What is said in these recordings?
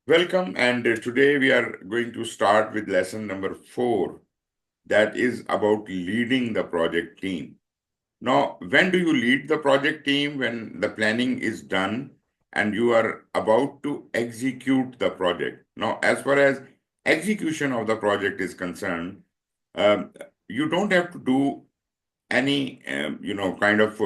Welcome, and today we are going to start with lesson number 4, that is about leading the project team. Now, when do you lead the project team? When the planning is done and you are about to execute the project. Now, as far as execution of the project is concerned, um, you don't have to do any, kind of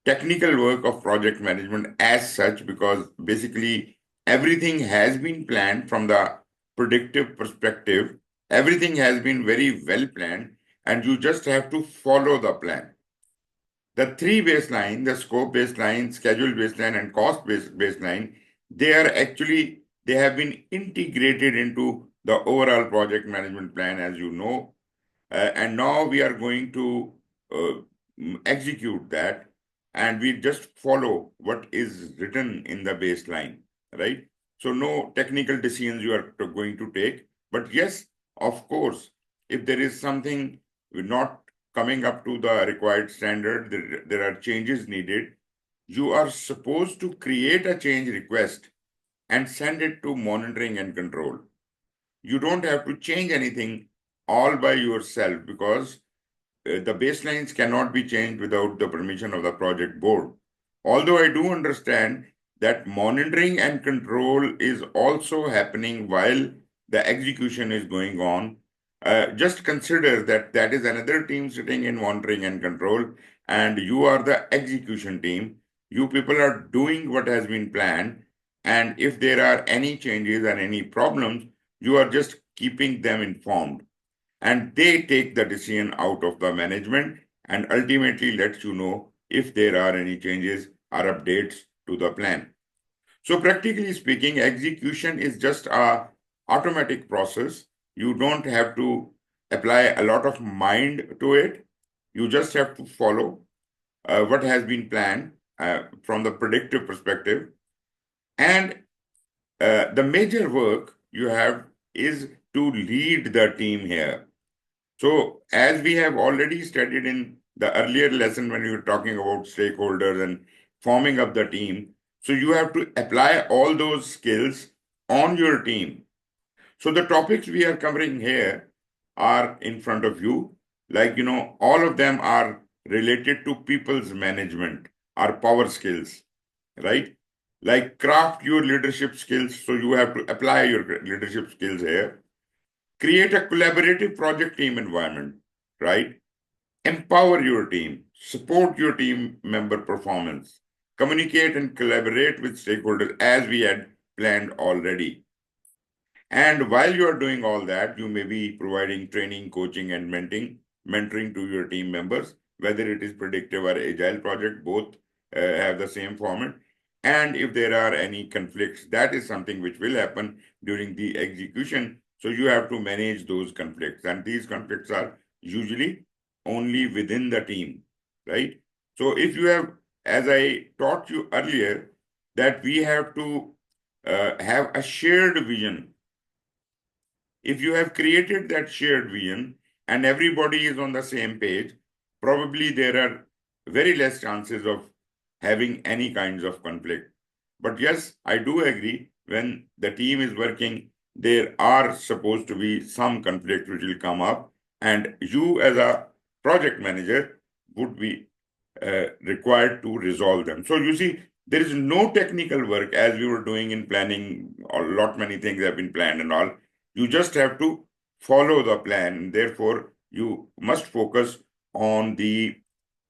technical work of project management as such, because basically everything has been planned from the predictive perspective. Everything has been very well planned, and you just have to follow the plan. The three baseline, the scope baseline, schedule baseline, and cost baseline, they have been integrated into the overall project management plan, as you know. And now we are going to uh, execute that, and we just follow what is written in the baseline, right? So no technical decisions you are going to take. But yes, of course, if there is something not coming up to the required standard, there are changes needed, you are supposed to create a change request and send it to monitoring and control. You don't have to change anything all by yourself, because the baselines cannot be changed without the permission of the project board. Although I do understand that monitoring and control is also happening while the execution is going on. Just consider that that is another team sitting in monitoring and control, and you are the execution team. You people are doing what has been planned, and if there are any changes and any problems, you are just keeping them informed, and they take the decision out of the management and ultimately lets you know if there are any changes or updates to the plan. So practically speaking, execution is just a automatic process. You don't have to apply a lot of mind to it. You just have to follow what has been planned from the predictive perspective. And the major work you have is to lead the team here. So, as we have already studied in the earlier lesson when we were talking about stakeholders and forming up the team, so you have to apply all those skills on your team. So, the topics we are covering here are in front of you. Like, all of them are related to people's management, or power skills, right? Like, craft your leadership skills. So, you have to apply your leadership skills here. Create a collaborative project team environment, right? Empower your team, support your team member performance, communicate and collaborate with stakeholders as we had planned already. And while you are doing all that, you may be providing training, coaching, and mentoring to your team members, whether it is predictive or agile project, both have the same format. And if there are any conflicts, that is something which will happen during the execution. So you have to manage those conflicts. And these conflicts are usually only within the team, right? So if you have, as I taught you earlier, that we have to have a shared vision. If you have created that shared vision and everybody is on the same page, probably there are very less chances of having any kinds of conflict. But yes, I do agree, when the team is working, there are supposed to be some conflict which will come up, and you as a project manager would be required to resolve them. So you see, there is no technical work as we were doing in planning. A lot many things have been planned and all. You just have to follow the plan. Therefore, you must focus on the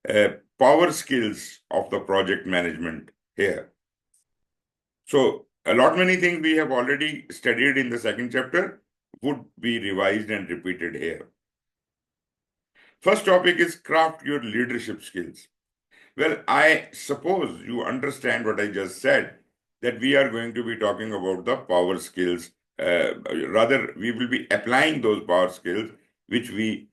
uh, power skills of the project management here. So, a lot many things we have already studied in the second chapter would be revised and repeated here. First topic is craft your leadership skills. Well, I suppose you understand what I just said, that we are going to be talking about the power skills. Rather, we will be applying those power skills which we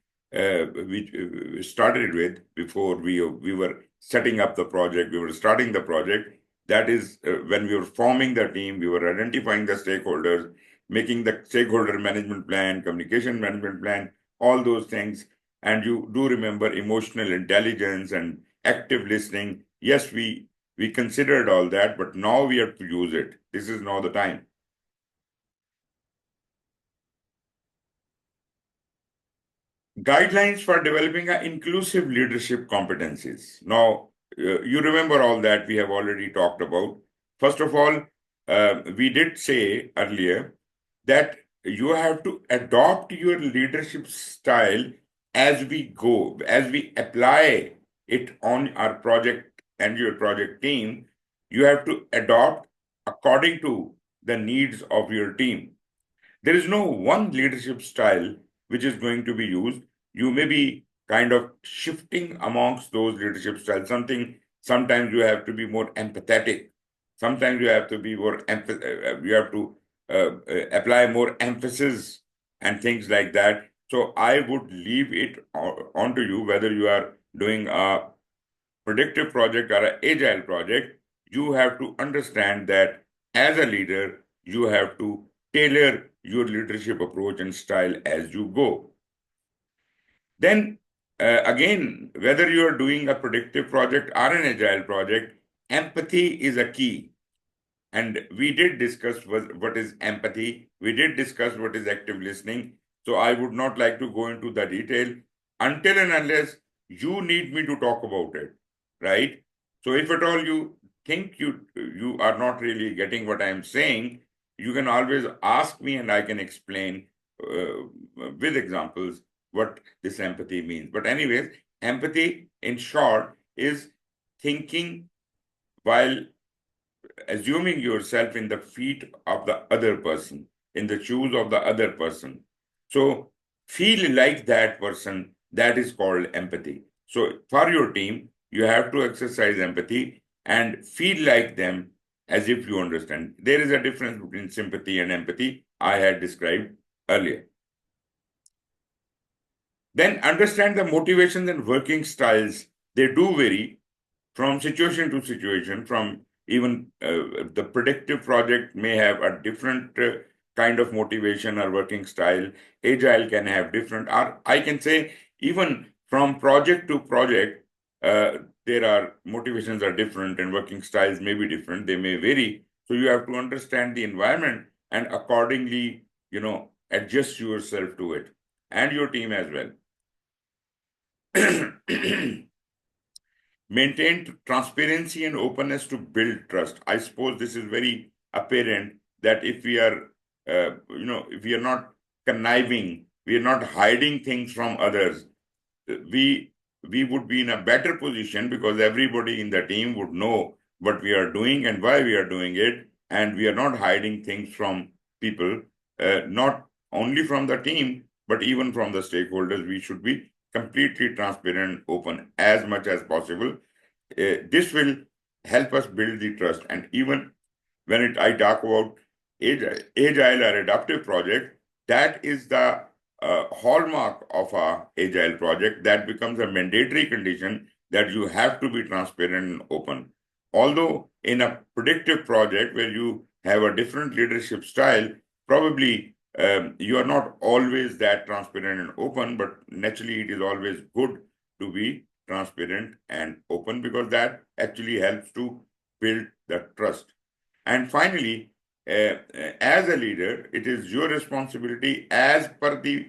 started with before we were setting up the project, we were starting the project. That is, when we were forming the team, we were identifying the stakeholders, making the stakeholder management plan, communication management plan, all those things. And you do remember emotional intelligence and active listening. Yes, we considered all that, but now we have to use it. This is now the time. Guidelines for developing inclusive leadership competencies. Now, you remember all that we have already talked about. First of all, we did say earlier that you have to adopt your leadership style as we go, as we apply it on our project and your project team. You have to adopt according to the needs of your team. There is no one leadership style which is going to be used. You may be kind of shifting amongst those leadership styles. Sometimes you have to be more empathetic. Sometimes you have to be more you have to apply more emphasis and things like that. So I would leave it on to you whether you are doing a predictive project or an agile project. You have to understand that as a leader, you have to tailor your leadership approach and style as you go. Then, again, whether you are doing a predictive project or an agile project, empathy is a key. And we did discuss what is empathy. We did discuss what is active listening. So I would not like to go into the detail until and unless you need me to talk about it, right? So if at all you think you are not really getting what I'm saying, you can always ask me and I can explain with examples what this empathy means. But anyways, empathy in short is thinking while assuming yourself in the feet of the other person, in the shoes of the other person. So feel like that person, that is called empathy. So for your team, you have to exercise empathy and feel like them as if you understand. There is a difference between sympathy and empathy I had described earlier. Then understand the motivations and working styles. They do vary from situation to situation, from even the predictive project may have a different kind of motivation or working style. Agile can have different, or I can say even from project to project, there are motivations are different and working styles may be different. They may vary. So you have to understand the environment and accordingly, adjust yourself to it and your team as well. Maintain transparency and openness to build trust. I suppose this is very apparent that if we are, if we are not conniving, we are not hiding things from others, we we would be in a better position because everybody in the team would know what we are doing and why we are doing it, and we are not hiding things from people, not only from the team but even from the stakeholders. We should be completely transparent and open as much as possible. This will help us build the trust. And even when I talk about agile or adaptive project, that is the hallmark of a agile project. That becomes a mandatory condition that you have to be transparent and open. Although in a predictive project where you have a different leadership style, probably you are not always that transparent and open, but naturally it is always good to be transparent and open because that actually helps to build the trust. And finally, as a leader, it is your responsibility as per the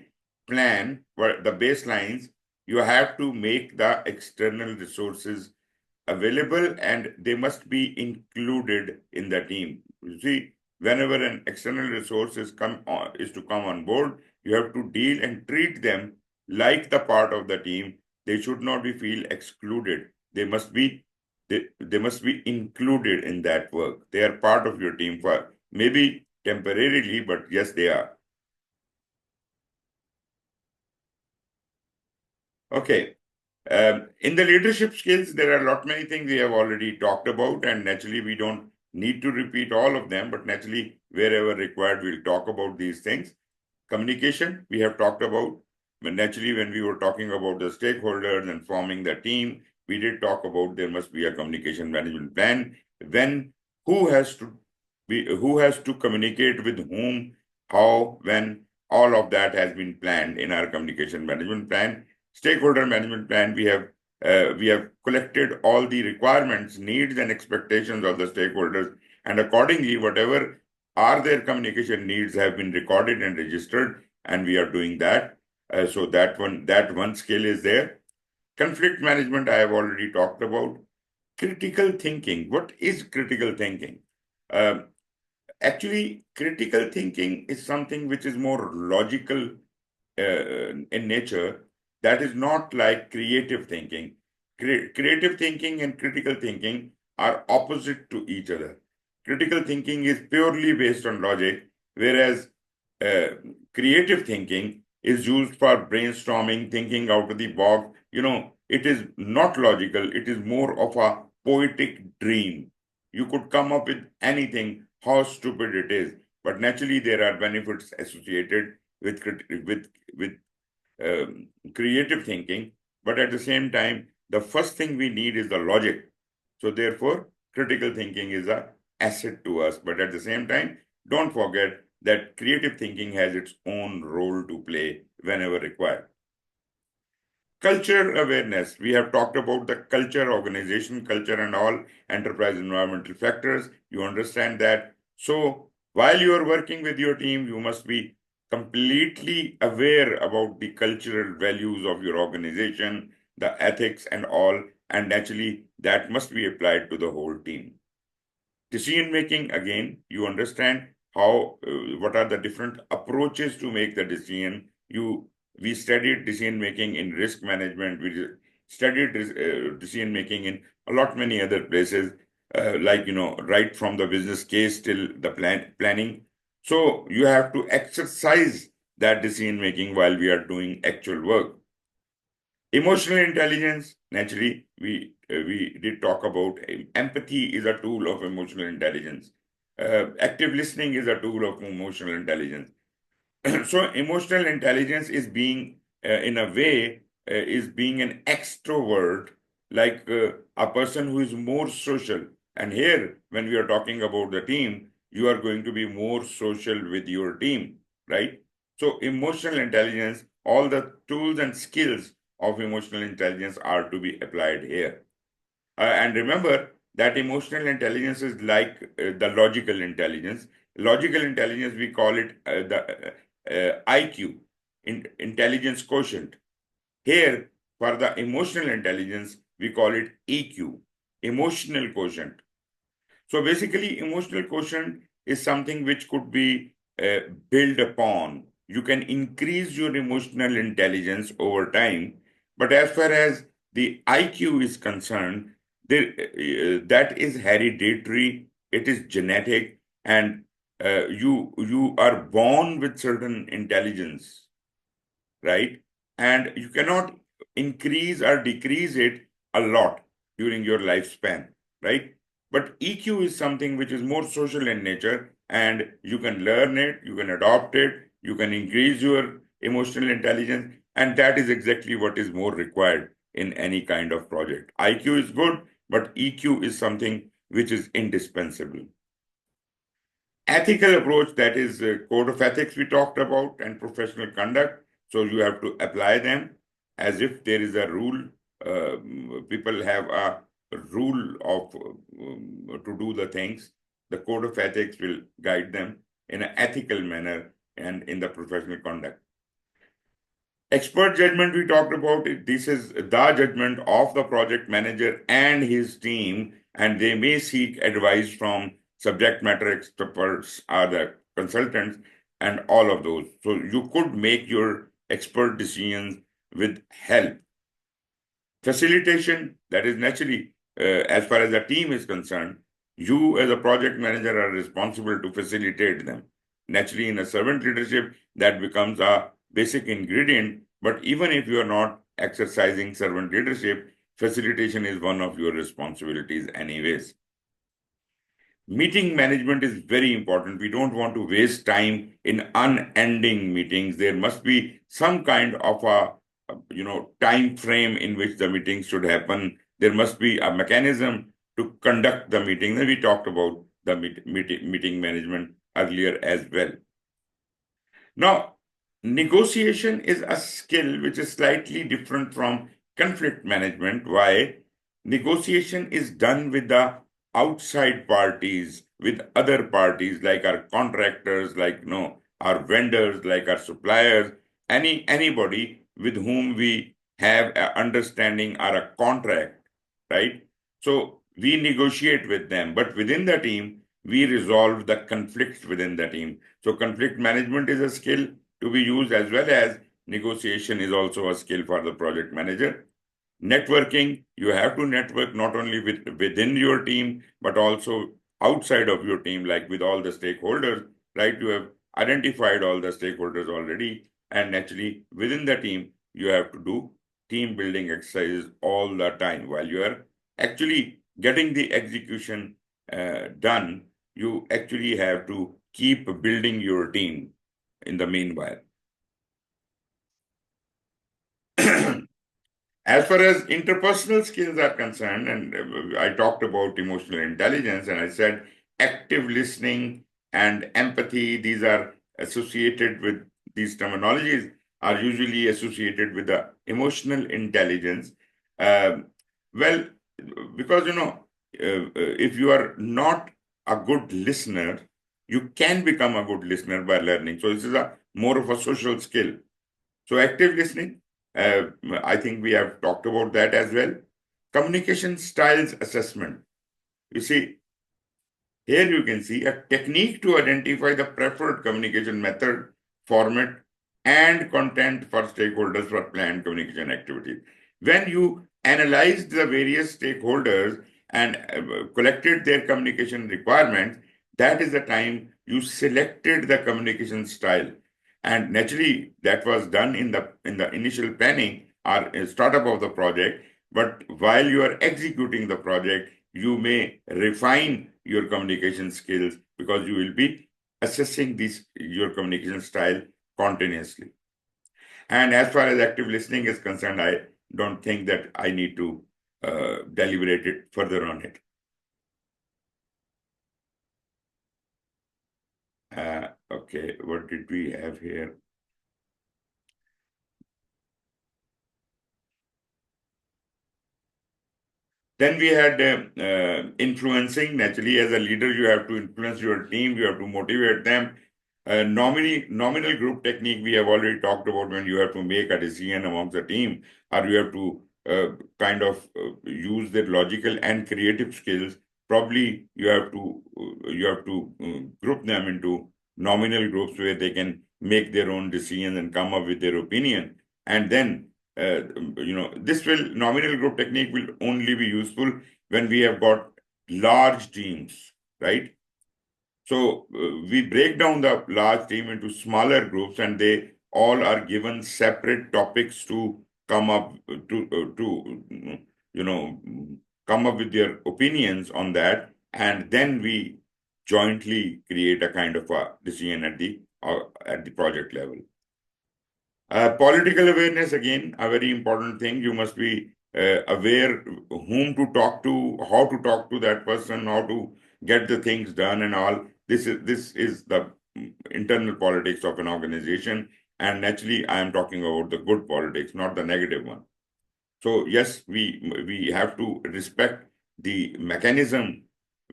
plan, the baselines, you have to make the external resources available and they must be included in the team. You see, whenever an external resource is to come on board, you have to deal and treat them like the part of the team. They should not be feel excluded. They must be included in that work. They are part of your team for maybe temporarily, but yes, they are. Okay. In the leadership skills, there are a lot many things we have already talked about, and naturally we don't need to repeat all of them, but naturally wherever required, we'll talk about these things. Communication, we have talked about. But naturally, when we were talking about the stakeholders and forming the team, we did talk about there must be a communication management plan. When who has to communicate with whom, how, when, all of that has been planned in our communication management plan. Stakeholder management plan, we have collected all the requirements, needs, and expectations of the stakeholders, and accordingly, whatever are their communication needs have been recorded and registered, and we are doing that. So that one skill is there. Conflict management, I have already talked about. Critical thinking. What is critical thinking? Um, Actually, critical thinking is something which is more logical in nature. That is not like creative thinking. Creative thinking and critical thinking are opposite to each other. Critical thinking is purely based on logic, whereas uh, creative thinking is used for brainstorming, thinking out of the box. It is not logical, it is more of a poetic dream. You could come up with anything, how stupid it is, but naturally there are benefits associated with with creative thinking. But at the same time, the first thing we need is the logic. So therefore, critical thinking is a asset to us. But at the same time, don't forget that creative thinking has its own role to play whenever required. Culture awareness. We have talked about the culture, organization culture, and all enterprise environmental factors. You understand that. So while you are working with your team, you must be completely aware about the cultural values of your organization, the ethics, and all. And naturally, that must be applied to the whole team. Decision making, again, you understand what are the different approaches to make the decision. We studied decision making in risk management. We studied decision making in a lot many other places, like right from the business case till the planning. So you have to exercise that decision making while we are doing actual work. Emotional intelligence, naturally, we did talk about empathy is a tool of emotional intelligence. Active listening is a tool of emotional intelligence. So emotional intelligence is being, in a way, is being an extrovert, like a person who is more social. And here, when we are talking about the team, you are going to be more social with your team, right? So emotional intelligence, all the tools and skills of emotional intelligence are to be applied here. And remember that emotional intelligence is like the logical intelligence. Logical intelligence, we call it the IQ, intelligence quotient. Here, for the emotional intelligence, we call it EQ, emotional quotient. So basically, emotional quotient is something which could be built upon. You can increase your emotional intelligence over time, but as far as the IQ is concerned, that is hereditary. It is genetic, and you are born with certain intelligence, right? And you cannot increase or decrease it a lot during your lifespan, right? But EQ is something which is more social in nature, and you can learn it, you can adopt it, you can increase your emotional intelligence, and that is exactly what is more required in any kind of project. IQ is good, but EQ is something which is indispensable. Ethical approach, that is code of ethics we talked about, and professional conduct. So you have to apply them as if there is a rule. People have a rule of to do the things. The code of ethics will guide them in an ethical manner and in the professional conduct. Expert judgment we talked about. This is the judgment of the project manager and his team, and they may seek advice from subject matter experts or the consultants and all of those. So you could make your expert decisions with help. Facilitation, that is naturally, as far as the team is concerned, you as a project manager are responsible to facilitate them. Naturally, in a servant leadership, that becomes a basic ingredient. But even if you are not exercising servant leadership, facilitation is one of your responsibilities, anyways. Meeting management is very important. We don't want to waste time in unending meetings. There must be some kind of a time frame in which the meeting should happen. There must be a mechanism to conduct the meeting. And we talked about the meeting management earlier as well. Now, negotiation is a skill which is slightly different from conflict management. Why? Negotiation is done with the outside parties, with other parties like our contractors, like our vendors, like our suppliers. anybody with whom we have an understanding or a contract, right? So we negotiate with them, but within the team, we resolve the conflicts within the team. So conflict management is a skill to be used, as well as negotiation is also a skill for the project manager. Networking, you have to network not only within your team, but also outside of your team, like with all the stakeholders, right? You have identified all the stakeholders already, and naturally within the team, you have to do team building exercises all the time while you are actually getting the execution done. You actually have to keep building your team in the meanwhile. As far as interpersonal skills are concerned, and I talked about emotional intelligence, and I said active listening and empathy, these are associated with these terminologies, are usually associated with the emotional intelligence. Um, well, because if you are not a good listener, you can become a good listener by learning. So this is a more of a social skill. So active listening, uh, I think we have talked about that as well. Communication styles assessment. You see, here you can see a technique to identify the preferred communication method, format, and content for stakeholders for planned communication activities. When you analyzed the various stakeholders and collected their communication requirements, that is the time you selected the communication style. And naturally, that was done in the initial planning or startup of the project. But while you are executing the project, you may refine your communication skills because you will be assessing your communication style continuously. And as far as active listening is concerned, I don't think that I need to deliberate it further on it. Okay, what did we have here? Then we had influencing. Naturally, as a leader, you have to influence your team. You have to motivate them. Nominal group technique we have already talked about when you have to make a decision amongst the team, or you have to kind of use their logical and creative skills. Probably you have to group them into nominal groups where they can make their own decisions and come up with their opinion, and then this will nominal group technique will only be useful when we have got large teams, right? So we break down the large team into smaller groups, and they all are given separate topics to come up to you know come up with their opinions on that, and then we jointly create a kind of a decision at the project level. Political awareness, again, a very important thing. You must be aware whom to talk to, how to talk to that person, how to get the things done, and all. This is the internal politics of an organization, and naturally, I am talking about the good politics, not the negative one. So yes, we have to respect the mechanism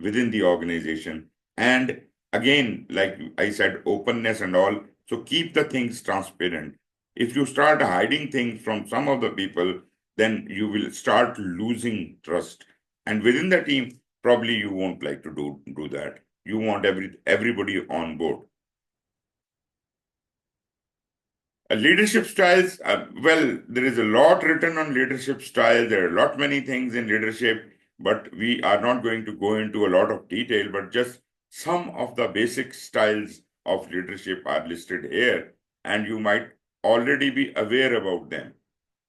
within the organization. And again, like I said, openness and all. So keep the things transparent. If you start hiding things from some of the people, then you will start losing trust. And within the team, probably you won't like to do that. You want everybody on board. Leadership styles, well, there is a lot written on leadership styles. There are a lot many things in leadership, but we are not going to go into a lot of detail, but just some of the basic styles of leadership are listed here, and you might already be aware about them.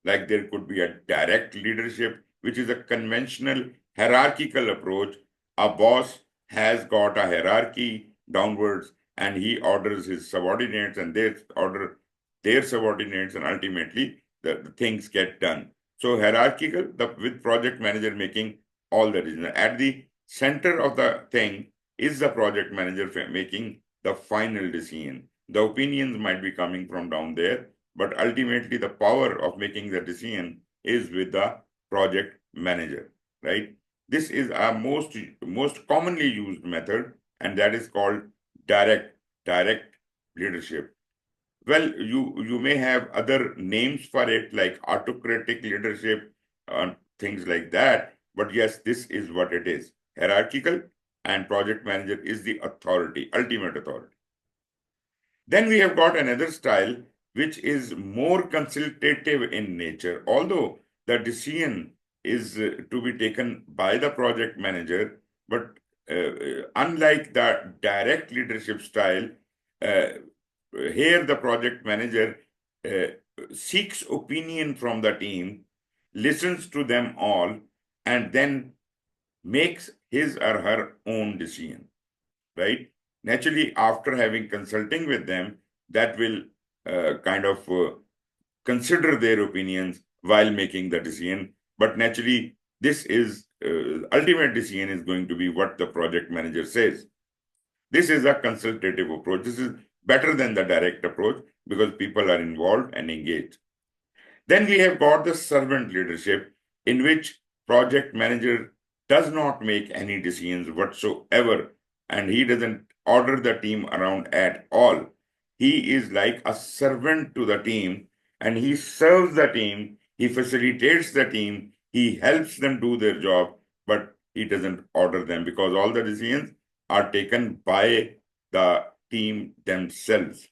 Like there could be a direct leadership, which is a conventional hierarchical approach. A boss has got a hierarchy downwards, and he orders his subordinates, and they order their subordinates, and ultimately the things get done. So hierarchical, with project manager making all the decisions. At the center of the thing is the project manager making the final decision. The opinions might be coming from down there, but ultimately the power of making the decision is with the project manager, right? This is our most commonly used method, and that is called direct leadership. Well, you may have other names for it, like autocratic leadership, things like that. But yes, this is what it is: hierarchical, and project manager is the authority, ultimate authority. Then we have got another style which is more consultative in nature, although the decision is to be taken by the project manager. But unlike the direct leadership style, uh, here the project manager uh, seeks opinion from the team, listens to them all, and then makes his or her own decision, right? Naturally, after having consulting with them, that will kind of consider their opinions while making the decision. But naturally, this is ultimate decision is going to be what the project manager says. This is a consultative approach. This is better than the direct approach because people are involved and engaged. Then we have got the servant leadership, in which project manager does not make any decisions whatsoever, and he doesn't order the team around at all. He is like a servant to the team, and he serves the team, he facilitates the team, he helps them do their job, but he doesn't order them because all the decisions are taken by the team themselves.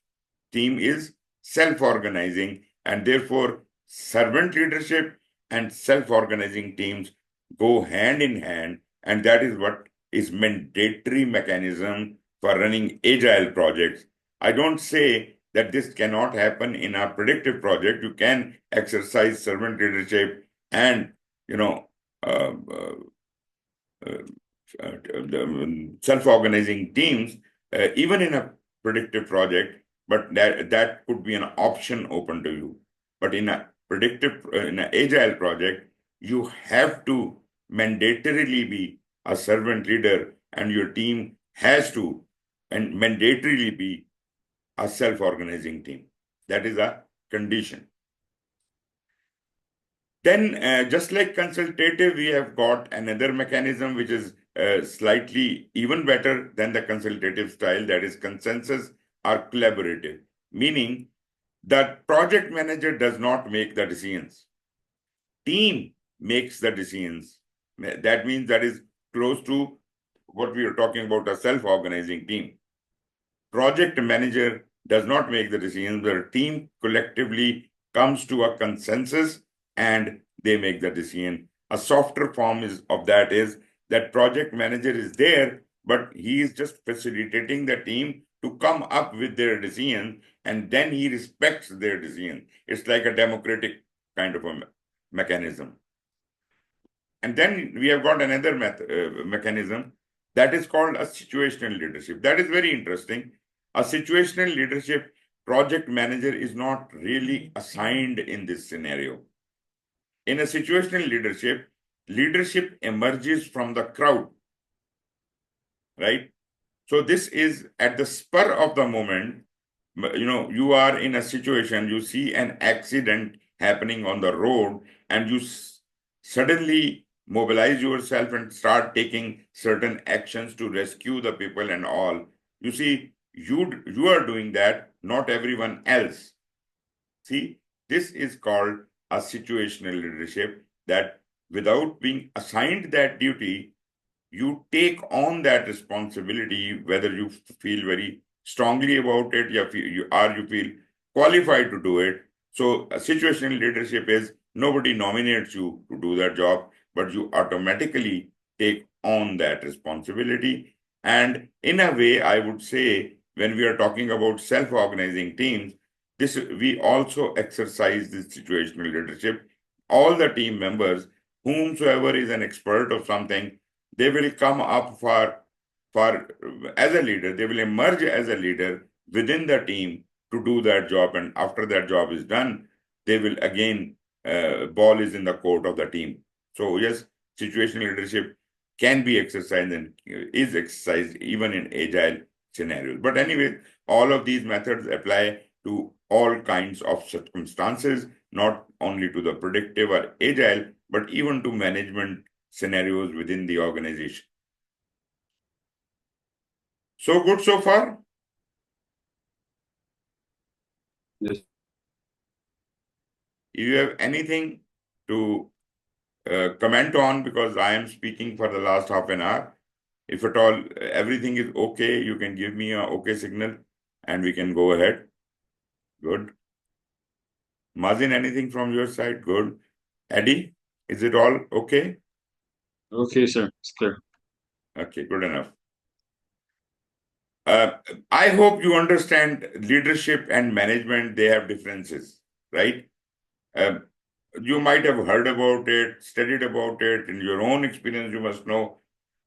Team is self-organizing, and therefore servant leadership and self-organizing teams go hand in hand, and that is what is mandatory mechanism for running agile projects. I don't say that this cannot happen in a predictive project. You can exercise servant leadership and you know uh, uh, uh, self-organizing teams even in a predictive project, but that could be an option open to you. But in a predictive, in an agile project, you have to mandatorily be a servant leader, and your team has to and mandatorily be a self-organizing team. That is a condition. Then, just like consultative, we have got another mechanism which is slightly even better than the consultative style, that is consensus or collaborative, meaning that project manager does not make the decisions. Team makes the decisions. That means that is close to what we are talking about, a self-organizing team. Project manager does not make the decisions. The team collectively comes to a consensus and they make the decision. A softer form of that is that project manager is there, but he is just facilitating the team to come up with their decision, and then he respects their decision. It's like a democratic kind of a mechanism. And then we have got another mechanism that is called a situational leadership. That is very interesting. A situational leadership, project manager is not really assigned in this scenario. In a situational leadership, leadership emerges from the crowd, right? So this is at the spur of the moment. You are in a situation, you see an accident happening on the road, and you suddenly mobilize yourself and start taking certain actions to rescue the people and all. You see, you are doing that, not everyone else. See, this is called a situational leadership, that without being assigned that duty, you take on that responsibility, whether you feel very strongly about it, you feel qualified to do it. So situational leadership is nobody nominates you to do that job, but you automatically take on that responsibility. And in a way, I would say, when we are talking about self-organizing teams, this we also exercise this situational leadership. All the team members, whomsoever is an expert of something, they will come up for as a leader. They will emerge as a leader within the team to do that job, and after that job is done, they will again ball is in the court of the team. So yes, situational leadership can be exercised and is exercised even in agile scenarios. But anyway, all of these methods apply to all kinds of circumstances, not only to the predictive or agile, but even to management scenarios within the organization. So good so far? Yes. If you have anything to comment on, because I am speaking for the last half an hour, if at all everything is okay, you can give me a okay signal and we can go ahead. Good. Mazin, anything from your side? Good. Eddie, is it all okay? Okay, sir. It's clear. Okay, good enough. Uh, I hope you understand leadership and management, they have differences, right? Uh, you might have heard about it, studied about it, in your own experience, you must know.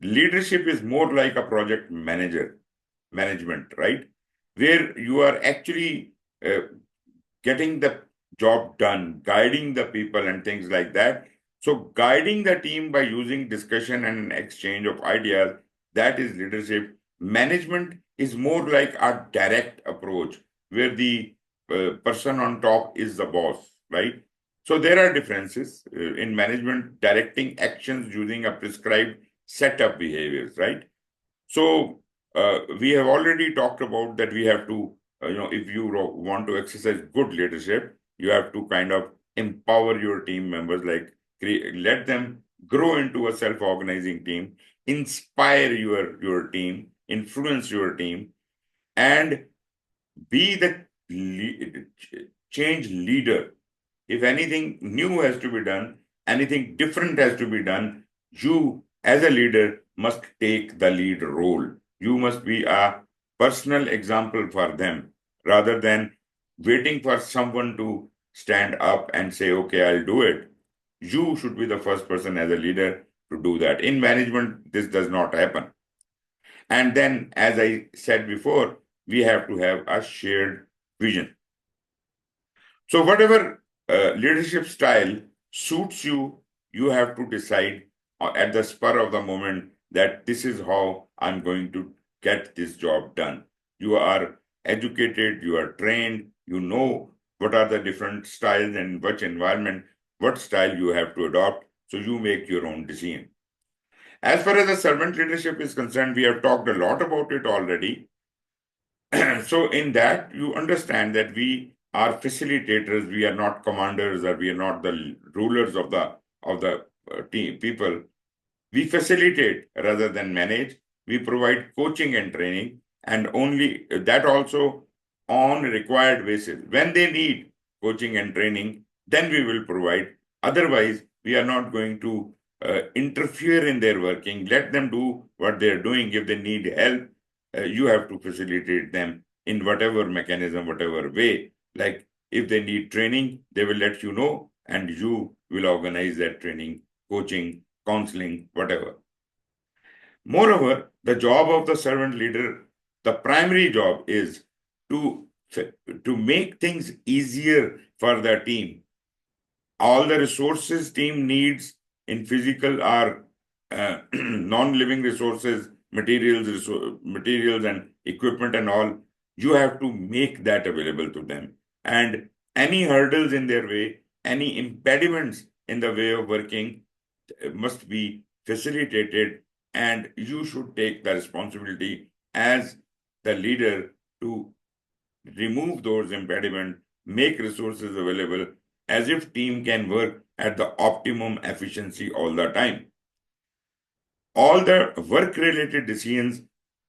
Leadership is more like a project management, right? Where you are actually uh, getting the job done, guiding the people and things like that. So, guiding the team by using discussion and exchange of ideas, that is leadership. Management is more like a direct approach where the person on top is the boss, right? So, there are differences in management, directing actions using a prescribed set of behaviors, right? So we have already talked about that we have to, if you want to exercise good leadership, you have to kind of empower your team members, like let them grow into a self-organizing team, inspire your team, influence your team, and be the change leader. If anything new has to be done, anything different has to be done, you as a leader must take the lead role. You must be a personal example for them rather than waiting for someone to stand up and say, okay, I'll do it. You should be the first person as a leader to do that. In management, this does not happen. And then, as I said before, we have to have a shared vision. So, whatever leadership style suits you, you have to decide at the spur of the moment that this is how I'm going to get this job done. You are educated, you are trained, you know what are the different styles and which environment, what style you have to adopt. So, you make your own decision. As far as the servant leadership is concerned, we have talked a lot about it already. So in that, you understand that we are facilitators. We are not commanders, or we are not the rulers of the team people. We facilitate rather than manage. We provide coaching and training, and only that also on required basis. When they need coaching and training, then we will provide. Otherwise, we are not going to interfere in their working. Let them do what they are doing. If they need help, you have to facilitate them in whatever mechanism, whatever way. Like if they need training, they will let you know, and you will organize that training, coaching, counseling, whatever. Moreover, the job of the servant leader, the primary job is to, to make things easier for the team. All the resources team needs in physical or non-living resources, materials and equipment and all, you have to make that available to them. And any hurdles in their way, any impediments in the way of working must be facilitated, and you should take the responsibility as the leader to remove those impediments, make resources available as if team can work at the optimum efficiency all the time. All the work related decisions,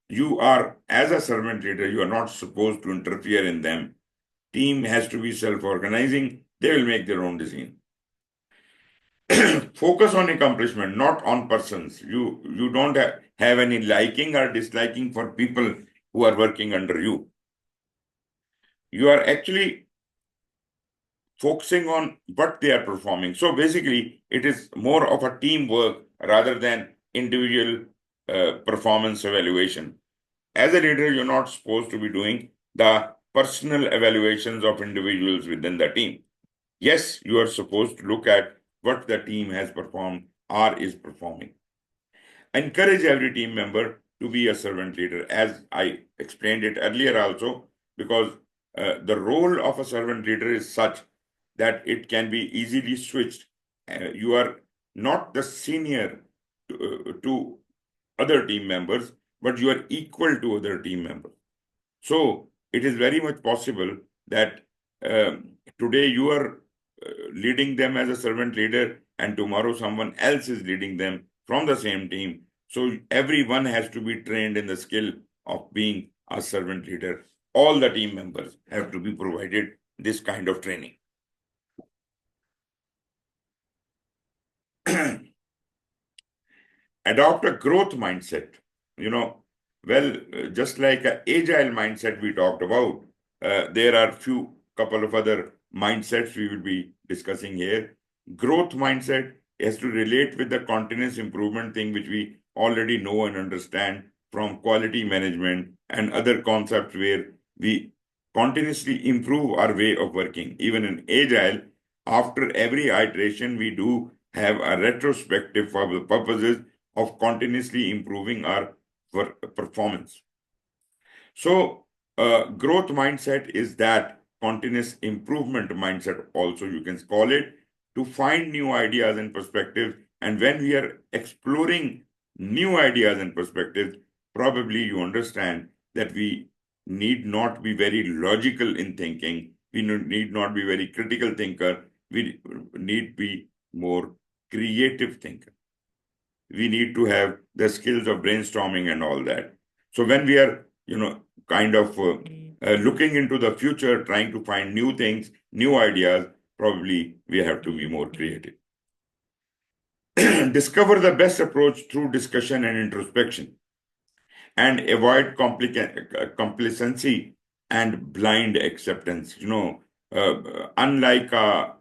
you are as a servant leader, you are not supposed to interfere in them. Team has to be self organizing, they will make their own decision. Focus on accomplishment, not on persons. You don't have any liking or disliking for people who are working under you. You are actually focusing on what they are performing. So basically, it is more of a teamwork rather than individual performance evaluation. As a leader, you're not supposed to be doing the personal evaluations of individuals within the team. Yes, you are supposed to look at what the team has performed or is performing. Encourage every team member to be a servant leader, as I explained it earlier also, because the role of a servant leader is such that it can be easily switched. You are not the senior to other team members, but you are equal to other team members. So it is very much possible that today you are leading them as a servant leader, and tomorrow someone else is leading them from the same team. So everyone has to be trained in the skill of being a servant leader. All the team members have to be provided this kind of training. Adopt a growth mindset. Just like an agile mindset we talked about, there are few couple of other mindsets we will be discussing here. Growth mindset has to relate with the continuous improvement thing, which we already know and understand from quality management and other concepts where we continuously improve our way of working. Even in agile, after every iteration, we do have a retrospective for the purposes of continuously improving our performance. So, growth mindset is that continuous improvement mindset, also you can call it, to find new ideas and perspectives. And when we are exploring new ideas and perspectives, probably you understand that we need not be very logical in thinking. We need not be very critical thinker. We need be more creative thinker. We need to have the skills of brainstorming and all that. So when we are, kind of looking into the future, trying to find new things, new ideas, probably we have to be more creative. Discover the best approach through discussion and introspection, and avoid complacency and blind acceptance. Unlike a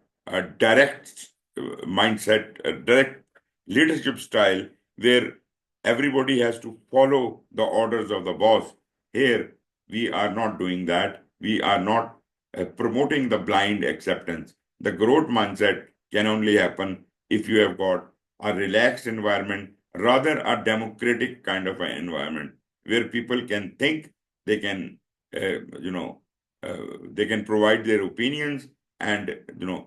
direct mindset, a direct leadership style where everybody has to follow the orders of the boss, here we are not doing that. We are not promoting the blind acceptance. The growth mindset can only happen if you have got a relaxed environment, rather a democratic kind of an environment where people can think, they can, they can provide their opinions, and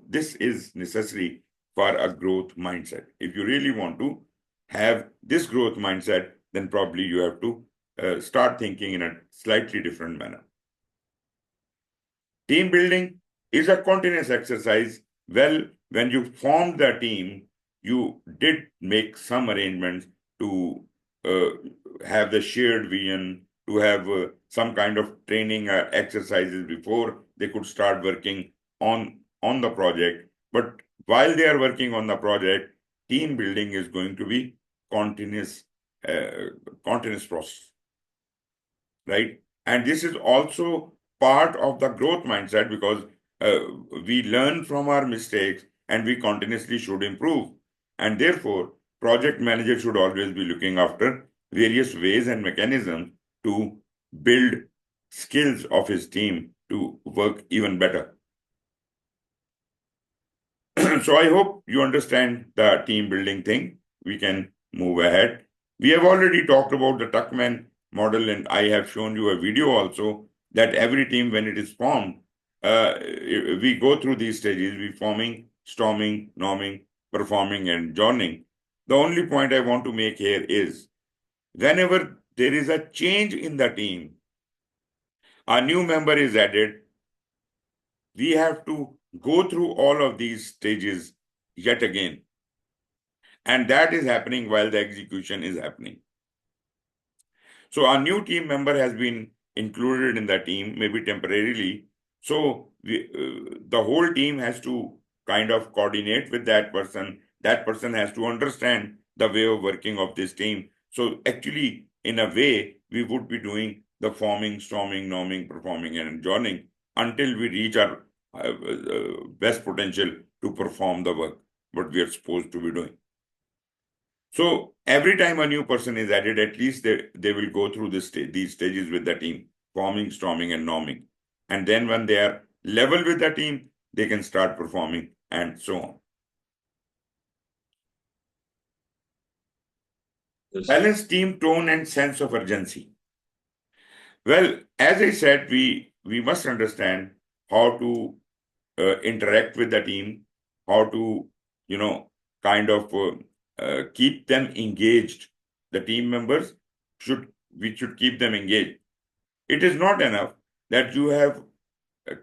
this is necessary for a growth mindset. If you really want to have this growth mindset, then probably you have to start thinking in a slightly different manner. Team building is a continuous exercise. Well, when you formed the team, you did make some arrangements to have the shared vision, to have some kind of training exercises before they could start working on the project. But while they are working on the project, team building is going to be continuous process, right? And this is also part of the growth mindset, because we learn from our mistakes and we continuously should improve. And therefore, project manager should always be looking after various ways and mechanisms to build skills of his team to work even better. So I hope you understand the team building thing. We can move ahead. We have already talked about the Tuckman model, and I have shown you a video also that every team, when it is formed, we go through these stages: we forming, storming, norming, performing, and joining. The only point I want to make here is whenever there is a change in the team, a new member is added, we have to go through all of these stages yet again. And that is happening while the execution is happening. So a new team member has been included in the team, maybe temporarily. So the whole team has to kind of coordinate with that person. That person has to understand the way of working of this team. So actually, in a way, we would be doing the forming, storming, norming, performing, and joining until we reach our best potential to perform the work, what we are supposed to be doing. So every time a new person is added, at least they will go through these stages with the team, forming, storming, and norming. And then when they are level with the team, they can start performing and so on. Yes. Balance team tone and sense of urgency. Well, as I said, we must understand how to interact with the team, how to, kind of keep them engaged. The team members we should keep them engaged. It is not enough that you have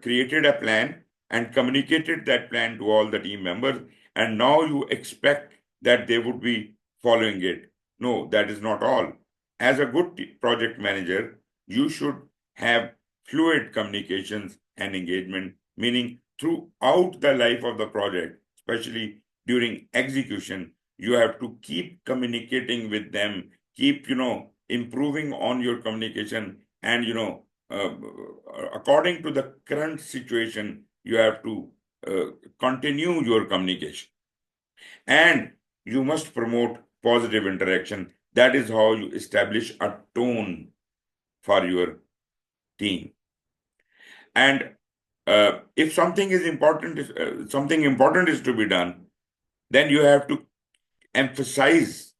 created a plan and communicated that plan to all the team members, and now you expect that they would be following it. No, that is not all. As a good project manager, you should have fluid communications and engagement, meaning throughout the life of the project, especially during execution, you have to keep communicating with them, keep, improving on your communication, and, uh, according to the current situation, you have to uh, continue your communication. And you must promote positive interaction. That is how you establish a tone for your team. And if something important is to be done, then you have to emphasize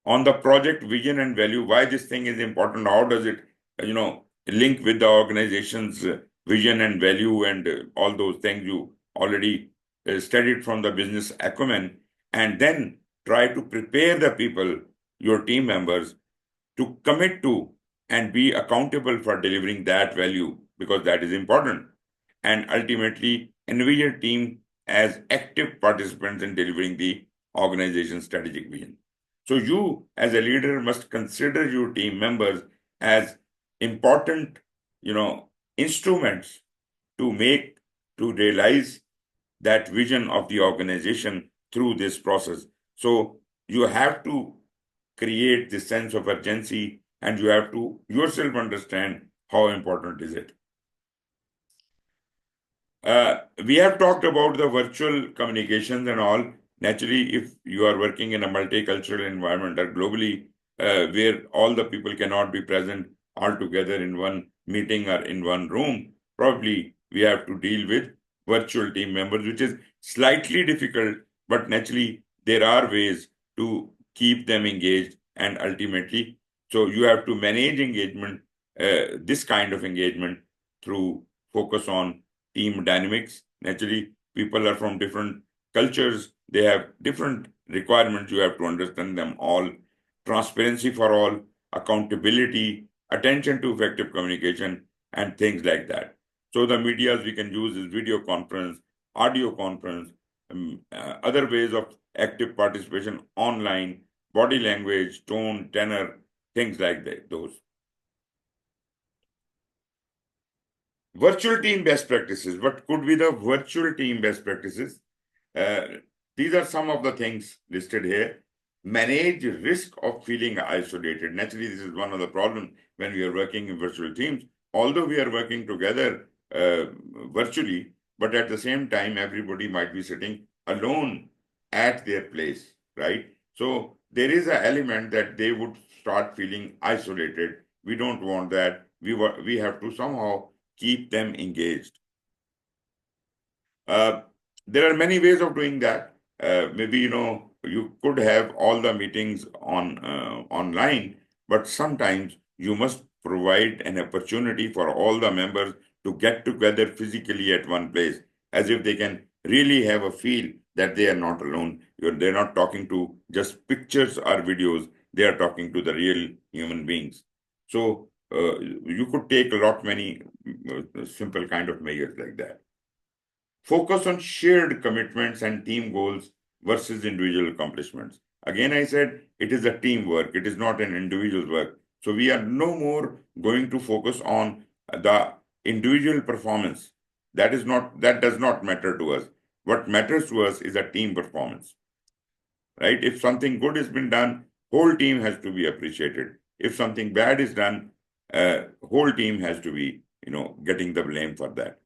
on the project vision and value, why this thing is important, how does it, link with the organization's vision and value, and all those things you already studied from the business acumen, and then try to prepare the people, your team members, to commit to and be accountable for delivering that value, because that is important, and ultimately envision team as active participants in delivering the organization's strategic vision. So you, as a leader, must consider your team members as important, instruments to realize that vision of the organization through this process. So you have to create this sense of urgency, and you have to yourself understand how important is it. We have talked about the virtual communications and all. Naturally, if you are working in a multicultural environment or globally, where all the people cannot be present all together in one meeting or in one room, probably we have to deal with virtual team members, which is slightly difficult, but naturally there are ways to keep them engaged, and ultimately, so you have to manage engagement, this kind of engagement, through focus on team dynamics. Naturally, people are from different cultures, they have different requirements. You have to understand them all. Transparency for all, accountability, attention to effective communication, and things like that. So the medias we can use is video conference, audio conference, other ways of active participation online, body language, tone, tenor, things like that, those. Virtual team best practices. What could be the virtual team best practices? Uh, these are some of the things listed here. Manage risk of feeling isolated. Naturally, this is one of the problems when we are working in virtual teams. Although we are working together virtually, but at the same time, everybody might be sitting alone at their place, right? So there is an element that they would start feeling isolated. We don't want that. We have to somehow keep them engaged. Uh, there are many ways of doing that. Maybe you could have all the meetings on online, but sometimes you must provide an opportunity for all the members to get together physically at one place, as if they can really have a feel that they are not alone. They're not talking to just pictures or videos. They are talking to the real human beings. So you could take a lot many simple kind of measures like that. Focus on shared commitments and team goals versus individual accomplishments. Again, I said it is a teamwork, it is not an individual work. So we are no more going to focus on the individual performance. That does not matter to us. What matters to us is a team performance. Right? If something good has been done, whole team has to be appreciated. If something bad is done, whole team has to be, getting the blame for that.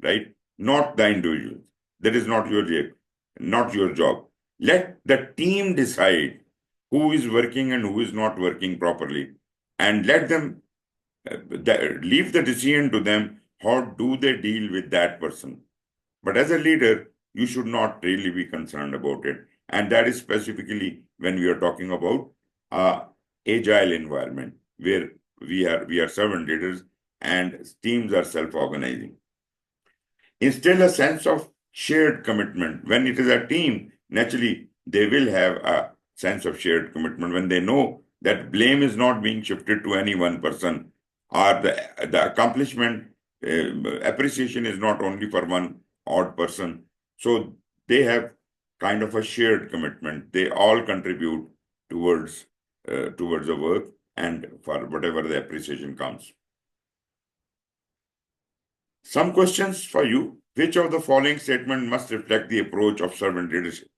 Right? Not the individual. That is not your job, not your job. Let the team decide who is working and who is not working properly, and let them leave the decision to them. How do they deal with that person? But as a leader, you should not really be concerned about it, and that is specifically when we are talking about agile environment where we are servant leaders and teams are self-organizing. Instill a sense of shared commitment. When it is a team, naturally, they will have a sense of shared commitment when they know that blame is not being shifted to any one person, or the accomplishment appreciation is not only for one odd person. So they have kind of a shared commitment. They all contribute towards the work and for whatever the appreciation comes. Some questions for you. Which of the following statement must reflect the approach of servant leadership?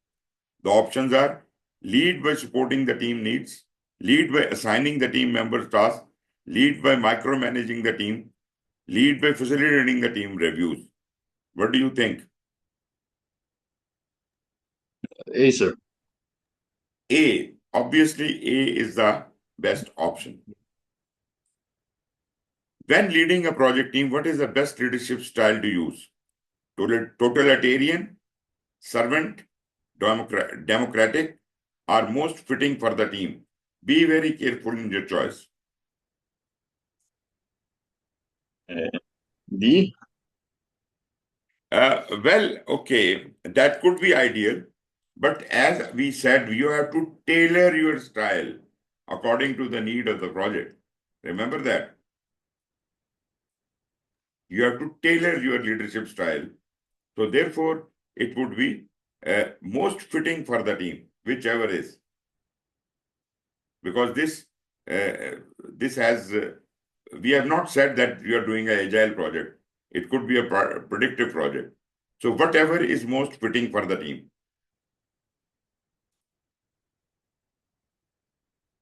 The options are: lead by supporting the team needs, lead by assigning the team members tasks, lead by micromanaging the team, lead by facilitating the team reviews. What do you think? A, sir. A. Obviously, A is the best option. When leading a project team, what is the best leadership style to use? Totalitarian, servant, democratic, are most fitting for the team? Be very careful in your choice. D. Well, okay, that could be ideal, but as we said, you have to tailor your style according to the need of the project. Remember that. You have to tailor your leadership style. So therefore, it would be most fitting for the team, whichever is. Because this has, we have not said that you are doing an agile project. It could be a predictive project. So whatever is most fitting for the team.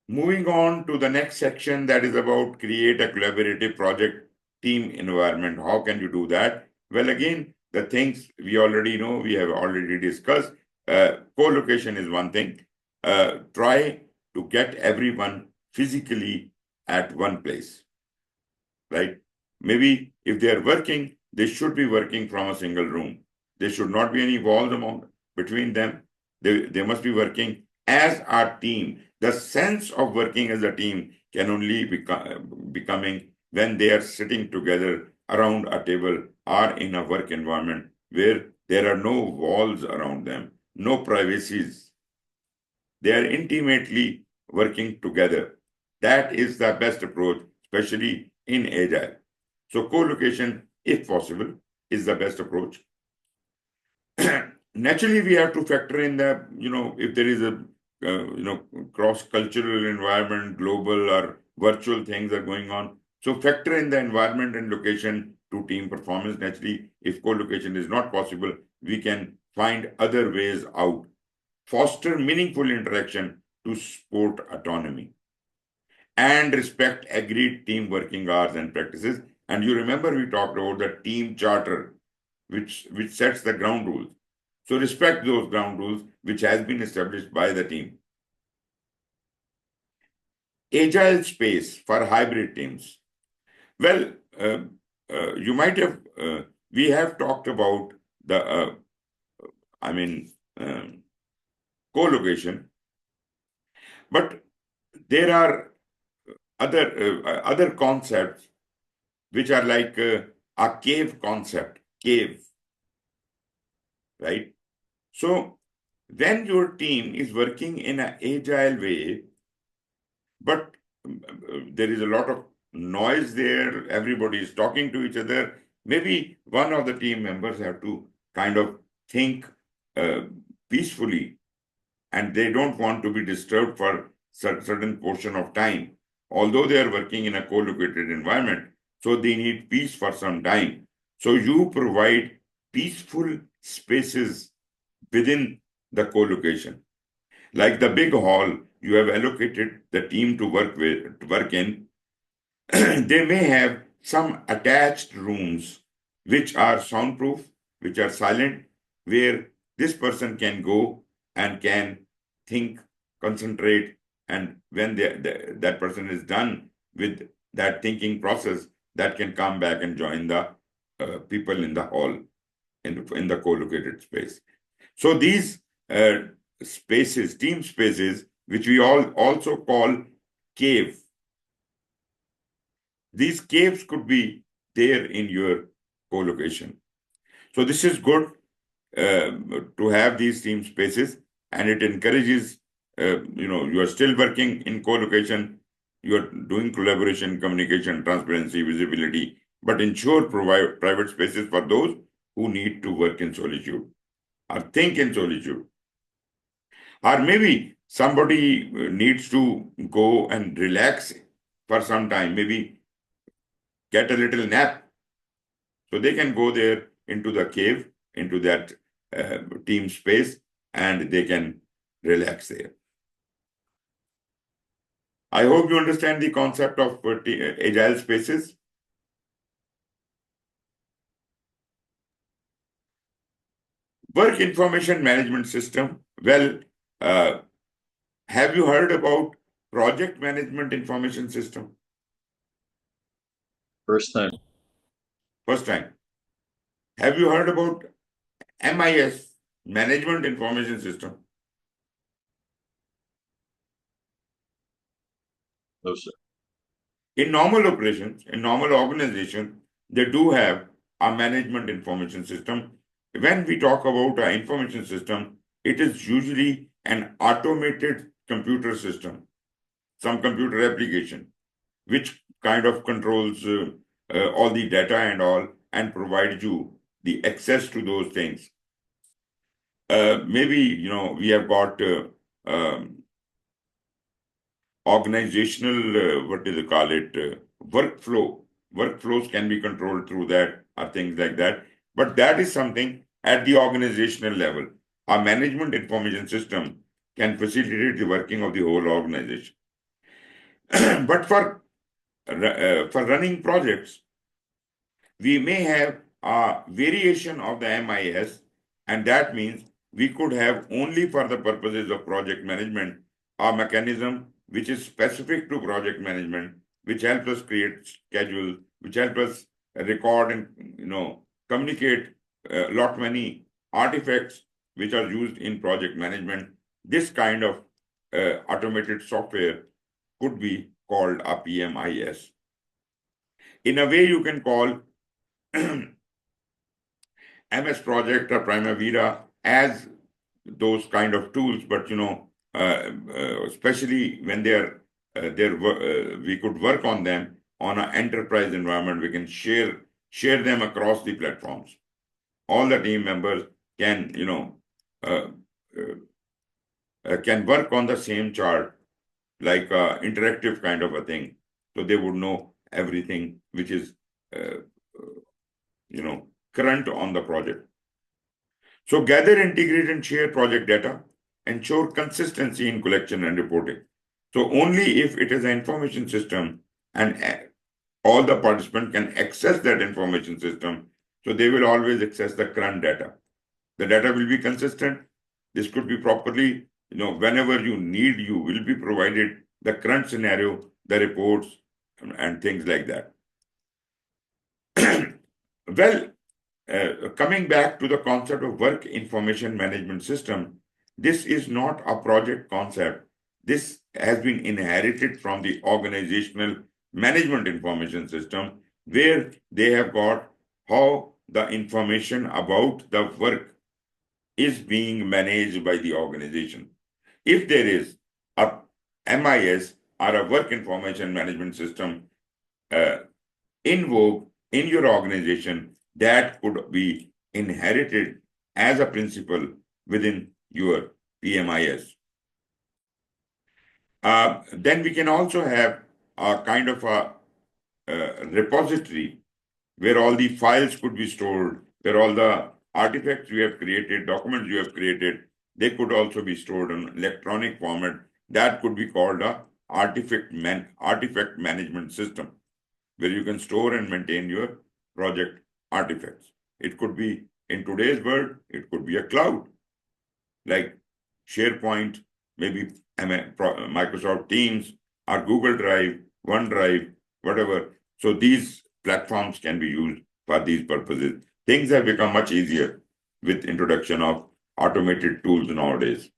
Moving on to the next section, that is about create a collaborative project team environment. How can you do that? Well, again, the things we already know, we have already discussed. Co-location is one thing. Try to get everyone physically at one place, right? Maybe if they are working, they should be working from a single room. There should not be any walls between them. They must be working as a team. The sense of working as a team can only becoming when they are sitting together around a table or in a work environment where there are no walls around them, no privacies. They are intimately working together. That is the best approach, especially in Agile. So co-location, if possible, is the best approach. Naturally, we have to factor in the, if there is a, cross-cultural environment, global or virtual things are going on. So factor in the environment and location to team performance. Naturally, if co-location is not possible, we can find other ways out. Foster meaningful interaction to support autonomy and respect agreed team working hours and practices. And you remember we talked about the team charter, which sets the ground rules. So respect those ground rules, which has been established by the team. Agile space for hybrid teams. Well, you might have, we have talked about the, co-location, but there are other concepts which are like a cave concept, cave, right? So when your team is working in an agile way, but there is a lot of noise there, everybody is talking to each other, maybe one of the team members have to kind of think peacefully, and they don't want to be disturbed for certain portion of time. Although they are working in a co-located environment, so they need peace for some time. So you provide peaceful spaces within the co-location. Like the big hall you have allocated the team to work in, they may have some attached rooms which are soundproof, which are silent, where this person can go and can think, concentrate, and when that person is done with that thinking process, that can come back and join the people in the hall in the co-located space. So these spaces, team spaces, which we all also call cave, these caves could be there in your co-location. So this is good to have these team spaces, and it encourages, you are still working in co-location, you are doing collaboration, communication, transparency, visibility, but ensure provide private spaces for those who need to work in solitude or think in solitude. Or maybe somebody needs to go and relax for some time, maybe get a little nap. So they can go there into the cave, into that team space, and they can relax there. I hope you understand the concept of agile spaces. Work information management system. Well, have you heard about project management information system? First time. First time. Have you heard about MIS, Management Information System? No, sir. In normal operations, in normal organization, they do have a management information system. When we talk about an information system, it is usually an automated computer system, some computer application, which kind of controls all the data and all, and provides you the access to those things. Maybe, we have got organizational, what do they call it, workflow. Workflows can be controlled through that or things like that. But that is something at the organizational level. Our management information system can facilitate the working of the whole organization. But for running projects, we may have a variation of the MIS, and that means we could have only for the purposes of project management a mechanism which is specific to project management, which helps us create schedule, which helps us record and communicate lot many artifacts which are used in project management. This kind of automated software could be called a PMIS. In a way, you can call MS Project or Primavera as those kind of tools, but especially when they're we could work on them on an enterprise environment. We can share them across the platforms. All the team members can can work on the same chart, like interactive kind of a thing, so they would know everything which is current on the project. So gather, integrate, and share project data. Ensure consistency in collection and reporting. So only if it is an information system and all the participants can access that information system, so they will always access the current data. The data will be consistent. This could be properly, whenever you need, you will be provided the current scenario, the reports, and things like that. Well, coming back to the concept of work information management system, this is not a project concept. This has been inherited from the organizational management information system, where they have got how the information about the work is being managed by the organization. If there is a MIS or a work information management system in vogue in your organization, that could be inherited as a principle within your PMIS. Then we can also have a kind of a repository where all the files could be stored, where all the artifacts you have created, documents you have created, they could also be stored in electronic format. That could be called a artifact management system, where you can store and maintain your project artifacts. It could be, in today's world, it could be a cloud, like SharePoint, maybe Microsoft Teams, or Google Drive, OneDrive, whatever. So these platforms can be used for these purposes. Things have become much easier with introduction of automated tools nowadays.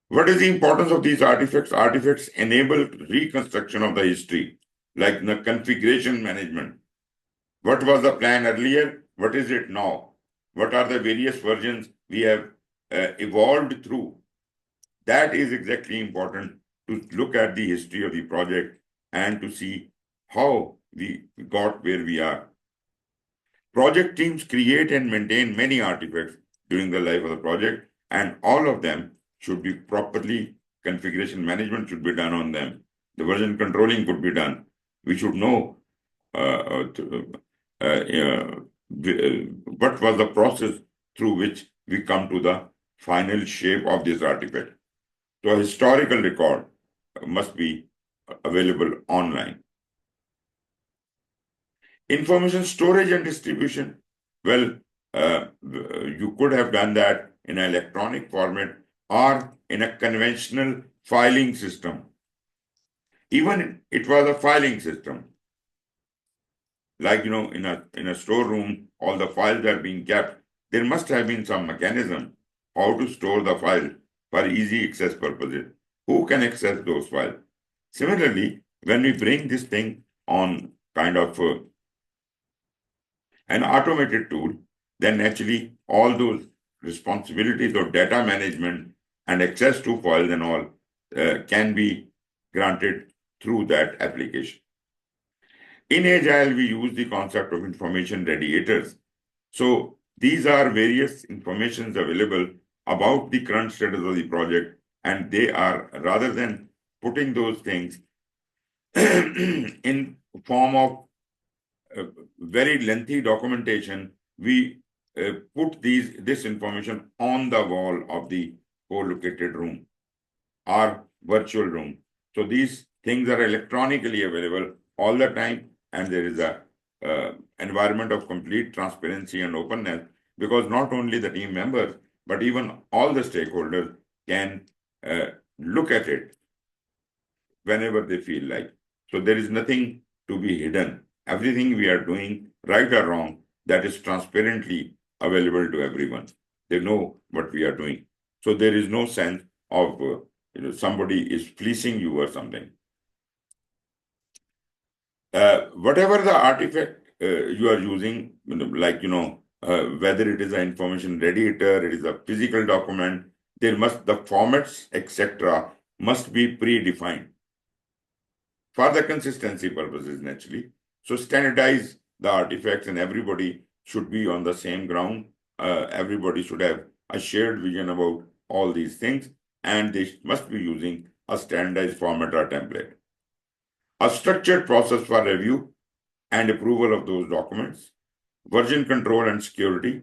What is the importance of these artifacts? Artifacts enable reconstruction of the history, like the configuration management. What was the plan earlier? What is it now? What are the various versions we have evolved through? That is exactly important, to look at the history of the project and to see how we got where we are. Project teams create and maintain many artifacts during the life of the project, and all of them should be properly, configuration management should be done on them. The version controlling could be done. We should know what was the process through which we come to the final shape of this artifact. So a historical record must be available online. Information storage and distribution. Well, you could have done that in an electronic format or in a conventional filing system. Even it was a filing system. Like, in a storeroom, all the files are being kept. There must have been some mechanism how to store the file for easy access purposes. Who can access those files? Similarly, when we bring this thing on kind of an automated tool, then naturally all those responsibilities of data management and access to files and all can be granted through that application. In Agile, we use the concept of information radiators. So these are various informations available about the current status of the project, and they are, rather than putting those things in form of very lengthy documentation, we put this information on the wall of the co-located room or virtual room. So these things are electronically available all the time, and there is a environment of complete transparency and openness, because not only the team members, but even all the stakeholders can look at it whenever they feel like. So there is nothing to be hidden. Everything we are doing, right or wrong, that is transparently available to everyone. They know what we are doing. So there is no sense of somebody is fleecing you or something. Whatever the artifact you are using, whether it is an information radiator, it is a physical document, the formats, etc., must be predefined for the consistency purposes, naturally. So standardize the artifacts, and everybody should be on the same ground. Everybody should have a shared vision about all these things, and they must be using a standardized format or template. A structured process for review and approval of those documents, version control and security,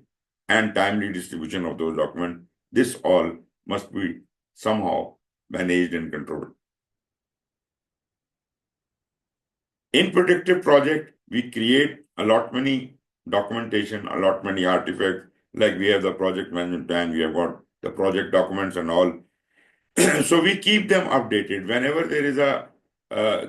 and timely distribution of those documents. This all must be somehow managed and controlled. In predictive project, we create a lot many documentation, a lot many artifacts, like we have the project management plan, we have got the project documents and all. So we keep them updated. Whenever there is a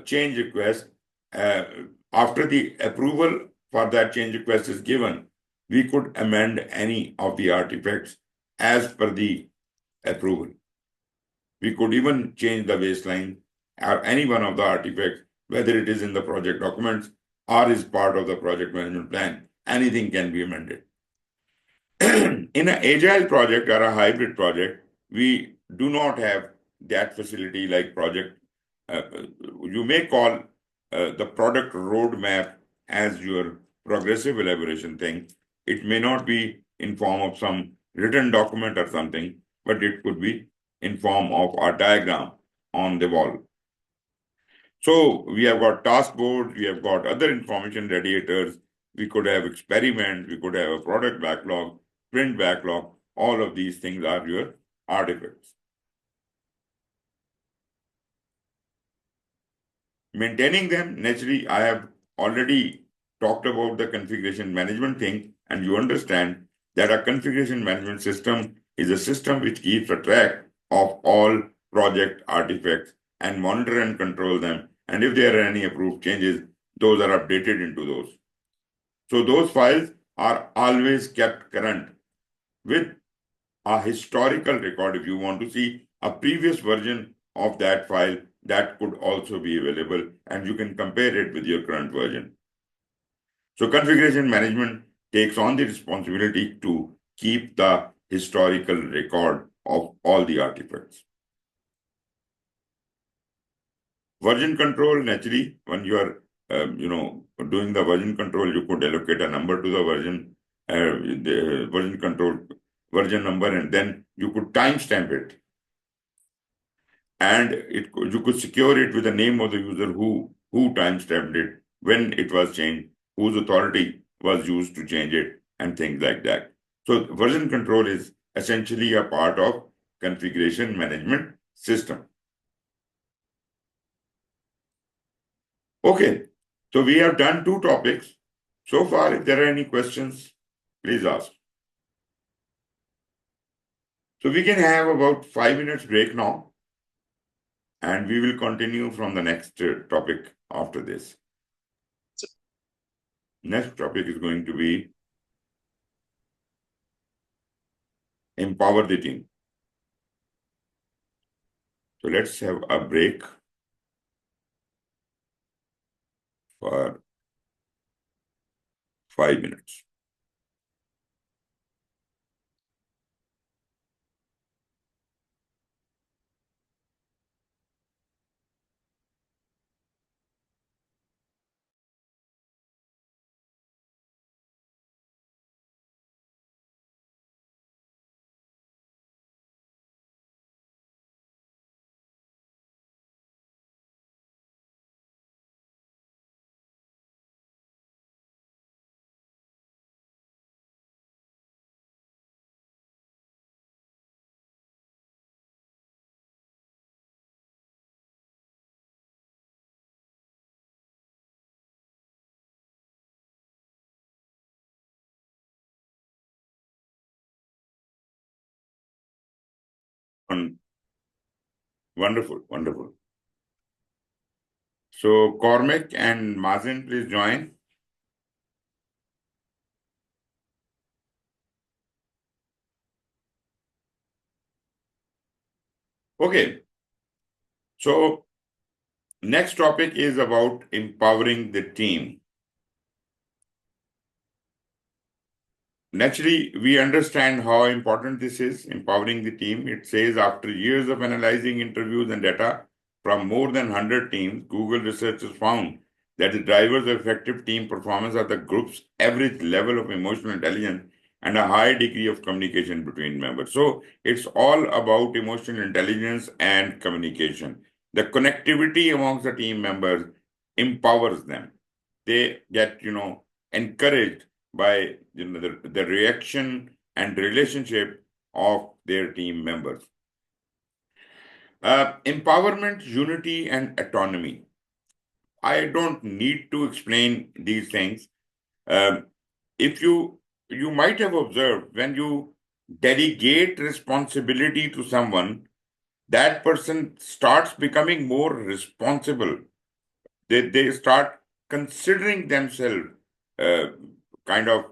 change request, after the approval for that change request is given, we could amend any of the artifacts as per the approval. We could even change the baseline or any one of the artifacts, whether it is in the project documents or is part of the project management plan. Anything can be amended. In an agile project or a hybrid project, we do not have that facility like project. You may call the product roadmap as your progressive elaboration thing. It may not be in form of some written document or something, but it could be in form of a diagram on the wall. So we have got task boards, we have got other information radiators, we could have experiments, we could have a product backlog, print backlog. All of these things are your artifacts. Maintaining them, naturally, I have already talked about the configuration management thing, and you understand that a configuration management system is a system which keeps a track of all project artifacts and monitor and control them. And if there are any approved changes, those are updated into those. So those files are always kept current with a historical record. If you want to see a previous version of that file, that could also be available, and you can compare it with your current version. So configuration management takes on the responsibility to keep the historical record of all the artifacts. Version control, naturally, when you are doing the version control, you could allocate a number to the version control version number, and then you could timestamp it, and you could secure it with the name of the user who timestamped it, when it was changed, whose authority was used to change it, and things like that. So version control is essentially a part of configuration management system. Okay, so we have done 2 topics so far. If there are any questions, please ask. So we can have about 5 minutes break now, and we will continue from the next topic after this. Next topic is going to be empower the team. So let's have a break for 5 minutes. Wonderful, wonderful. So Cormac and Mazen, please join. Okay. So next topic is about empowering the team. Naturally, we understand how important this is, empowering the team. It says after years of analyzing interviews and data from more than 100 teams, Google researchers found that the drivers of effective team performance are the group's average level of emotional intelligence and a high degree of communication between members. So it's all about emotional intelligence and communication. The connectivity amongst the team members empowers them. They get, encouraged by the reaction and relationship of their team members. Empowerment, unity, and autonomy. I don't need to explain these things. Um, if you might have observed, when you delegate responsibility to someone, that person starts becoming more responsible. They start considering themselves uh, kind of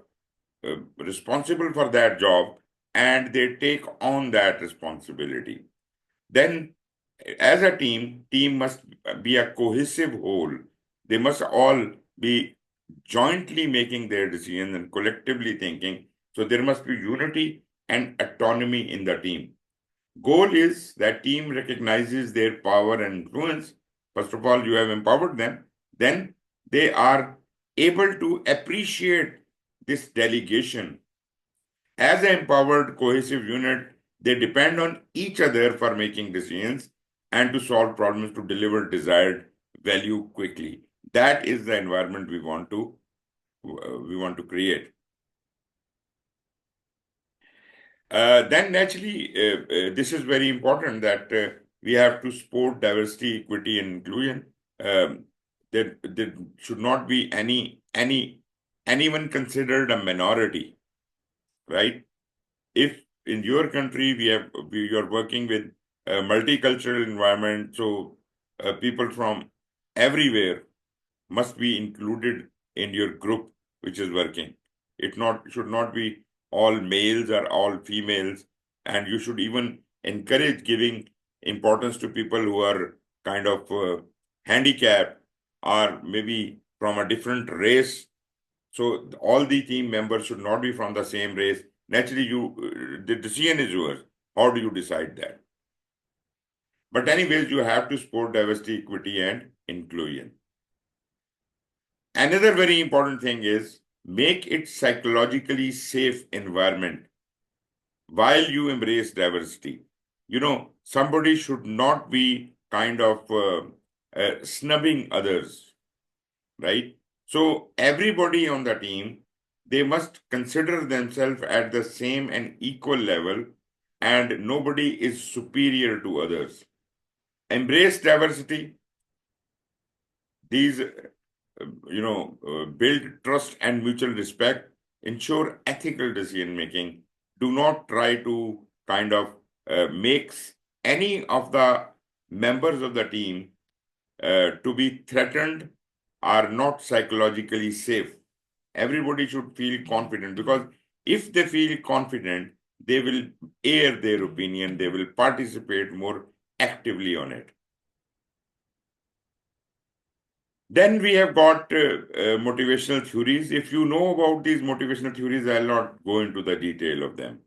responsible for that job, and they take on that responsibility. Then, as a team must be a cohesive whole. They must all be jointly making their decisions and collectively thinking. So there must be unity and autonomy in the team. Goal is that team recognizes their power and influence. First of all, you have empowered them. Then they are able to appreciate this delegation. As an empowered, cohesive unit, they depend on each other for making decisions and to solve problems to deliver desired value quickly. That is the environment we want to create. Then naturally, this is very important that we have to support diversity, equity, and inclusion. There should not be anyone considered a minority, right? If in your country you're working with a multicultural environment, so people from everywhere must be included in your group which is working. It not should not be all males or all females, and you should even encourage giving importance to people who are kind of handicapped or maybe from a different race. So all the team members should not be from the same race. Naturally, the decision is yours. How do you decide that? But anyways, you have to support diversity, equity, and inclusion. another very important thing is make it psychologically safe environment while you embrace diversity. Somebody should not be kind of snubbing others, right? So everybody on the team, they must consider themselves at the same and equal level, and nobody is superior to others. Embrace diversity. These, build trust and mutual respect, ensure ethical decision making. Do not try to kind of makes any of the members of the team to be threatened or not psychologically safe. Everybody should feel confident, because if they feel confident, they will air their opinion, they will participate more actively on it. Then we have got motivational theories. If you know about these motivational theories, I'll not go into the detail of them.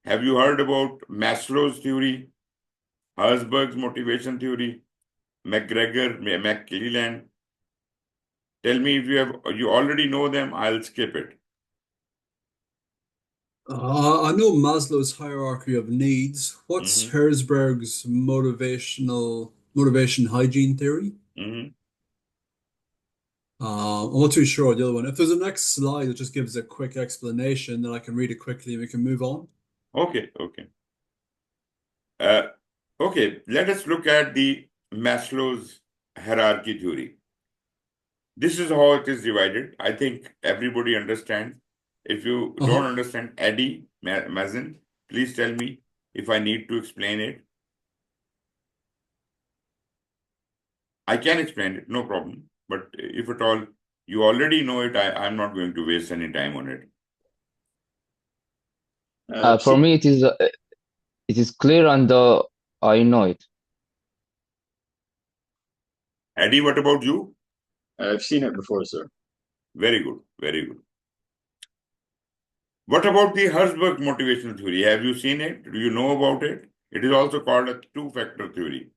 Have you heard about Maslow's theory, Herzberg's motivation theory, McGregor, McClelland? Tell me if you already know them, I'll skip it. I know Maslow's hierarchy of needs. What's Hmm. Herzberg's motivation hygiene theory? Hmm. I'm not too sure of the other one. If there's a next slide that just gives a quick explanation, then I can read it quickly and we can move on. Okay, okay. Okay, let us look at the Maslow's hierarchy theory. This is how it is divided. I think everybody understands. If you don't Uh-huh. understand, Eddie Mazen, please tell me if I need to explain it. I can explain it, no problem. But if at all you already know it, I'm not going to waste any time on it. I've For seen me, it is clear and I know it. Eddie, what about you? I've seen it before, sir. Very good, very good. What about the Herzberg motivational theory? Have you seen it? Do you know about it? It is also called a two-factor theory.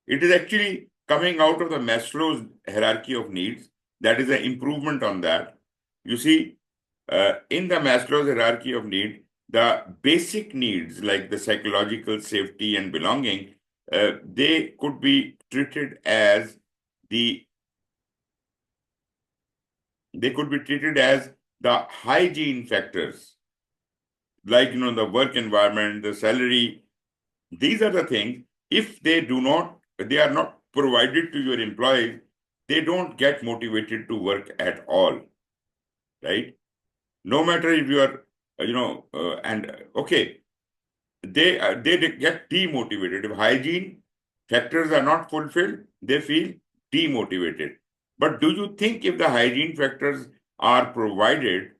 It is actually coming out of the Maslow's hierarchy of needs. That is an improvement on that. You see, in the Maslow's hierarchy of need, the basic needs like the psychological safety and belonging, they could be treated as the hygiene factors, like the work environment, the salary. These are the things. If they are not provided to your employees, they don't get motivated to work at all, right? No matter if you are, and okay, they get demotivated. If hygiene factors are not fulfilled, they feel demotivated. But do you think if the hygiene factors are provided,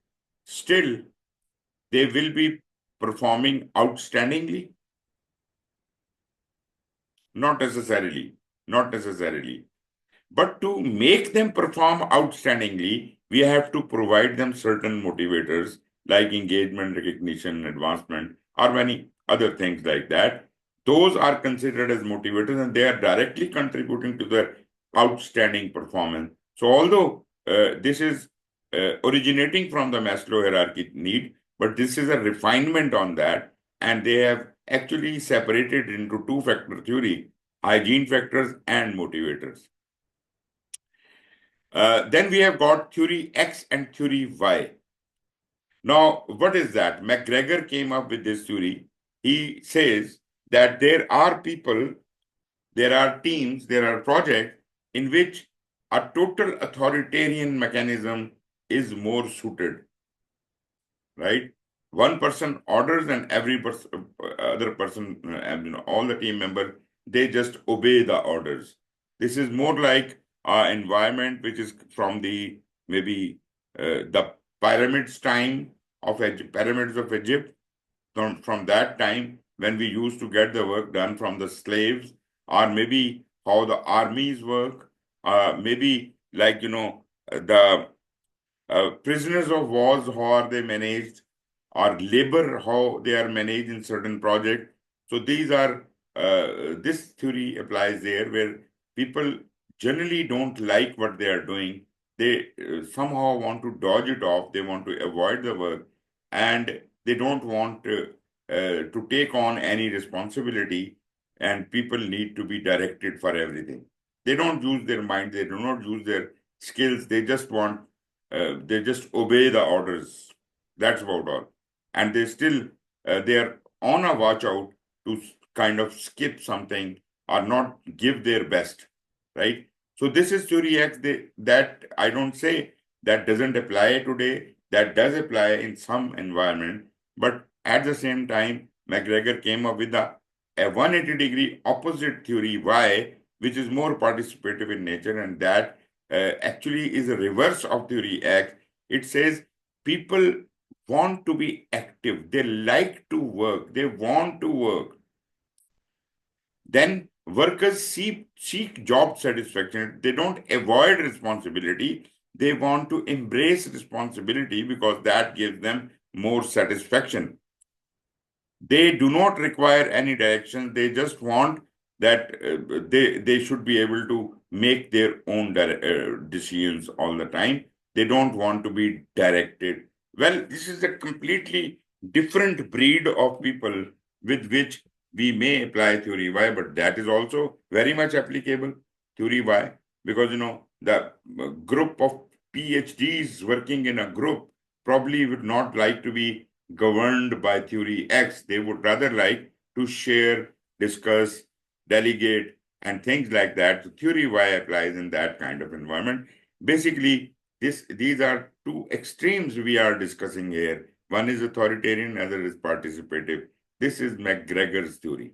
still they will be performing outstandingly? Not necessarily. Not necessarily. But to make them perform outstandingly, we have to provide them certain motivators like engagement, recognition, advancement, or many other things like that. Those are considered as motivators and they are directly contributing to their outstanding performance. So, although this is originating from the Maslow hierarchy need, but this is a refinement on that, and they have actually separated into two-factor theory, hygiene factors and motivators. Then we have got theory X and theory Y. Now, what is that? McGregor came up with this theory. He says that there are people, there are teams, there are projects in which a total authoritarian mechanism is more suited, right? One person orders and every other person, all the team members, they just obey the orders. This is more like an environment which is from the maybe the pyramids time of pyramids of Egypt. From that time when we used to get the work done from the slaves, or maybe how the armies work, maybe like the prisoners of wars, how are they managed, or labor, how they are managed in certain projects. So these are, this theory applies there where people generally don't like what they are doing. They somehow want to dodge it off. They want to avoid the work, and they don't want to take on any responsibility. And people need to be directed for everything. They don't use their mind. They do not use their skills. They just want. They just obey the orders. That's about all. And they are on a watch out to kind of skip something or not give their best, right? So this is theory X that I don't say that doesn't apply today. That does apply in some environment, but at the same time, McGregor came up with a 180-degree opposite theory Y, which is more participative in nature, and that actually is a reverse of theory X. It says people want to be active. They like to work. They want to work. Then workers seek job satisfaction. They don't avoid responsibility. They want to embrace responsibility because that gives them more satisfaction. They do not require any direction. They just want that they should be able to make their own decisions all the time. They don't want to be directed. Well, this is a completely different breed of people with which we may apply theory Y, but that is also very much applicable, theory Y, because the group of PhDs working in a group probably would not like to be governed by theory X. They would rather like to share, discuss, delegate, and things like that. So theory Y applies in that kind of environment. Basically, these are two extremes we are discussing here. One is authoritarian, other is participative. This is McGregor's theory.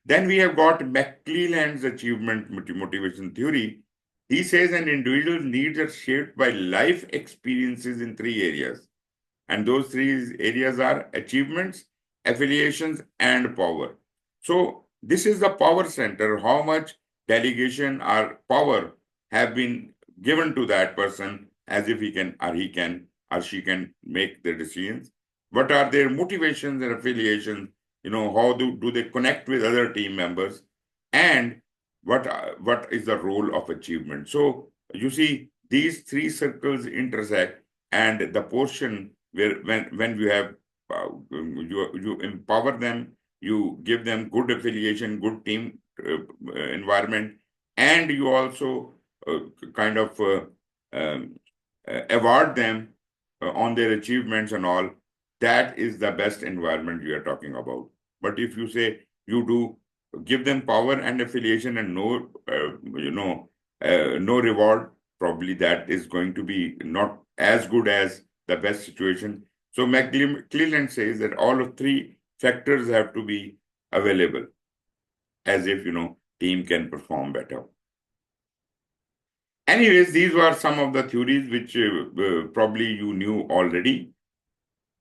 Then we have got McClelland's achievement motivation theory. He says an individual's needs are shaped by life experiences in three areas. And those three areas are achievements, affiliations, and power. So this is the power center, how much delegation or power have been given to that person as if he can or she can make the decisions. What are their motivations and affiliations? How do they connect with other team members? And what is the role of achievement? So you see, these three circles intersect, and the portion where when you have you empower them, you give them good affiliation, good team environment, and you also kind of award them on their achievements and all. That is the best environment we are talking about. But if you say you do give them power and affiliation and no no reward, probably that is going to be not as good as the best situation. So McClelland says that all of three factors have to be available as if team can perform better. Anyways, these were some of the theories which probably you knew already.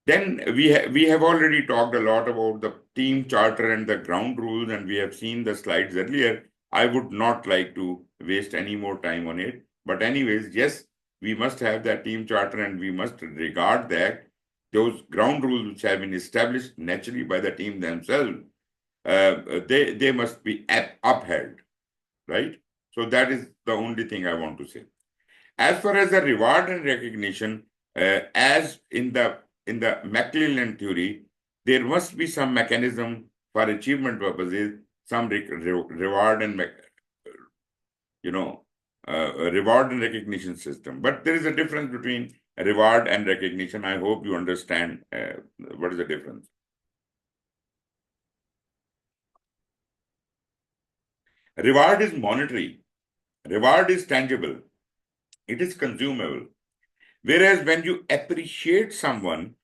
Then we have already talked a lot about the team charter and the ground rules, and we have seen the slides earlier. I would not like to waste any more time on it. But anyways, yes, we must have that team charter, and we must regard that those ground rules which have been established naturally by the team themselves, they must be upheld, right? So that is the only thing I want to say. As far as the reward and recognition, as in the McClelland theory, there must be some mechanism for achievement purposes, some reward and reward and recognition system. But there is a difference between reward and recognition. I hope you understand what is the difference. Reward is monetary. Reward is tangible. It is consumable. Whereas when you appreciate someone,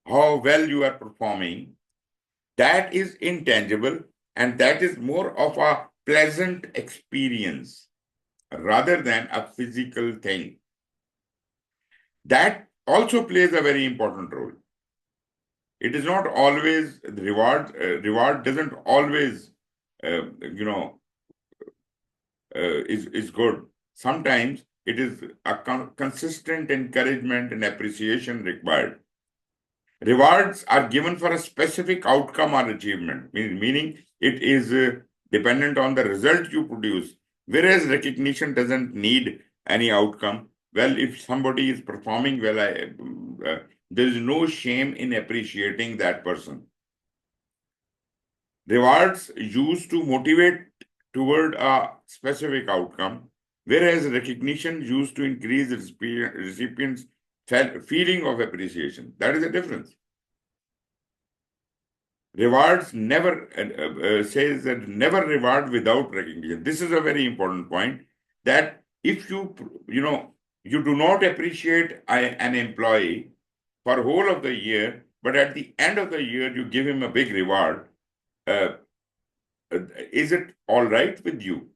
how well you are performing, that is intangible, and that is more of a pleasant experience rather than a physical thing. That also plays a very important role. It is not always reward. Reward doesn't always, is good. Sometimes it is a consistent encouragement and appreciation required. Rewards are given for a specific outcome or achievement, meaning it is dependent on the result you produce. Whereas recognition doesn't need any outcome. Well, if somebody is performing well, there is no shame in appreciating that person. Rewards used to motivate toward a specific outcome, whereas recognition used to increase the recipient's feeling of appreciation. That is the difference. Rewards never says that never reward without recognition. This is a very important point, that if you do not appreciate an employee for whole of the year, but at the end of the year you give him a big reward, is it all right with you?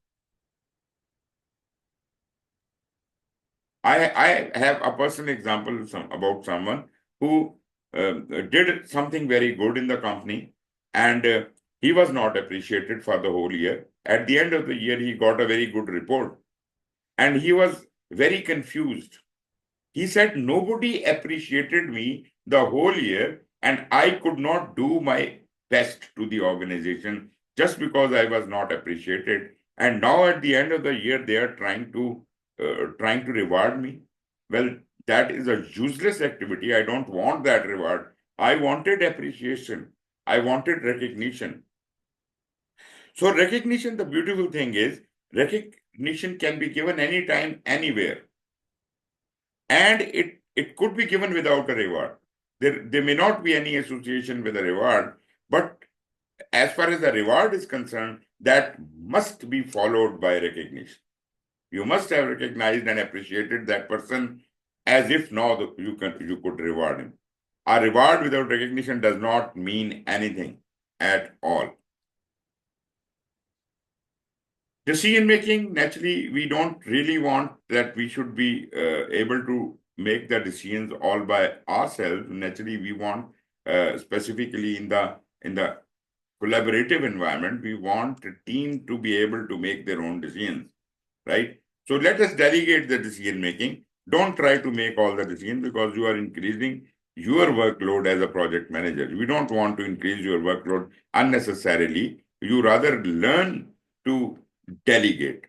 I have a personal example about someone who did something very good in the company, and he was not appreciated for the whole year. At the end of the year, he got a very good report, and he was very confused. He said, nobody appreciated me the whole year, and I could not do my best to the organization just because I was not appreciated. And now at the end of the year, they are trying to reward me. Well, that is a useless activity. I don't want that reward. I wanted appreciation. I wanted recognition. So recognition, the beautiful thing is, recognition can be given anytime, anywhere. And it could be given without a reward. There may not be any association with a reward, but as far as the reward is concerned, that must be followed by recognition. You must have recognized and appreciated that person, as if now you could reward him. A reward without recognition does not mean anything at all. Decision making, naturally, we don't really want that we should be able to make the decisions all by ourselves. Naturally, we want specifically in the collaborative environment, we want the team to be able to make their own decisions, right? So let us delegate the decision making. Don't try to make all the decisions, because you are increasing your workload as a project manager. We don't want to increase your workload unnecessarily. You rather learn to delegate.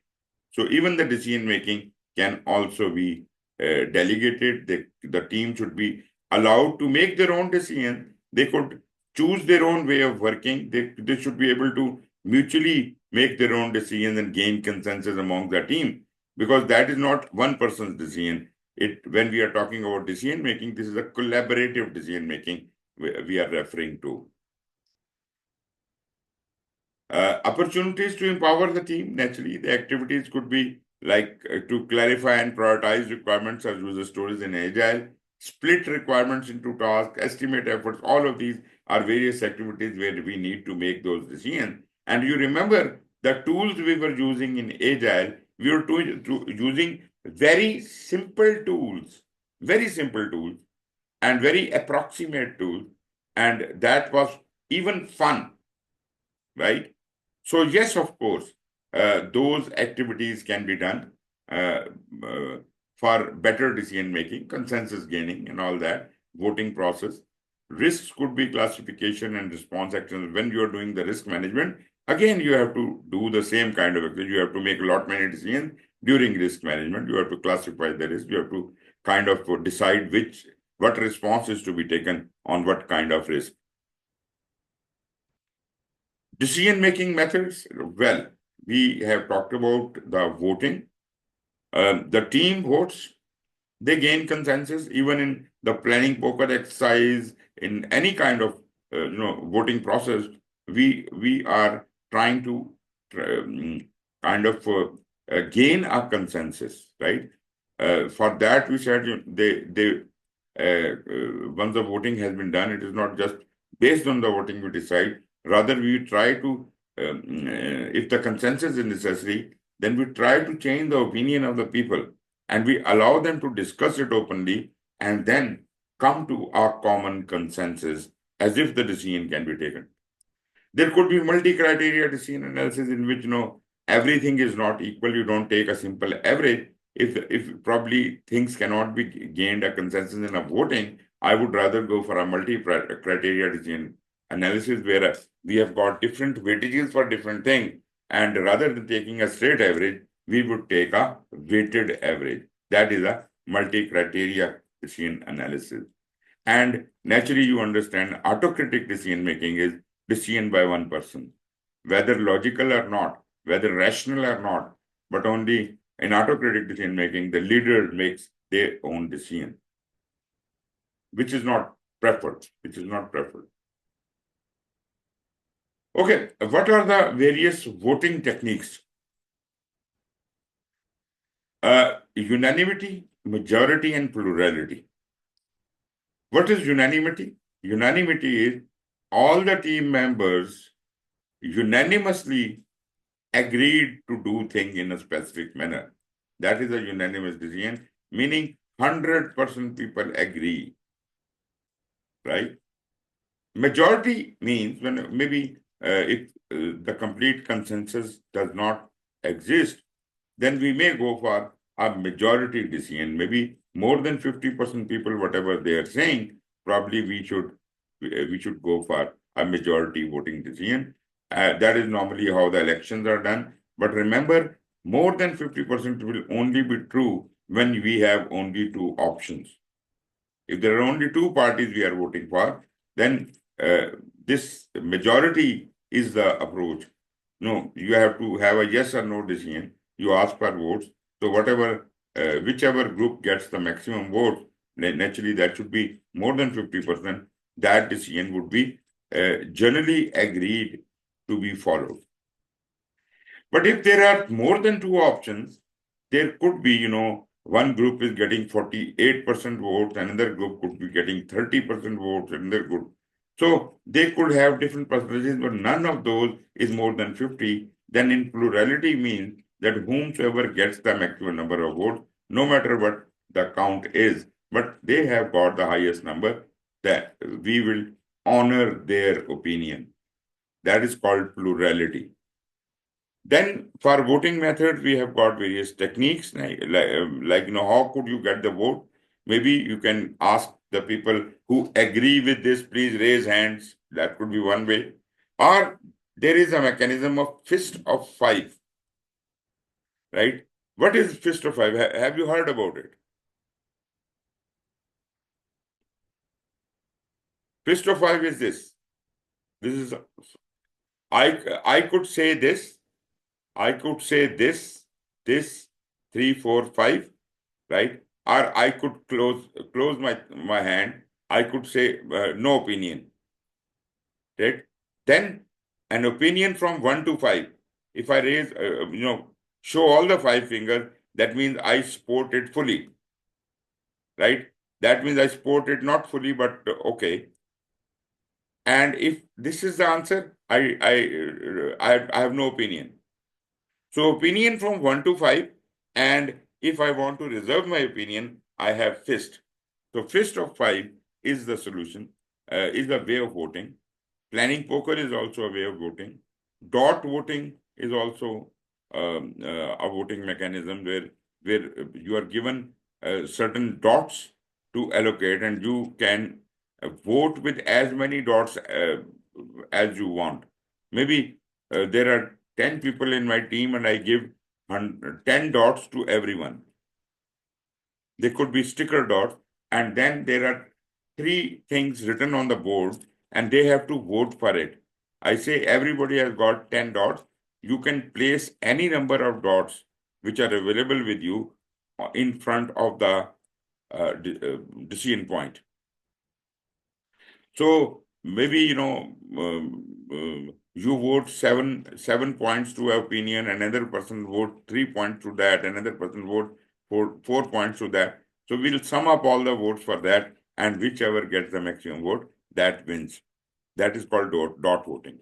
So even the decision making can also be delegated. The team should be allowed to make their own decision. They could choose their own way of working. They should be able to mutually make their own decisions and gain consensus among the team, because that is not one person's decision. When we are talking about decision making, this is a collaborative decision making we are referring to. Opportunities to empower the team. Naturally, the activities could be like to clarify and prioritize requirements as user stories in Agile, split requirements into tasks, estimate efforts. All of these are various activities where we need to make those decisions. And you remember the tools we were using in Agile, we were using very simple tools, and very approximate tools. And that was even fun, right? So yes, of course, those activities can be done for better decision making, consensus gaining, and all that, voting process. Risks could be classification and response actions. When you are doing the risk management, again, you have to do the same kind of activity. You have to make a lot many decisions during risk management. You have to classify the risk. You have to kind of decide what response is to be taken on what kind of risk. Decision-making methods, well, we have talked about the voting. The team votes, they gain consensus. Even in the planning poker exercise, in any kind of voting process, we are trying to gain a consensus, right? For that, we said once the voting has been done, it is not just based on the voting we decide. Rather, we try to, if the consensus is necessary, then we try to change the opinion of the people, and we allow them to discuss it openly and then come to a common consensus as if the decision can be taken. There could be multi-criteria decision analysis in which everything is not equal. You don't take a simple average. If probably things cannot be gained a consensus in a voting, I would rather go for a multi-criteria decision analysis where we have got different weightages for different things, and rather than taking a straight average, we would take a weighted average. That is a multi-criteria decision analysis. And naturally, you understand autocratic decision making is decision by one person, whether logical or not, whether rational or not, but only in autocratic decision making, the leader makes their own decision, which is not preferred, Okay, what are the various voting techniques? Unanimity, majority, and plurality. What is unanimity? Unanimity is all the team members unanimously agreed to do things in a specific manner. That is a unanimous decision, meaning 100% people agree, right? Majority means when maybe if the complete consensus does not exist, then we may go for a majority decision. Maybe more than 50% people, whatever they are saying, probably we should go for a majority voting decision. That is normally how the elections are done. But remember, more than 50% will only be true when we have only two options. If there are only two parties we are voting for, then this majority is the approach. No, you have to have a yes or no decision. You ask for votes. So whichever group gets the maximum votes, naturally that should be more than 50%. That decision would be generally agreed to be followed. But if there are more than two options, there could be, one group is getting 48% votes, another group could be getting 30% votes, another group. So they could have different percentages, but none of those is more than 50. Then in plurality means that whomsoever gets the maximum number of votes, no matter what the count is, but they have got the highest number, that we will honor their opinion. That is called plurality. Then for voting methods, we have got various techniques, like how could you get the vote? Maybe you can ask the people who agree with this, please raise hands. That could be one way. Or there is a mechanism of fist of five, right? What is fist of five? Have you heard about it? Fist of five is this. This is, I could say this. I could say this, 3, 4, 5, right? Or I could close my hand. I could say no opinion, right? Then an opinion from 1 to 5. If I raise, show all the 5 fingers, that means I support it fully, right? That means I support it not fully, but okay. And if this is the answer, I have no opinion. So opinion from 1 to 5, and if I want to reserve my opinion, I have fist. So fist of 5 is the solution, is the way of voting. Planning poker is also a way of voting. Dot voting is also a voting mechanism where you are given certain dots to allocate, and you can vote with as many dots as you want. Maybe there are 10 people in my team and I give 10 dots to everyone. They could be sticker dots, and then there are 3 things written on the board and they have to vote for it. I say everybody has got 10 dots. You can place any number of dots which are available with you in front of the decision point. So maybe, you vote seven points to opinion, another person vote 3 points to that, another person vote 4 points to that. So we'll sum up all the votes for that, and whichever gets the maximum vote, that wins. That is called dot voting.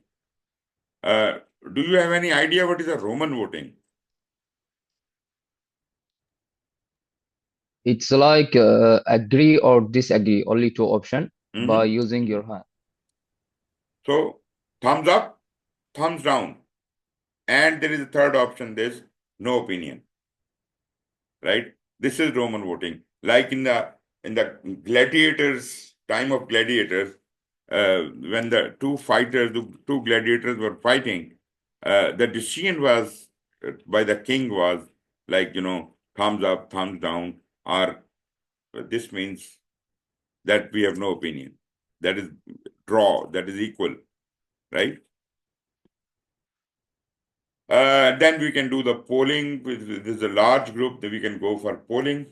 Do you have any idea what is a Roman voting? It's like agree or disagree, only 2 options by using your hand. So thumbs up, thumbs down. And there is a third option, there's no opinion. Right? This is Roman voting. Like in the gladiators, time of gladiators, when the two gladiators were fighting, the decision was by the king was like, thumbs up, thumbs down, or this means that we have no opinion. That is draw, that is equal, right? Then we can do the polling. This is a large group, that we can go for polling.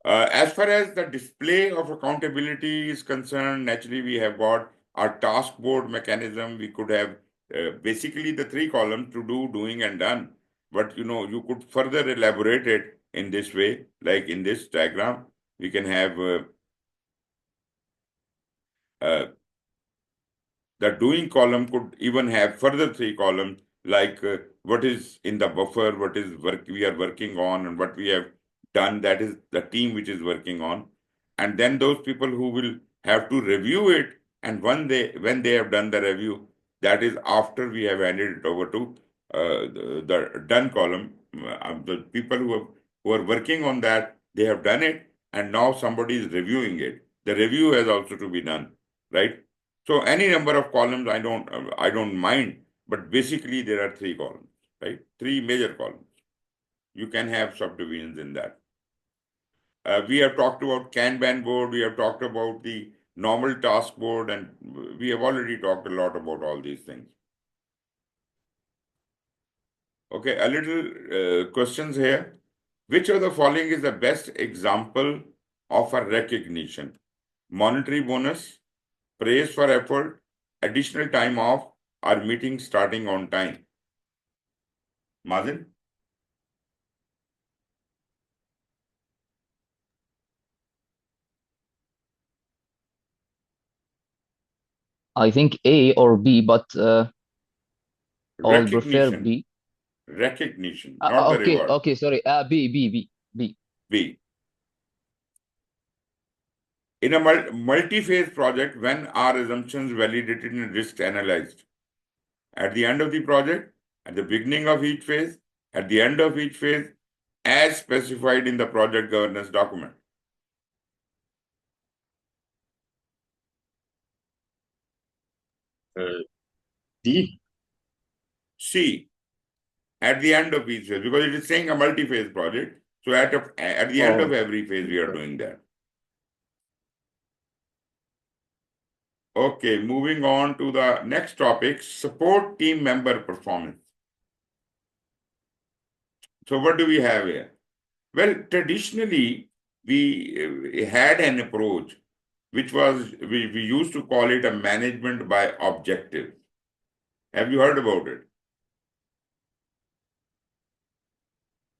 As far as the display of accountability is concerned, naturally we have got our task board mechanism. We could have basically the 3 columns to do, doing, and done. But you could further elaborate it in this way, like in this diagram. We can have the doing column could even have further 3 columns, like what is in the buffer, what is work we are working on, and what we have done. That is the team which is working on. And then those people who will have to review it, and when they have done the review, that is after we have handed it over to the done column. The people who are working on that, they have done it, and now somebody is reviewing it. The review has also to be done, right? So any number of columns, I don't mind, but basically there are 3 columns, right? 3 major columns. You can have subdivisions in that. We have talked about Kanban board, we have talked about the normal task board, and we have already talked a lot about all these things. Okay, a little questions here. Which of the following is the best example of a recognition? Monetary bonus, praise for effort, additional time off, or meeting starting on time? Mazen? I think A or B, but I'll prefer Recognition. B. Recognition, not the Okay, reward. okay, sorry. B. B. In a multi-phase project, when are assumptions validated and risks analyzed? At the end of the project, at the beginning of each phase, at the end of each phase, as specified in the project governance document. D. C. At the end of each phase, because it is saying a multi-phase project. So at the end of every phase, we are doing that. Okay, moving on to the next topic, support team member performance. So what do we have here? Well, traditionally, we had an approach which was, we used to call it a management by objective. Have you heard about it?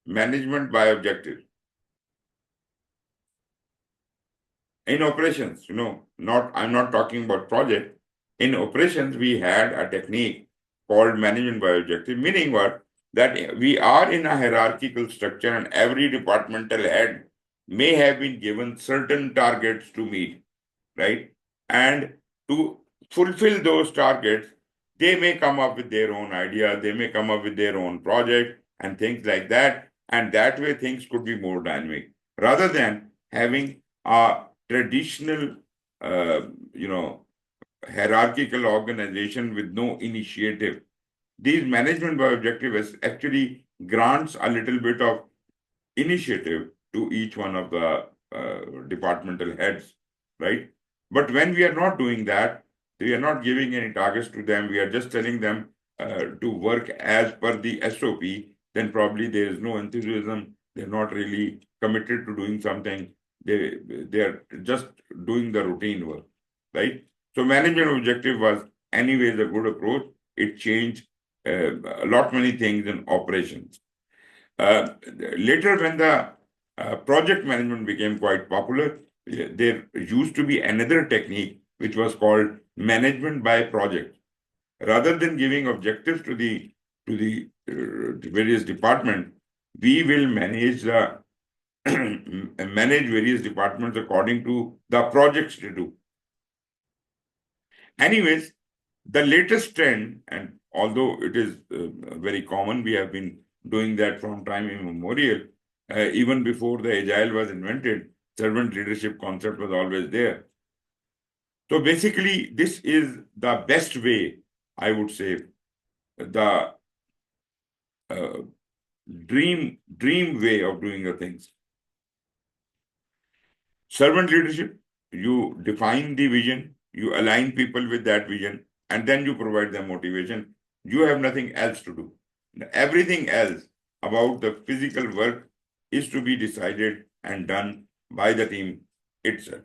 Management by objective. In operations, I'm not talking about project. In operations, we had a technique called management by objective, meaning what? That we are in a hierarchical structure and every departmental head may have been given certain targets to meet, right? And to fulfill those targets, they may come up with their own idea, they may come up with their own project and things like that. And that way things could be more dynamic rather than having a traditional, hierarchical organization with no initiative. These management by objective actually grants a little bit of initiative to each one of the departmental heads, right? But when we are not doing that, we are not giving any targets to them, we are just telling them to work as per the SOP, then probably there is no enthusiasm, they're not really committed to doing something, they are just doing the routine work, right? So management objective was anyways a good approach. It changed a lot many things in operations. Later, when the project management became quite popular, there used to be another technique which was called management by project. Rather than giving objectives to the various departments, we will manage the manage various departments according to the projects to do. Anyways, the latest trend, and although it is very common, we have been doing that from time immemorial, even before the agile was invented, servant leadership concept was always there. So basically, this is the best way, I would say, the dream way of doing the things. Servant leadership, you define the vision, you align people with that vision, and then you provide them motivation. You have nothing else to do. Everything else about the physical work is to be decided and done by the team itself.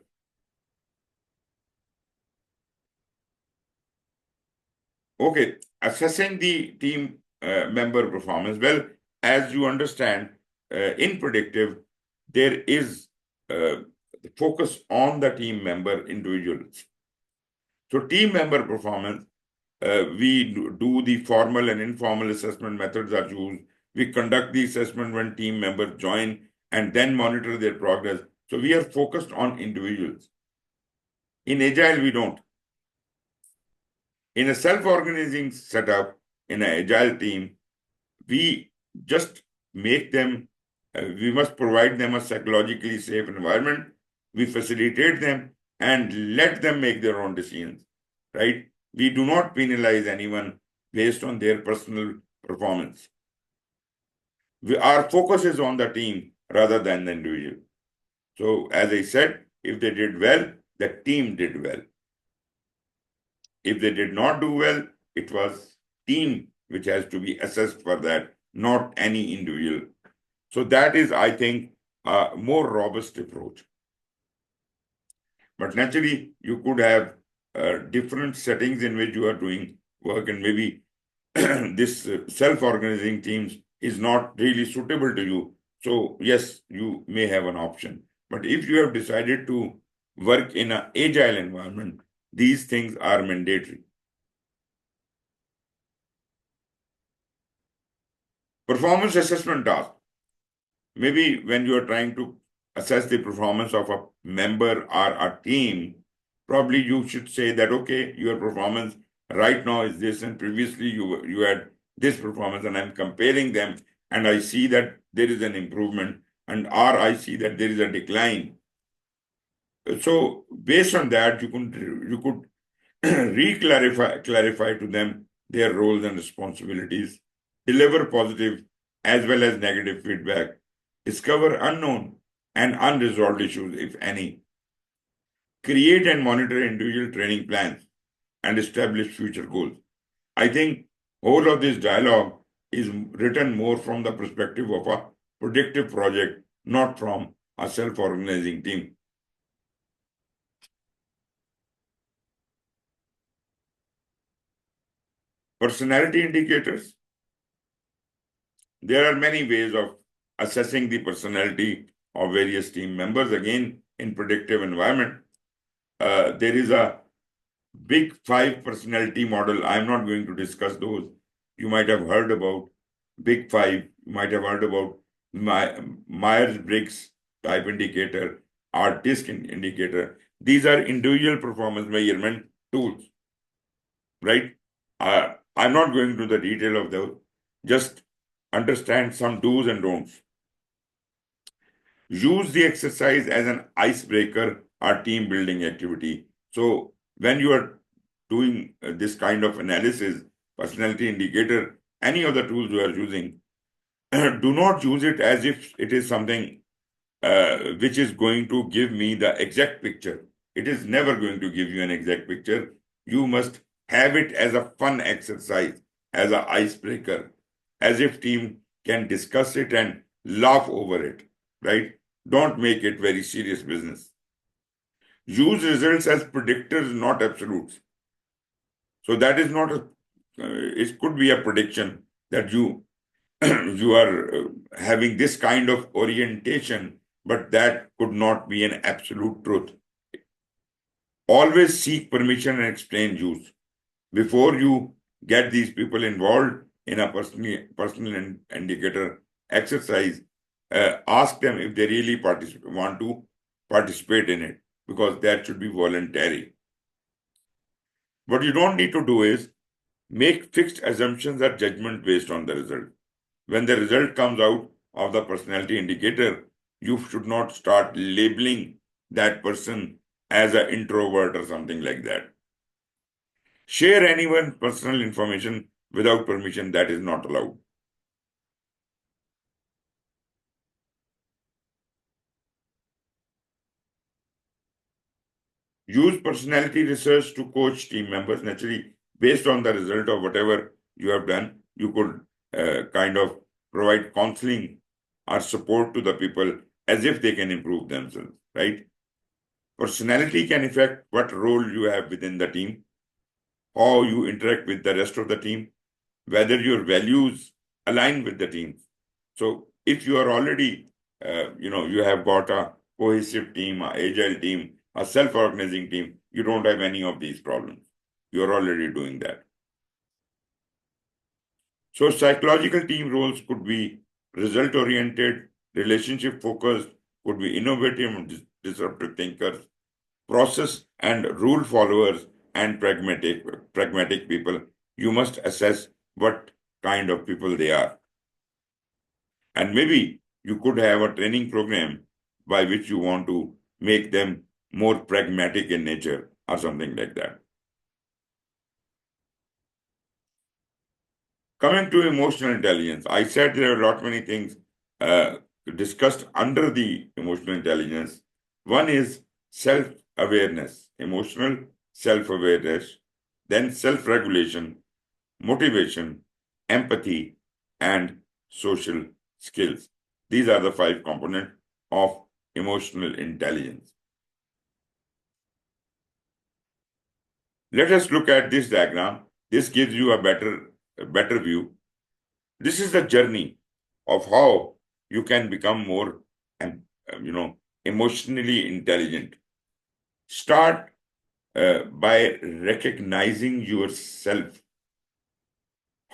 Okay, assessing the team member performance. Well, as you understand, in predictive, there is the focus on the team member individuals. So team member performance, we do the formal and informal assessment methods are used. We conduct the assessment when team members join and then monitor their progress. So we are focused on individuals. In Agile, we don't. In a self-organizing setup, in an Agile team, we just make them, we must provide them a psychologically safe environment. We facilitate them and let them make their own decisions, right? We do not penalize anyone based on their personal performance. Our focus is on the team rather than the individual. So, as I said, if they did well, the team did well. If they did not do well, it was team which has to be assessed for that, not any individual. So that is, I think, a more robust approach. But naturally, you could have different settings in which you are doing work, and maybe this self-organizing teams is not really suitable to you. So yes, you may have an option. But if you have decided to work in an agile environment, these things are mandatory. Performance assessment task. Maybe when you are trying to assess the performance of a member or a team, probably you should say that, okay, your performance right now is this, and previously you had this performance, and I'm comparing them, and I see that there is an improvement, or I see that there is a decline. So based on that, you could clarify to them their roles and responsibilities, deliver positive as well as negative feedback, discover unknown and unresolved issues, if any, create and monitor individual training plans, and establish future goals. I think all of this dialogue is written more from the perspective of a predictive project, not from a self-organizing team. Personality indicators. There are many ways of assessing the personality of various team members. Again, in predictive environment, there is a big 5 personality model. I'm not going to discuss those. You might have heard about big 5. You might have heard about Myers-Briggs type indicator or DISC indicator. These are individual performance measurement tools, right? I'm not going into the detail of those. Just understand some do's and don'ts. Use the exercise as an icebreaker or team building activity. So when you are doing this kind of analysis, personality indicator, any of the tools you are using, do not use it as if it is something which is going to give me the exact picture. It is never going to give you an exact picture. You must have it as a fun exercise, as an icebreaker, as if team can discuss it and laugh over it, right? Don't make it very serious business. Use results as predictors, not absolutes. So that is not it could be a prediction that you are having this kind of orientation, but that could not be an absolute truth. Always seek permission and explain use. Before you get these people involved in a personal indicator exercise, ask them if they really want to participate in it, because that should be voluntary. What you don't need to do is make fixed assumptions or judgment based on the result. When the result comes out of the personality indicator, you should not start labeling that person as an introvert or something like that. Share anyone's personal information without permission, that is not allowed. Use personality research to coach team members. Naturally, based on the result of whatever you have done, you could kind of provide counseling or support to the people as if they can improve themselves, right? Personality can affect what role you have within the team, how you interact with the rest of the team, whether your values align with the team. So if you are already, you have got a cohesive team, an agile team, a self-organizing team, you don't have any of these problems. You're already doing that. So psychological team roles could be result-oriented, relationship-focused, could be innovative and disruptive thinkers, process and rule followers, and pragmatic people. You must assess what kind of people they are. And maybe you could have a training program by which you want to make them more pragmatic in nature or something like that. Coming to emotional intelligence, I said there are a lot many things discussed under the emotional intelligence. One is self-awareness, emotional self-awareness, then self-regulation, motivation, empathy, and social skills. These are the 5 components of emotional intelligence. Let us look at this diagram. This gives you a better view. This is the journey of how you can become more, emotionally intelligent. Start by recognizing yourself.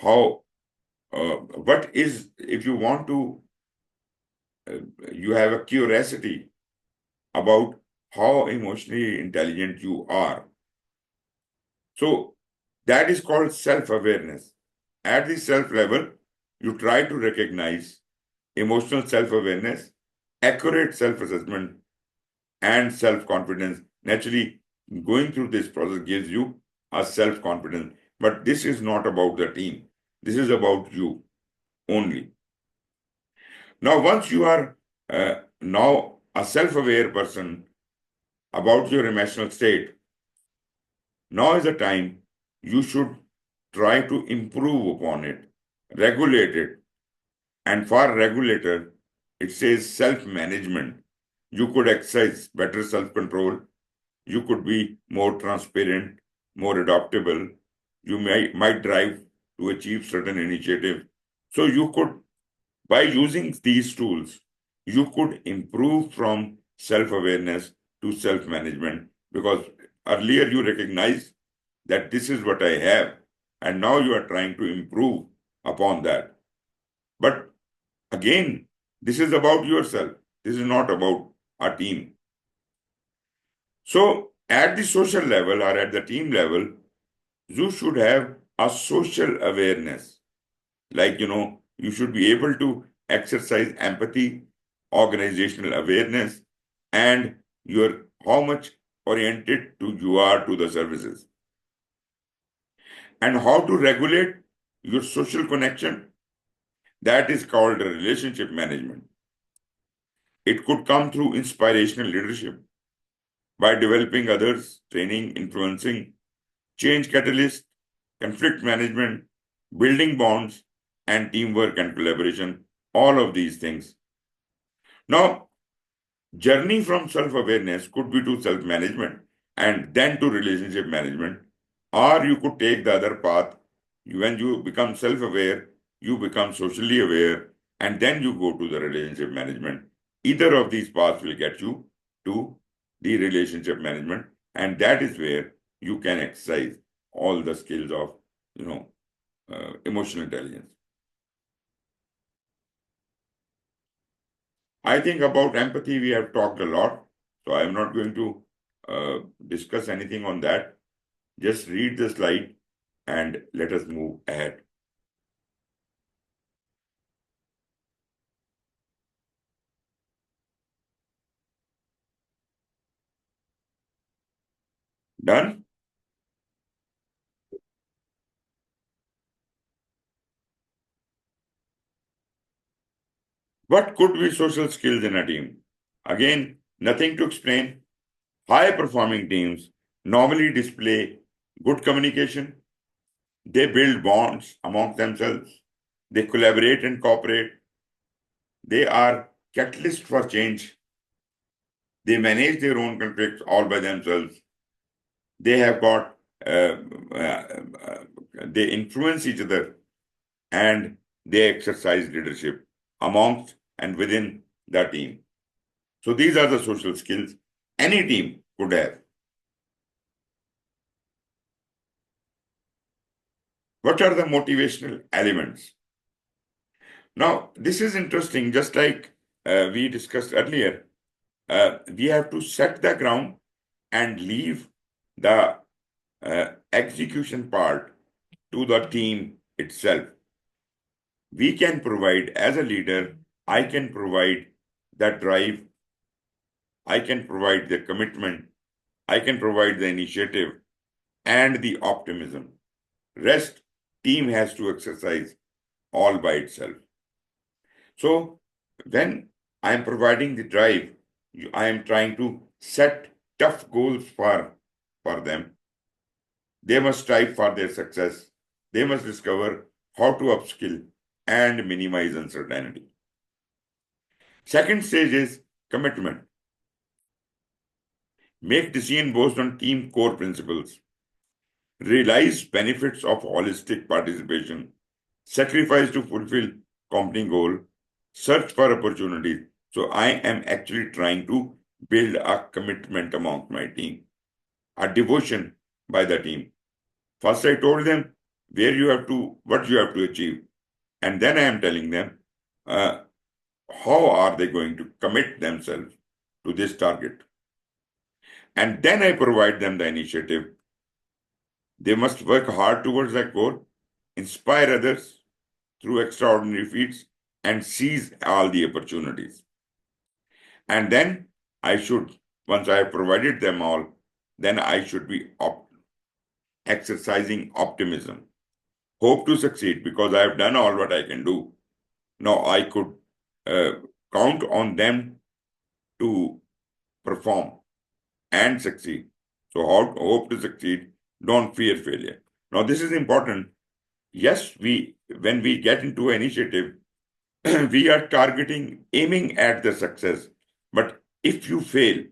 What is, if you want to, you have a curiosity about how emotionally intelligent you are. So that is called self-awareness. At the self level, you try to recognize emotional self-awareness, accurate self-assessment, and self-confidence. Naturally, going through this process gives you a self-confidence. But this is not about the team. This is about you only. Now, once you are now a self-aware person about your emotional state, now is the time you should try to improve upon it, regulate it. And for regulator, it says self-management. You could exercise better self-control. You could be more transparent, more adaptable. You might drive to achieve certain initiative. So you could, by using these tools, you could improve from self-awareness to self-management, because earlier you recognized that this is what I have, and now you are trying to improve upon that. But again, this is about yourself. This is not about a team. So at the social level or at the team level, you should have a social awareness. Like, you should be able to exercise empathy, organizational awareness, and how much oriented you are to the services. And how to regulate your social connection, that is called relationship management. It could come through inspirational leadership by developing others, training, influencing, change catalyst, conflict management, building bonds, and teamwork and collaboration, all of these things. Now, journey from self-awareness could be to self-management and then to relationship management, or you could take the other path. When you become self-aware, you become socially aware, and then you go to the relationship management. Either of these paths will get you to the relationship management, and that is where you can exercise all the skills of, emotional intelligence. I think about empathy, we have talked a lot, so I'm not going to discuss anything on that. Just read the slide and let us move ahead. Done? What could be social skills in a team? Again, nothing to explain. High-performing teams normally display good communication. They build bonds among themselves. They collaborate and cooperate. They are catalysts for change. They manage their own conflicts all by themselves. They have got, they influence each other, and they exercise leadership amongst and within the team. So these are the social skills any team could have. What are the motivational elements? Now, this is interesting. Just like we discussed earlier, we have to set the ground and leave the execution part to the team itself. We can provide, as a leader, I can provide the drive, I can provide the commitment, I can provide the initiative and the optimism. Rest, team has to exercise all by itself. So when I am providing the drive, I am trying to set tough goals for them. They must strive for their success. They must discover how to upskill and minimize uncertainty. Second stage is commitment. Make decision based on team core principles. Realize benefits of holistic participation. Sacrifice to fulfill company goal. Search for opportunities. So I am actually trying to build a commitment among my team, a devotion by the team. First, I told them what you have to achieve. And then I am telling them how are they going to commit themselves to this target. And then I provide them the initiative. They must work hard towards that goal, inspire others through extraordinary feats, and seize all the opportunities. And then once I have provided them all, then I should be exercising optimism. Hope to succeed because I have done all what I can do. Now I could count on them to perform and succeed. So hope to succeed, don't fear failure. Now this is important. Yes, when we get into an initiative, we are aiming at the success. But if you fail,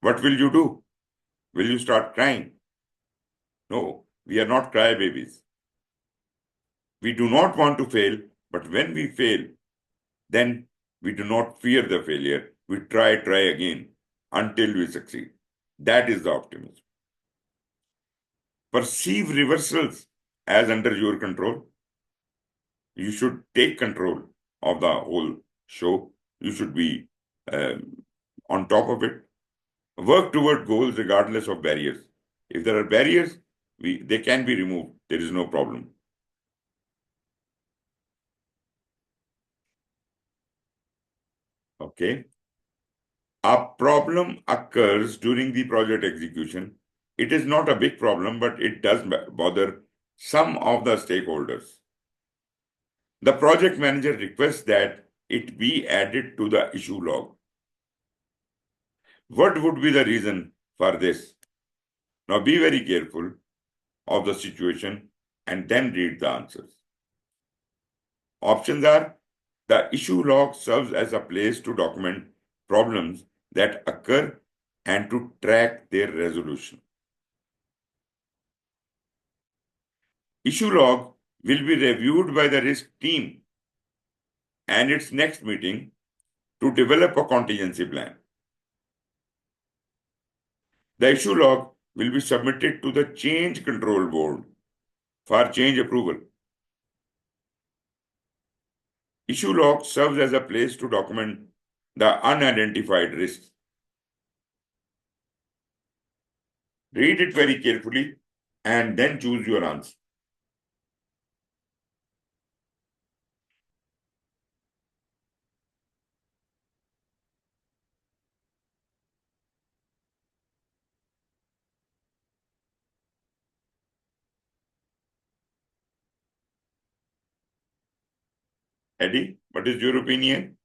what will you do? Will you start crying? No, we are not crybabies. We do not want to fail, but when we fail, then we do not fear the failure. We try again until we succeed. That is the optimism. Perceive reversals as under your control. You should take control of the whole show. You should be on top of it. Work toward goals regardless of barriers. If there are barriers, they can be removed. There is no problem. Okay. A problem occurs during the project execution. It is not a big problem, but it does bother some of the stakeholders. The project manager requests that it be added to the issue log. What would be the reason for this? Now be very careful of the situation and then read the answers. Options are: the issue log serves as a place to document problems that occur and to track their resolution. Issue log will be reviewed by the risk team and its next meeting to develop a contingency plan. The issue log will be submitted to the change control board for change approval. Issue log serves as a place to document the unidentified risks. Read it very carefully and then choose your answer. Eddie, what is your opinion?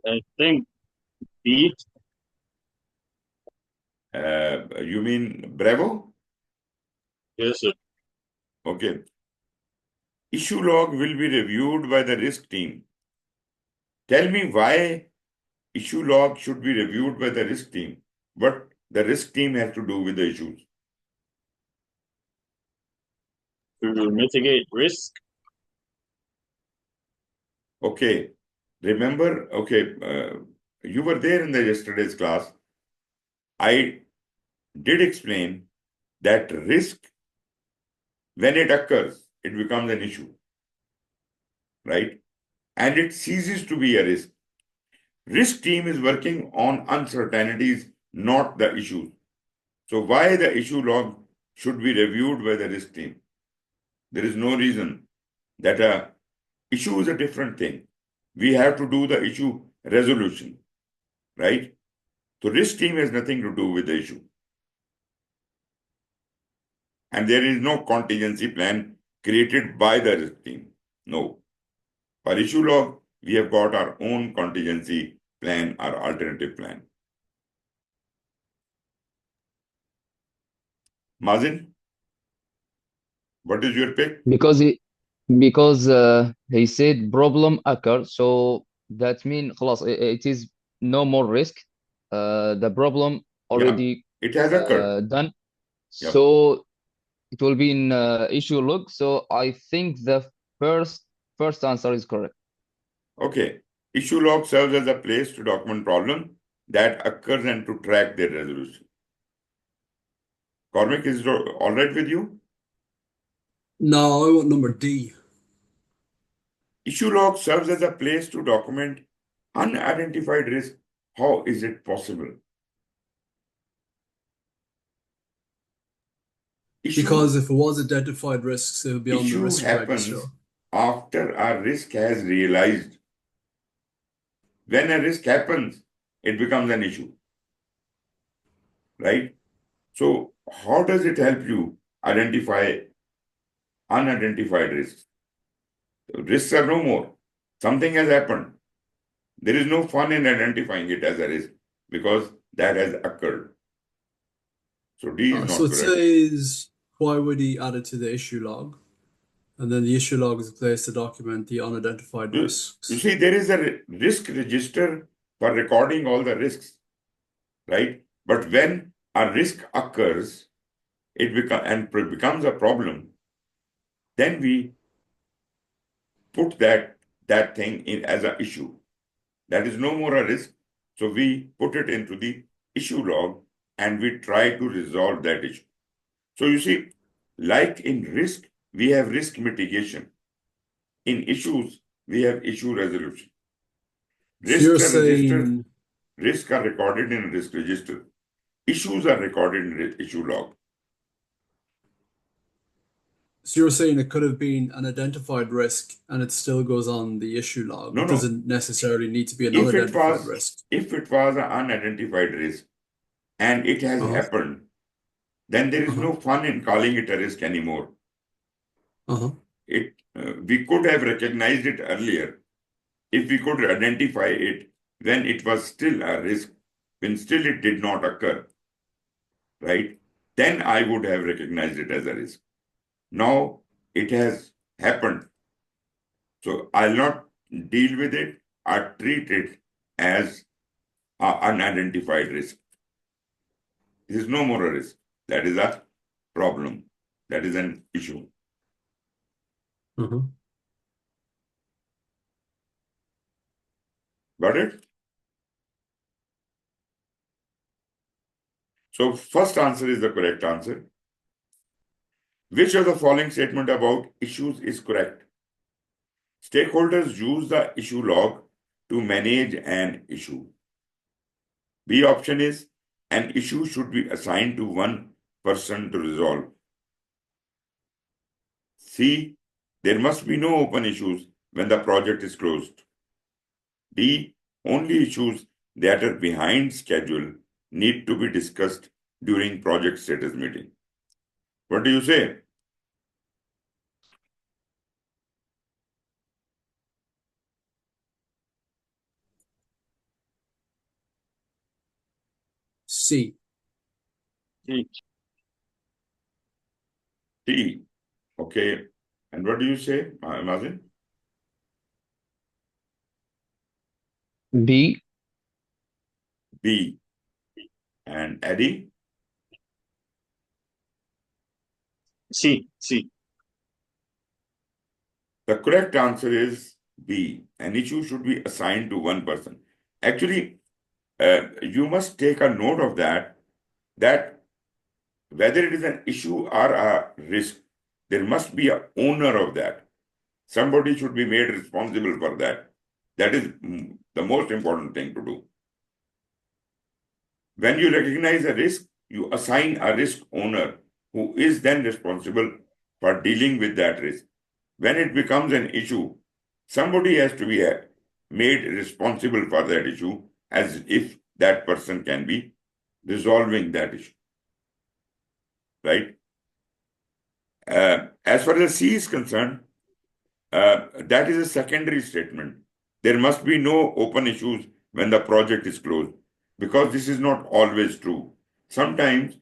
I think B. You mean Bravo? Yes, sir. Okay. Issue log will be reviewed by the risk team. Tell me why issue log should be reviewed by the risk team. What the risk team has to do with the issues? To mitigate risk. Okay. Remember, you were there in the yesterday's class. I did explain that risk, when it occurs, it becomes an issue, right? And it ceases to be a risk. Risk team is working on uncertainties, not the issues. So why the issue log should be reviewed by the risk team? There is no reason. That a issue is a different thing. We have to do the issue resolution, right? So risk team has nothing to do with the issue. And there is no contingency plan created by the risk team. No. For issue log, we have got our own contingency plan or alternative plan. Mazin, what is your pick? Because he said problem occur, so that means خلاص, it is no more risk. The problem Yeah, already it has occurred. done, Yeah. so it will be in issue log. So I think the first answer is correct. Okay. Issue log serves as a place to document problem that occurs and to track their resolution. Cormac, is it all right with you? No, I want number D. Issue log serves as a place to document unidentified risk. How is it possible? Because if it was identified risks, it would be on the Issue risk happens register. after a risk has realized. When a risk happens, it becomes an issue, right? So how does it help you identify unidentified risks? Risks are no more. Something has happened. There is no fun in identifying it as a risk because that has occurred. So D is So not it correct. says, why would he add it to the issue log? And then the issue log is a place to document the unidentified You risks. see, there is a risk register for recording all the risks, right? But when a risk occurs, becomes a problem, then we put that thing in as an issue. That is no more a risk. So we put it into the issue log and we try to resolve that issue. So you see, like in risk, we have risk mitigation. In issues, we have issue resolution. So you're Risks are registered. saying, Risks are recorded in a risk register. Issues are recorded in issue log. so you're saying it could have been an identified risk and it still goes on the issue log. No, It no. doesn't necessarily need to be an If unidentified risk. it was an unidentified risk and it has Uh-huh. happened, then there is no fun in calling it a risk anymore. Uh-huh. We could have recognized it earlier if we could identify it when it was still a risk, when still it did not occur, right? Then I would have recognized it as a risk. Now it has happened. So I'll not deal with it. I treat it as an unidentified risk. This is no more a risk. That is a problem. That is an issue. Uh-huh. Got it? So first answer is the correct answer. Which of the following statement about issues is correct? Stakeholders use the issue log to manage an issue. B option is an issue should be assigned to one person to resolve. C, there must be no open issues when the project is closed. D, only issues that are behind schedule need to be discussed during project status meeting. What do you say? C. C. C. Okay. And what do you say, Mazin? B. B. And Eddie? C. C. The correct answer is B. An issue should be assigned to one person. Actually, you must take a note of that whether it is an issue or a risk, there must be an owner of that. Somebody should be made responsible for that. That is the most important thing to do. When you recognize a risk, you assign a risk owner who is then responsible for dealing with that risk. When it becomes an issue, somebody has to be made responsible for that issue as if that person can be resolving that issue. Right? As far as C is concerned, that is a secondary statement. There must be no open issues when the project is closed, because this is not always true. Sometimes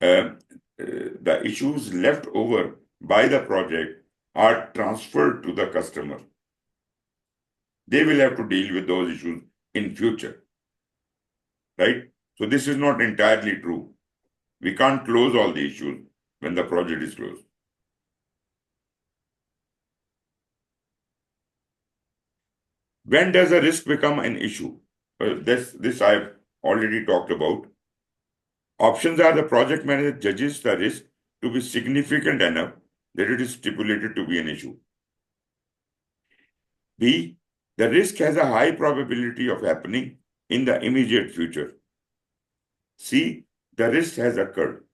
the issues left over by the project are transferred to the customer. They will have to deal with those issues in future. Right? So this is not entirely true. We can't close all the issues when the project is closed. When does a risk become an issue? This I've already talked about. Options are: the project manager judges the risk to be significant enough that it is stipulated to be an issue. B, the risk has a high probability of happening in the immediate future. C, the risk has occurred.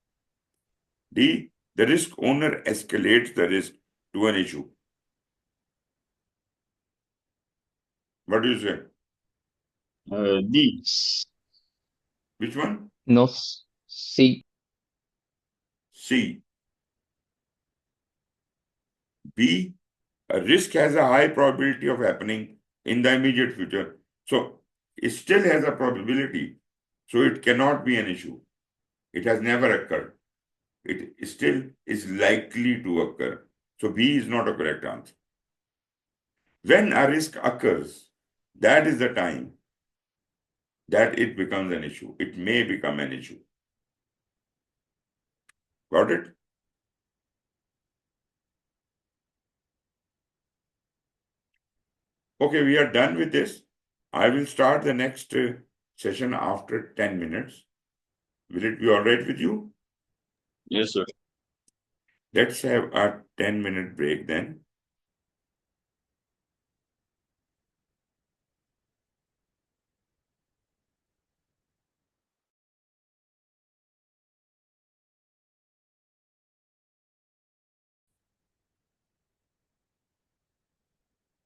D, the risk owner escalates the risk to an issue. What do you say? D. Which one? No, C. C. B, a risk has a high probability of happening in the immediate future. So it still has a probability. So it cannot be an issue. It has never occurred. It still is likely to occur. So B is not a correct answer. When a risk occurs, that is the time that it becomes an issue. It may become an issue. Got it? Okay, we are done with this. I will start the next session after 10 minutes. Will it be all right with you? Yes, sir. Let's have a 10-minute break then.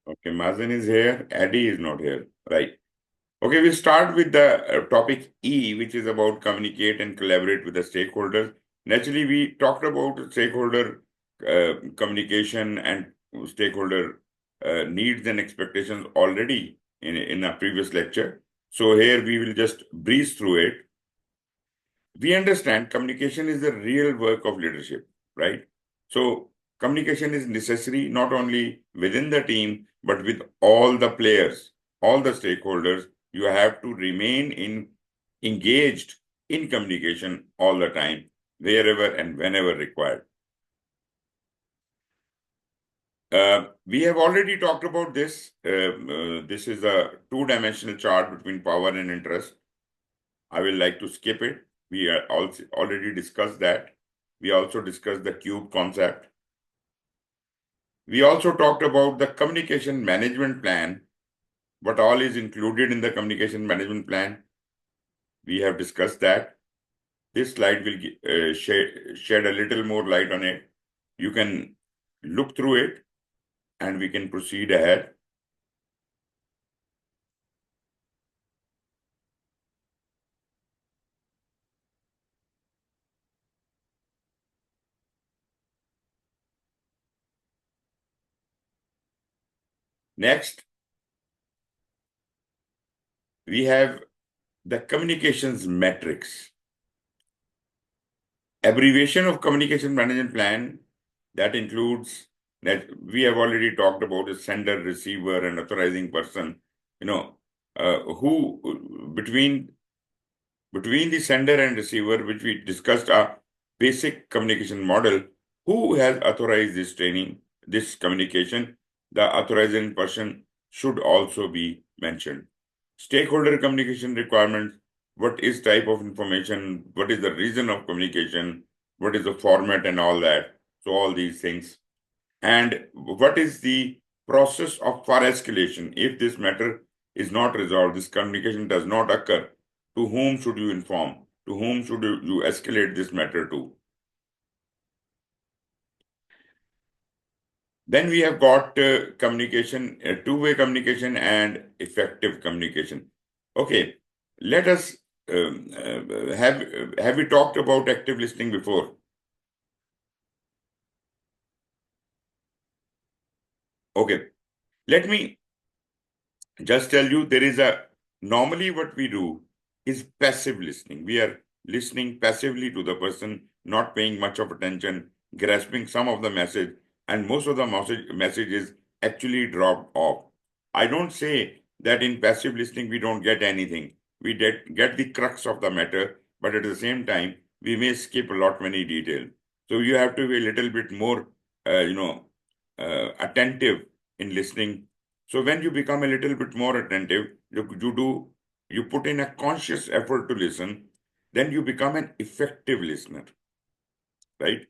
Okay, Mazen is here. Eddie is not here. Right. Okay, we'll start with the topic E, which is about communicate and collaborate with the stakeholders. Naturally, we talked about stakeholder communication and stakeholder needs and expectations already in a previous lecture. So here we will just breeze through it. We understand communication is the real work of leadership, right? So communication is necessary not only within the team, but with all the players, all the stakeholders. You have to remain engaged in communication all the time, wherever and whenever required. We have already talked about this. This is a two-dimensional chart between power and interest. I will like to skip it. We are also already discussed that. We also discussed the cube concept. We also talked about the communication management plan. What all is included in the communication management plan? We have discussed that. This slide will shed a little more light on it. You can look through it and we can proceed ahead. Next, we have the communications metrics. Abbreviation of communication management plan, that includes that we have already talked about the sender, receiver, and authorizing person, who between the sender and receiver, which we discussed a basic communication model, who has authorized this communication, the authorizing person should also be mentioned. Stakeholder communication requirements, what is type of information, what is the reason of communication, what is the format and all that. So all these things. And what is the process for escalation? If this matter is not resolved, this communication does not occur, to whom should you inform? To whom should you escalate this matter to? Then we have got communication, two-way communication and effective communication. Okay, let us have we talked about active listening before? Okay, let me just tell you, normally what we do is passive listening. We are listening passively to the person, not paying much of attention, grasping some of the message, and most of the message is actually dropped off. I don't say that in passive listening we don't get anything. We get the crux of the matter, but at the same time, we may skip many details. So you have to be a little bit more, attentive in listening. So when you become a little bit more attentive, you put in a conscious effort to listen, then you become an effective listener, right?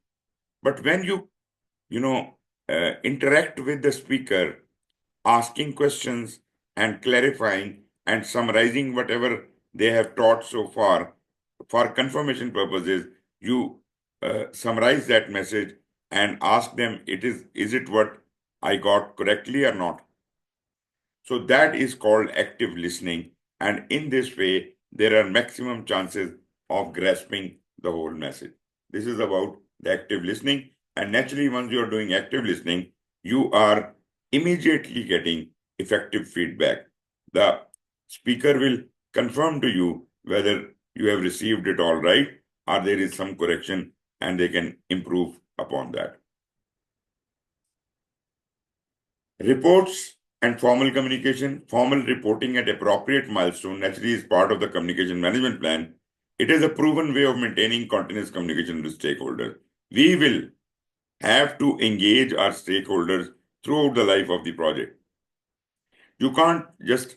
But when you interact with the speaker, asking questions and clarifying and summarizing whatever they have taught so far, for confirmation purposes, you summarize that message and ask them, is it what I got correctly or not? So that is called active listening. And in this way, there are maximum chances of grasping the whole message. This is about the active listening. And naturally, once you are doing active listening, you are immediately getting effective feedback. The speaker will confirm to you whether you have received it all right or there is some correction and they can improve upon that. Reports and formal communication. Formal reporting at appropriate milestone naturally is part of the communication management plan. It is a proven way of maintaining continuous communication with stakeholders. We will have to engage our stakeholders throughout the life of the project. You can't just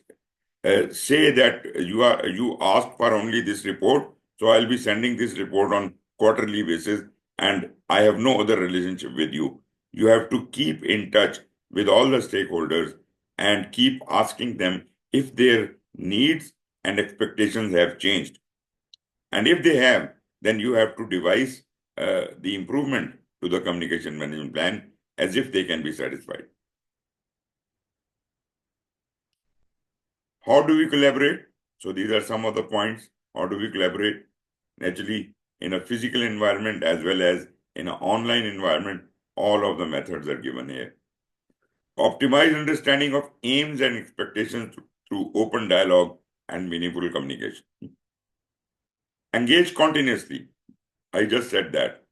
say that you asked for only this report, so I'll be sending this report on quarterly basis and I have no other relationship with you. You have to keep in touch with all the stakeholders and keep asking them if their needs and expectations have changed. And if they have, then you have to devise the improvement to the communication management plan as if they can be satisfied. How do we collaborate? So these are some of the points. How do we collaborate? Naturally, in a physical environment as well as in an online environment, all of the methods are given here. Optimize understanding of aims and expectations through open dialogue and meaningful communication. Engage continuously. I just said that.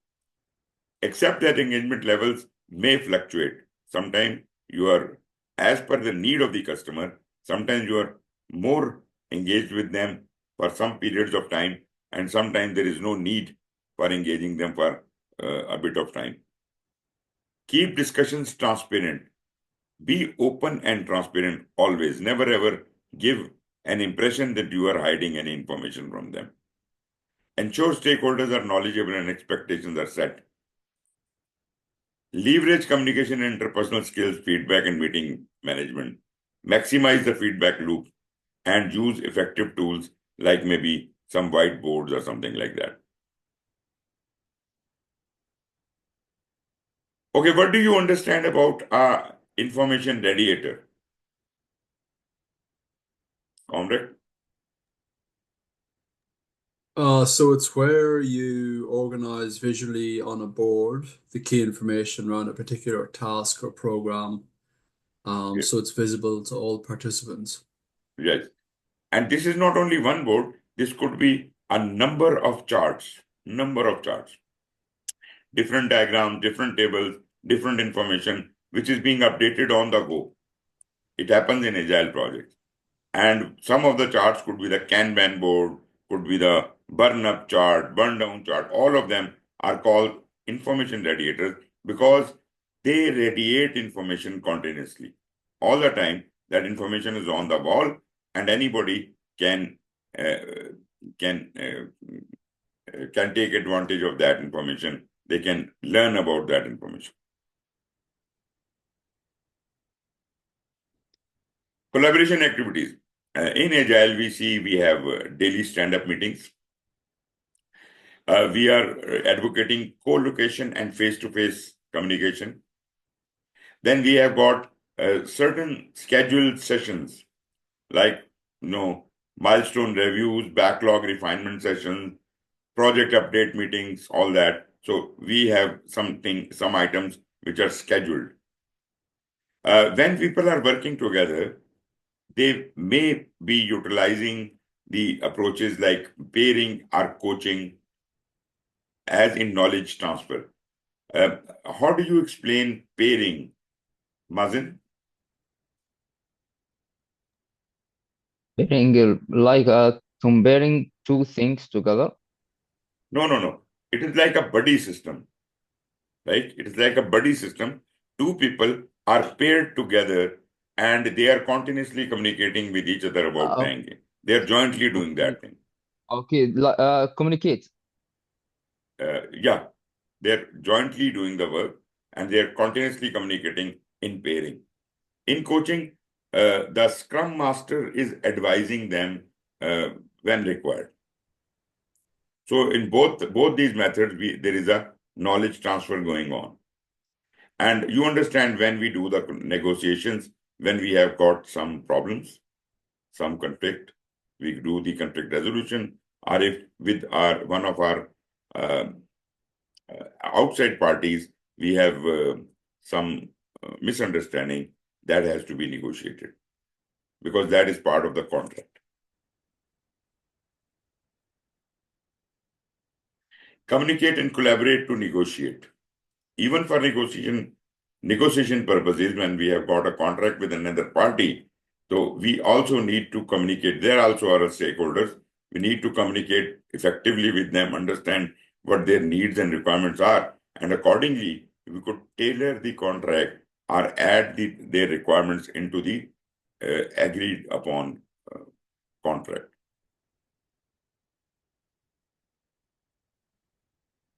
Accept that engagement levels may fluctuate. Sometimes you are as per the need of the customer. Sometimes you are more engaged with them for some periods of time, and sometimes there is no need for engaging them for a bit of time. Keep discussions transparent. Be open and transparent always. Never ever give an impression that you are hiding any information from them. Ensure stakeholders are knowledgeable and expectations are set. Leverage communication and interpersonal skills, feedback and meeting management. Maximize the feedback loop and use effective tools like maybe some whiteboards or something like that. Okay, what do you understand about information radiator? Comrade? So it's where you organize visually on a board the key information around a particular task or program, Yes. so it's visible to all participants. Yes. And this is not only one board, this could be a number of charts. different diagrams, different tables, different information, which is being updated on the go. It happens in agile projects. And some of the charts could be the Kanban board, could be the burn up chart, burn down chart. All of them are called information radiators because they radiate information continuously. All the time, that information is on the wall, and anybody can can take advantage of that information. They can learn about that information. Collaboration activities. In Agile, we have daily stand-up meetings. We are advocating co-location and face-to-face communication. Then we have got certain scheduled sessions like milestone reviews, backlog refinement sessions, project update meetings, all that. So we have some items which are scheduled. When people are working together, they may be utilizing the approaches like pairing or coaching as in knowledge transfer. How do you explain pairing, Mazin? Pairing, like comparing two things together. No. It is like a buddy system, right? It is like a buddy system. Two people are paired together and they are continuously communicating with each other about the engine. They are jointly doing that thing. Okay, communicate. Yeah, they're jointly doing the work and they're continuously communicating in pairing. In coaching, the Scrum Master is advising them when required. So in both these methods, there is a knowledge transfer going on. And you understand when we do the negotiations, when we have got some problems, some conflict, we do the conflict resolution, or if with one of our outside parties, we have some misunderstanding, that has to be negotiated because that is part of the contract. Communicate and collaborate to negotiate. Even for negotiation purposes, when we have got a contract with another party, so we also need to communicate. They also are stakeholders. We need to communicate effectively with them, understand what their needs and requirements are, and accordingly, we could tailor the contract or add their requirements into the agreed upon contract.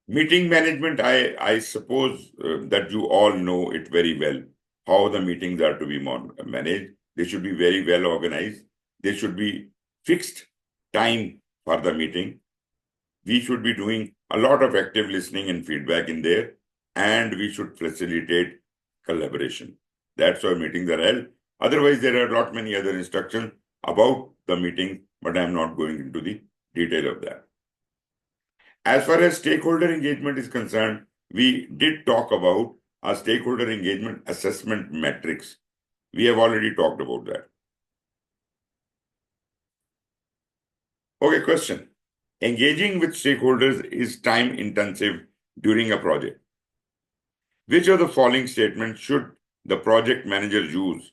Meeting management, I suppose that you all know it very well, how the meetings are to be managed. They should be very well organized. There should be fixed time for the meeting. We should be doing a lot of active listening and feedback in there, and we should facilitate collaboration. That's why meetings are held. Otherwise, there are a lot many other instructions about the meeting, but I'm not going into the detail of that. As far as stakeholder engagement is concerned, we did talk about our stakeholder engagement assessment metrics. We have already talked about that. Okay, question. Engaging with stakeholders is time intensive during a project. Which of the following statements should the project manager use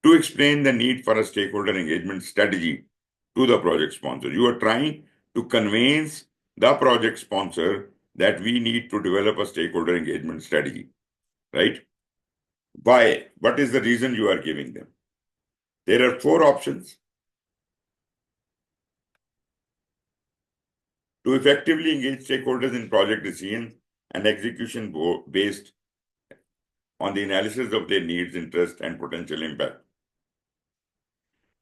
to explain the need for a stakeholder engagement strategy to the project sponsor? You are trying to convince the project sponsor that we need to develop a stakeholder engagement strategy, right? Why? What is the reason you are giving them? There are 4 options. To effectively engage stakeholders in project decisions and execution based on the analysis of their needs, interests, and potential impact.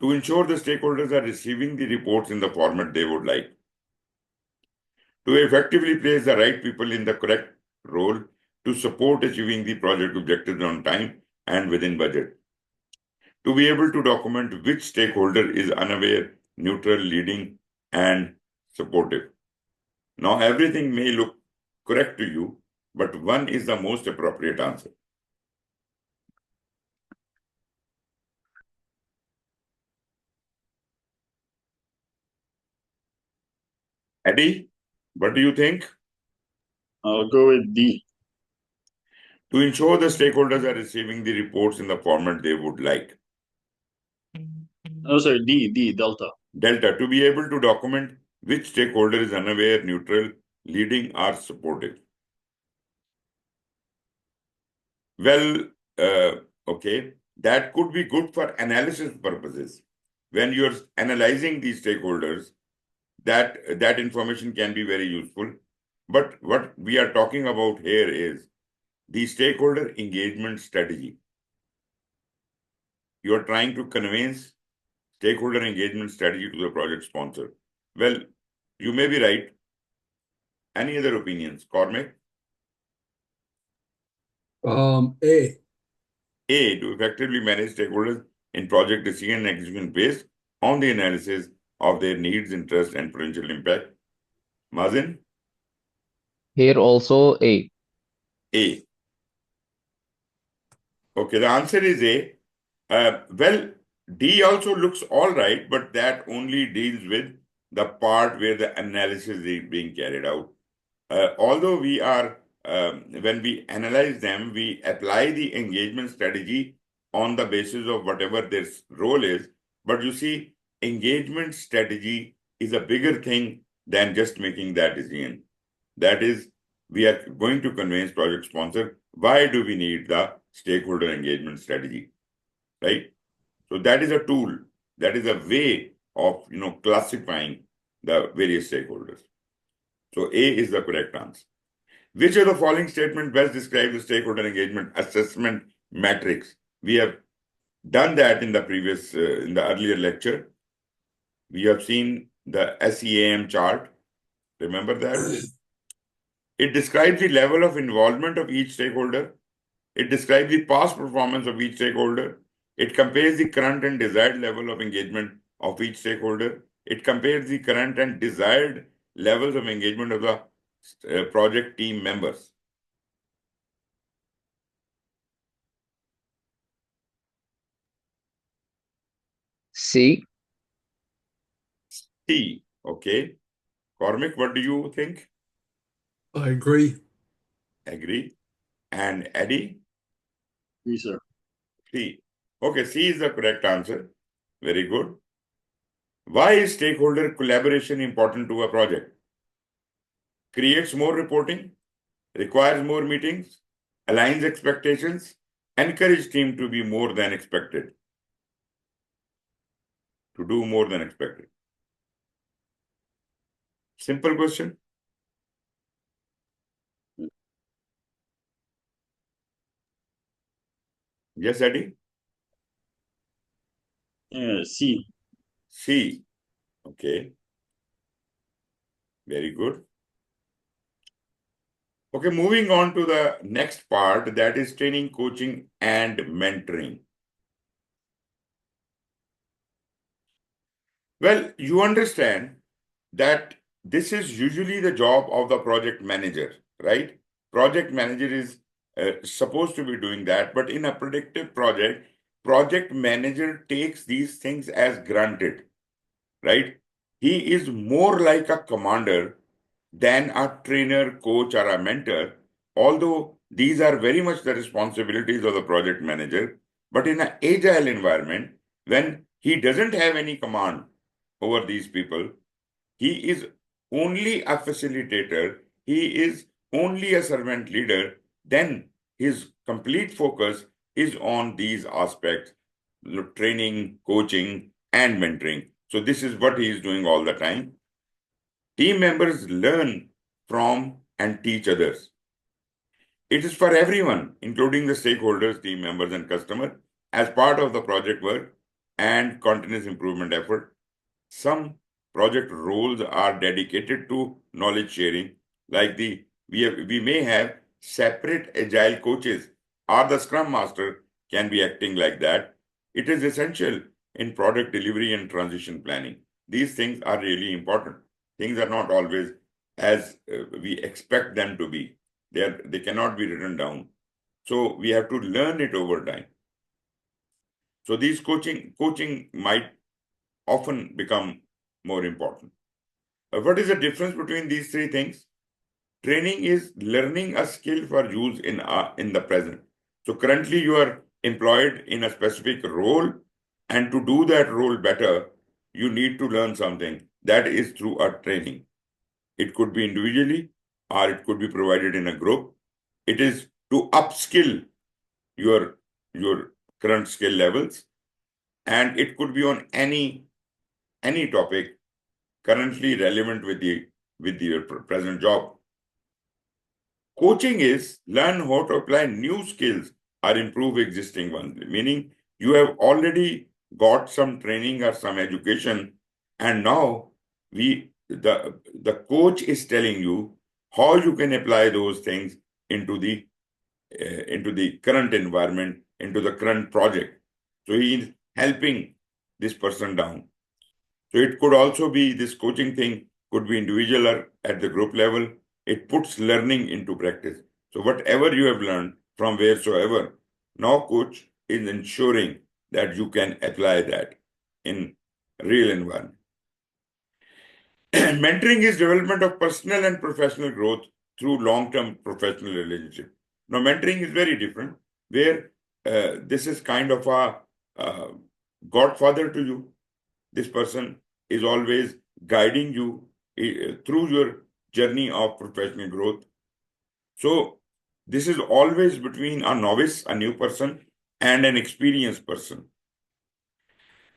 To ensure the stakeholders are receiving the reports in the format they would like. To effectively place the right people in the correct role to support achieving the project objectives on time and within budget. To be able to document which stakeholder is unaware, neutral, leading, and supportive. Now, everything may look correct to you, but one is the most appropriate answer. Eddie, what do you think? I'll go with D. To ensure the stakeholders are receiving the reports in the format they would like. Oh, sorry, D, Delta. Delta, to be able to document which stakeholder is unaware, neutral, leading, or supportive. Well, okay, that could be good for analysis purposes. When you're analyzing these stakeholders, that information can be very useful. But what we are talking about here is the stakeholder engagement strategy. You are trying to convince stakeholder engagement strategy to the project sponsor. Well, you may be right. Any other opinions? Cormac? A. A, to effectively manage stakeholders in project decision and execution based on the analysis of their needs, interests, and potential impact. Mazen? Here also A. A. Okay, the answer is A. Well, D also looks all right, but that only deals with the part where the analysis is being carried out. Although when we analyze them, we apply the engagement strategy on the basis of whatever their role is. But you see, engagement strategy is a bigger thing than just making that decision. That is, we are going to convince project sponsor, why do we need the stakeholder engagement strategy, right? So that is a tool, that is a way of classifying the various stakeholders. So A is the correct answer. Which of the following statement best describes the stakeholder engagement assessment matrix? We have done that in the earlier lecture. We have seen the SEAM chart. Remember that? It describes the level of involvement of each stakeholder. It describes the past performance of each stakeholder. It compares the current and desired level of engagement of each stakeholder. It compares the current and desired levels of engagement of the project team members. C. C. Okay. Cormac, what do you think? I agree. Agree. And Eddie? D, sir. C. Okay, C is the correct answer. Very good. Why is stakeholder collaboration important to a project? Creates more reporting, requires more meetings, aligns expectations, encourage team to be more than expected, to do more than expected. Simple question. Yes, Eddie? C. C. Okay. Very good. Okay, moving on to the next part, that is training, coaching, and mentoring. Well, you understand that this is usually the job of the project manager, right? Project manager is supposed to be doing that, but in a predictive project, project manager takes these things as granted, right? He is more like a commander than a trainer, coach, or a mentor, although these are very much the responsibilities of the project manager. But in an agile environment, when he doesn't have any command over these people, he is only a facilitator, he is only a servant leader, then his complete focus is on these aspects, training, coaching, and mentoring. So this is what he is doing all the time. Team members learn from and teach others. It is for everyone, including the stakeholders, team members, and customers, as part of the project work and continuous improvement effort. Some project roles are dedicated to knowledge sharing, like we may have separate agile coaches, or the scrum master can be acting like that. It is essential in product delivery and transition planning. These things are really important. Things are not always as we expect them to be. They cannot be written down. So we have to learn it over time. So these coaching might often become more important. What is the difference between these three things? training is learning a skill for use in the present. So currently you are employed in a specific role, and to do that role better, you need to learn something. That is through a training. It could be individually or it could be provided in a group. It is to upskill your current skill levels, and it could be on any topic currently relevant with your present job. Coaching is learn how to apply new skills or improve existing ones, meaning you have already got some training or some education, and now the coach is telling you how you can apply those things into the current environment, into the current project. So he is helping this person down. So it could also be, this coaching thing could be individual or at the group level. It puts learning into practice. So whatever you have learned from wheresoever, now coach is ensuring that you can apply that in real environment. Mentoring is development of personal and professional growth through long-term professional relationship. Now, mentoring is very different, where this is kind of a godfather to you. This person is always guiding you through your journey of professional growth. So this is always between a novice, a new person, and an experienced person.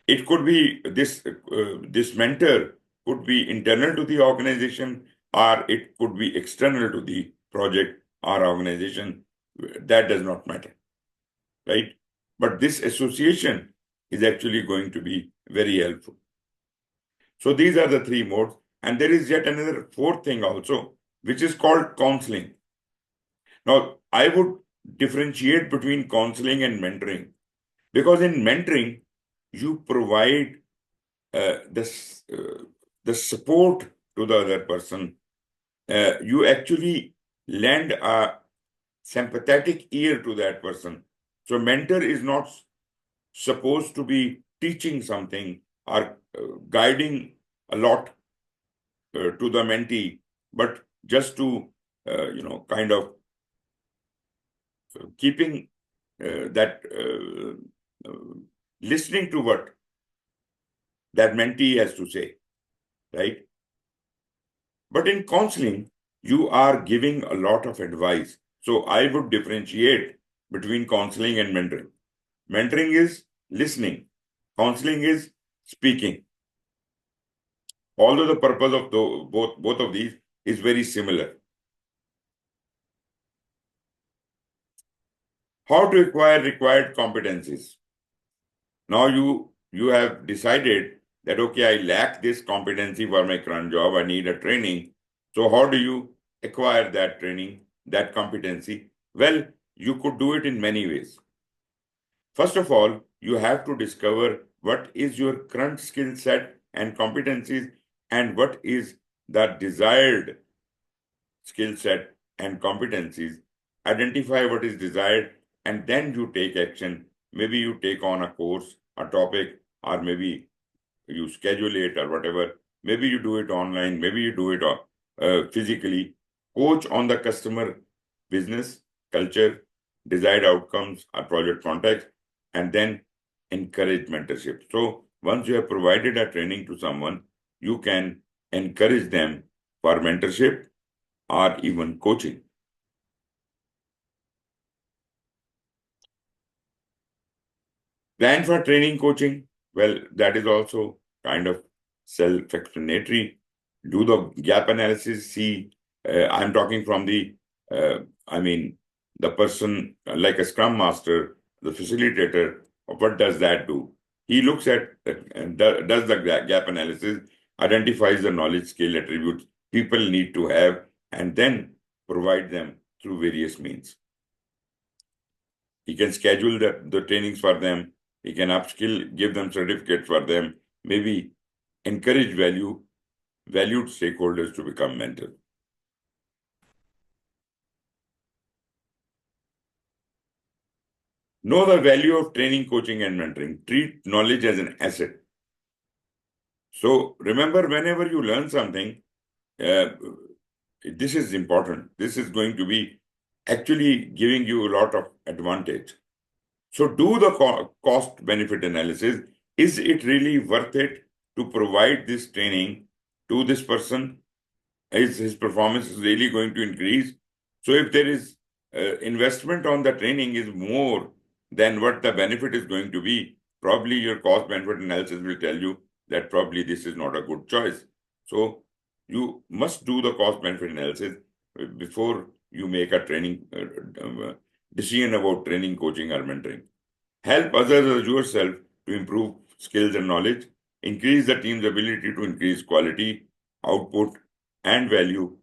It could be this mentor could be internal to the organization, or it could be external to the project or organization. That does not matter, right? But this association is actually going to be very helpful. So these are the three modes. And there is yet another fourth thing also, which is called counseling. Now, I would differentiate between counseling and mentoring, because in mentoring, you provide the support to the other person. You actually lend a sympathetic ear to that person. So mentor is not supposed to be teaching something or guiding a lot to the mentee, but just to kind of keeping that listening to what that mentee has to say, right? But in counseling, you are giving a lot of advice. So I would differentiate between counseling and mentoring. Mentoring is listening. Counseling is speaking. Although the purpose of both of these is very similar. How to acquire required competencies. Now you have decided that, okay, I lack this competency for my current job, I need a training. So how do you acquire that training, that competency? Well, you could do it in many ways. First of all, you have to discover what is your current skill set and competencies, and what is the desired skill set and competencies. Identify what is desired, and then you take action. Maybe you take on a course, a topic, or maybe you schedule it or whatever. Maybe you do it online, maybe you do it physically. Coach on the customer business, culture, desired outcomes, or project context, and then encourage mentorship. So once you have provided a training to someone, you can encourage them for mentorship or even coaching. Plan for training coaching. Well, that is also kind of self-explanatory. Do the gap analysis. See, I'm talking from the person like a scrum master, the facilitator. What does that do? He looks at, does the gap analysis, identifies the knowledge, skill, attributes people need to have, and then provide them through various means. He can schedule the trainings for them. He can upskill, give them certificates for them, maybe encourage valued stakeholders to become mentors. Know the value of training, coaching, and mentoring. Treat knowledge as an asset. So remember, whenever you learn something, this is important. This is going to be actually giving you a lot of advantage. So do the cost benefit analysis. Is it really worth it to provide this training to this person? Is his performance really going to increase? So if there is investment on the training is more than what the benefit is going to be, probably your cost benefit analysis will tell you that probably this is not a good choice. So you must do the cost benefit analysis before you make a training decision about training, coaching, or mentoring. Help others as yourself to improve skills and knowledge. Increase the team's ability to increase quality, output, and value,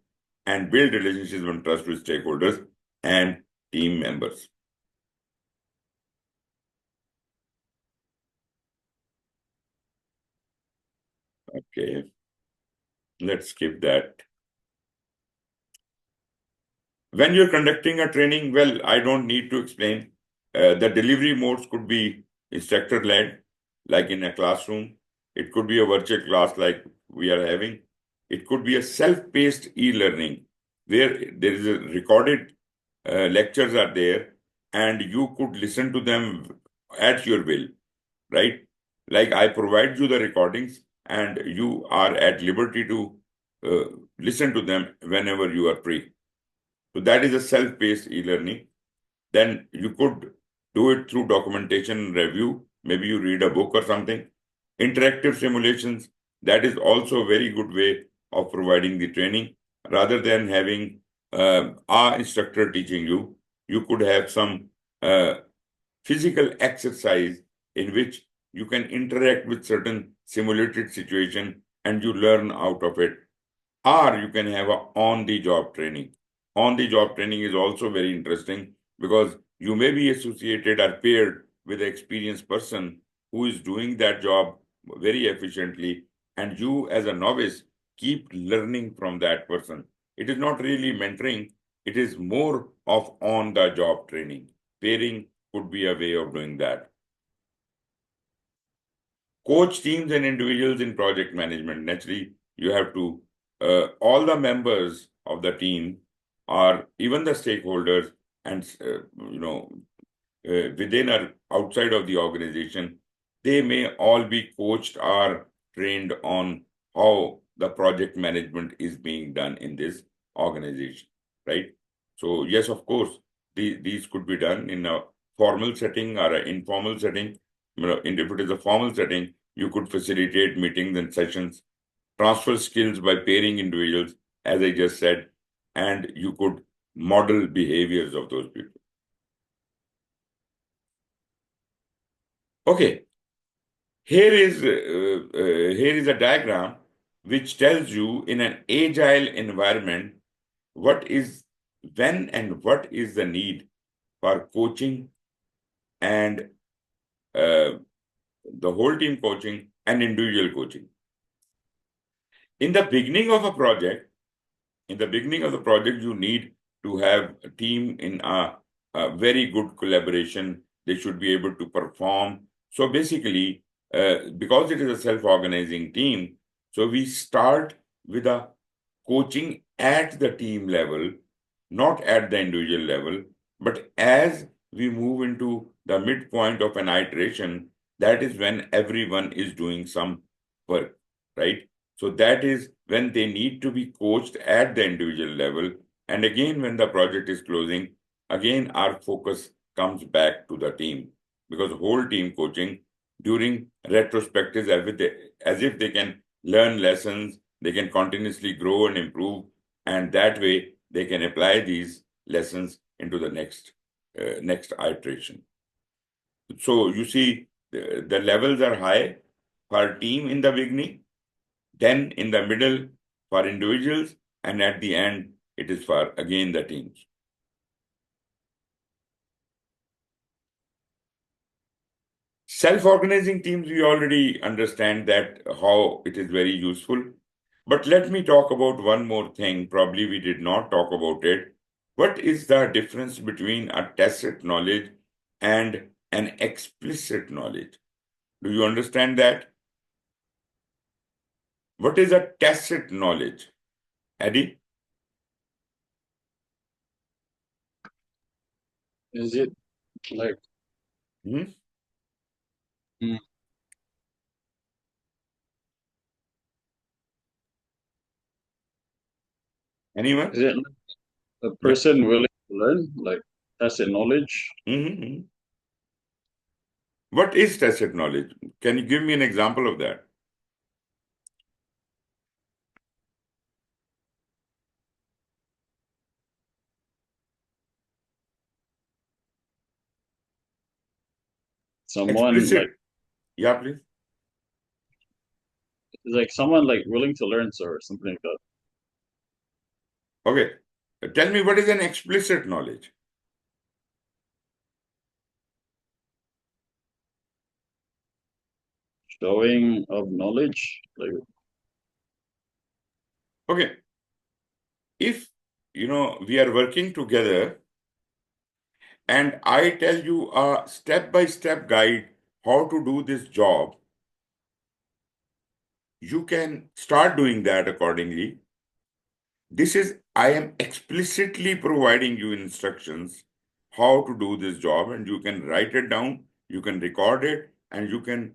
and build relationships and trust with stakeholders and team members. Okay, let's skip that. When you're conducting a training, well, I don't need to explain. The delivery modes could be instructor-led, like in a classroom. It could be a virtual class like we are having. It could be a self-paced e-learning where there is a recorded lectures are there and you could listen to them at your will, right? Like I provide you the recordings and you are at liberty to listen to them whenever you are free. So that is a self-paced e-learning. Then you could do it through documentation and review. Maybe you read a book or something. Interactive simulations, that is also a very good way of providing the training. Rather than having our instructor teaching you, you could have some physical exercise in which you can interact with certain simulated situation and you learn out of it. Or you can have a on-the-job training. On-the-job training is also very interesting because you may be associated or paired with an experienced person who is doing that job very efficiently, and you as a novice keep learning from that person. It is not really mentoring, it is more of on-the-job training. Pairing could be a way of doing that. Coach teams and individuals in project management. Naturally, you have to, all the members of the team or even the stakeholders and, within or outside of the organization, they may all be coached or trained on how the project management is being done in this organization, right? So yes, of course, these could be done in a formal setting or an informal setting. If it is a formal setting, you could facilitate meetings and sessions, transfer skills by pairing individuals, as I just said, and you could model behaviors of those people. Okay, here is a diagram which tells you in an agile environment what is when and what is the need for coaching and the whole team coaching and individual coaching. In the beginning of a project, you need to have a team in a very good collaboration. They should be able to perform. So basically, because it is a self-organizing team, so we start with a coaching at the team level, not at the individual level. But as we move into the midpoint of an iteration, that is when everyone is doing some work, right? So that is when they need to be coached at the individual level. And again, when the project is closing, again, our focus comes back to the team because whole team coaching during retrospectives, as if they can learn lessons, they can continuously grow and improve, and that way they can apply these lessons into the next iteration. So you see, the levels are high for team in the beginning, then in the middle for individuals, and at the end, it is for, again, the teams. Self-organizing teams, we already understand that how it is very useful. But let me talk about one more thing. Probably we did not talk about it. What is the difference between a tacit knowledge and an explicit knowledge? Do you understand that? What is a tacit knowledge? Eddie? Is it like Hmm? Hmm. Anyone? is it a Yeah. person willing to learn, like tacit knowledge? Hmm. What is tacit knowledge? Can you give me an example of that? Someone Explicit. Yeah, please. like someone like willing to learn, or something like that. Okay. Tell me, what is an explicit knowledge? Showing of knowledge, like Okay. If, we are working together and I tell you a step-by-step guide how to do this job, you can start doing that accordingly. I am explicitly providing you instructions how to do this job, and you can write it down, you can record it, and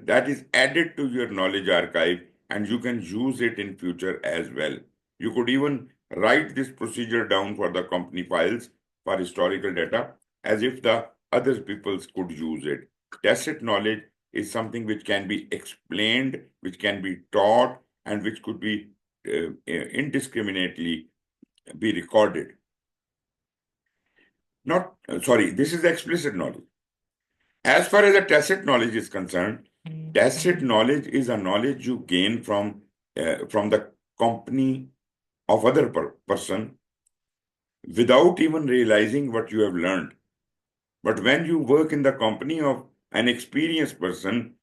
that is added to your knowledge archive, and you can use it in future as well. You could even write this procedure down for the company files for historical data as if the other peoples could use it. Tacit knowledge is something which can be explained, which can be taught, and which could be indiscriminately be recorded. Not, sorry, this is explicit knowledge. As far as the tacit knowledge is concerned, tacit knowledge is a knowledge you gain from the company of other person without even realizing what you have learned. But when you work in the company of an experienced person,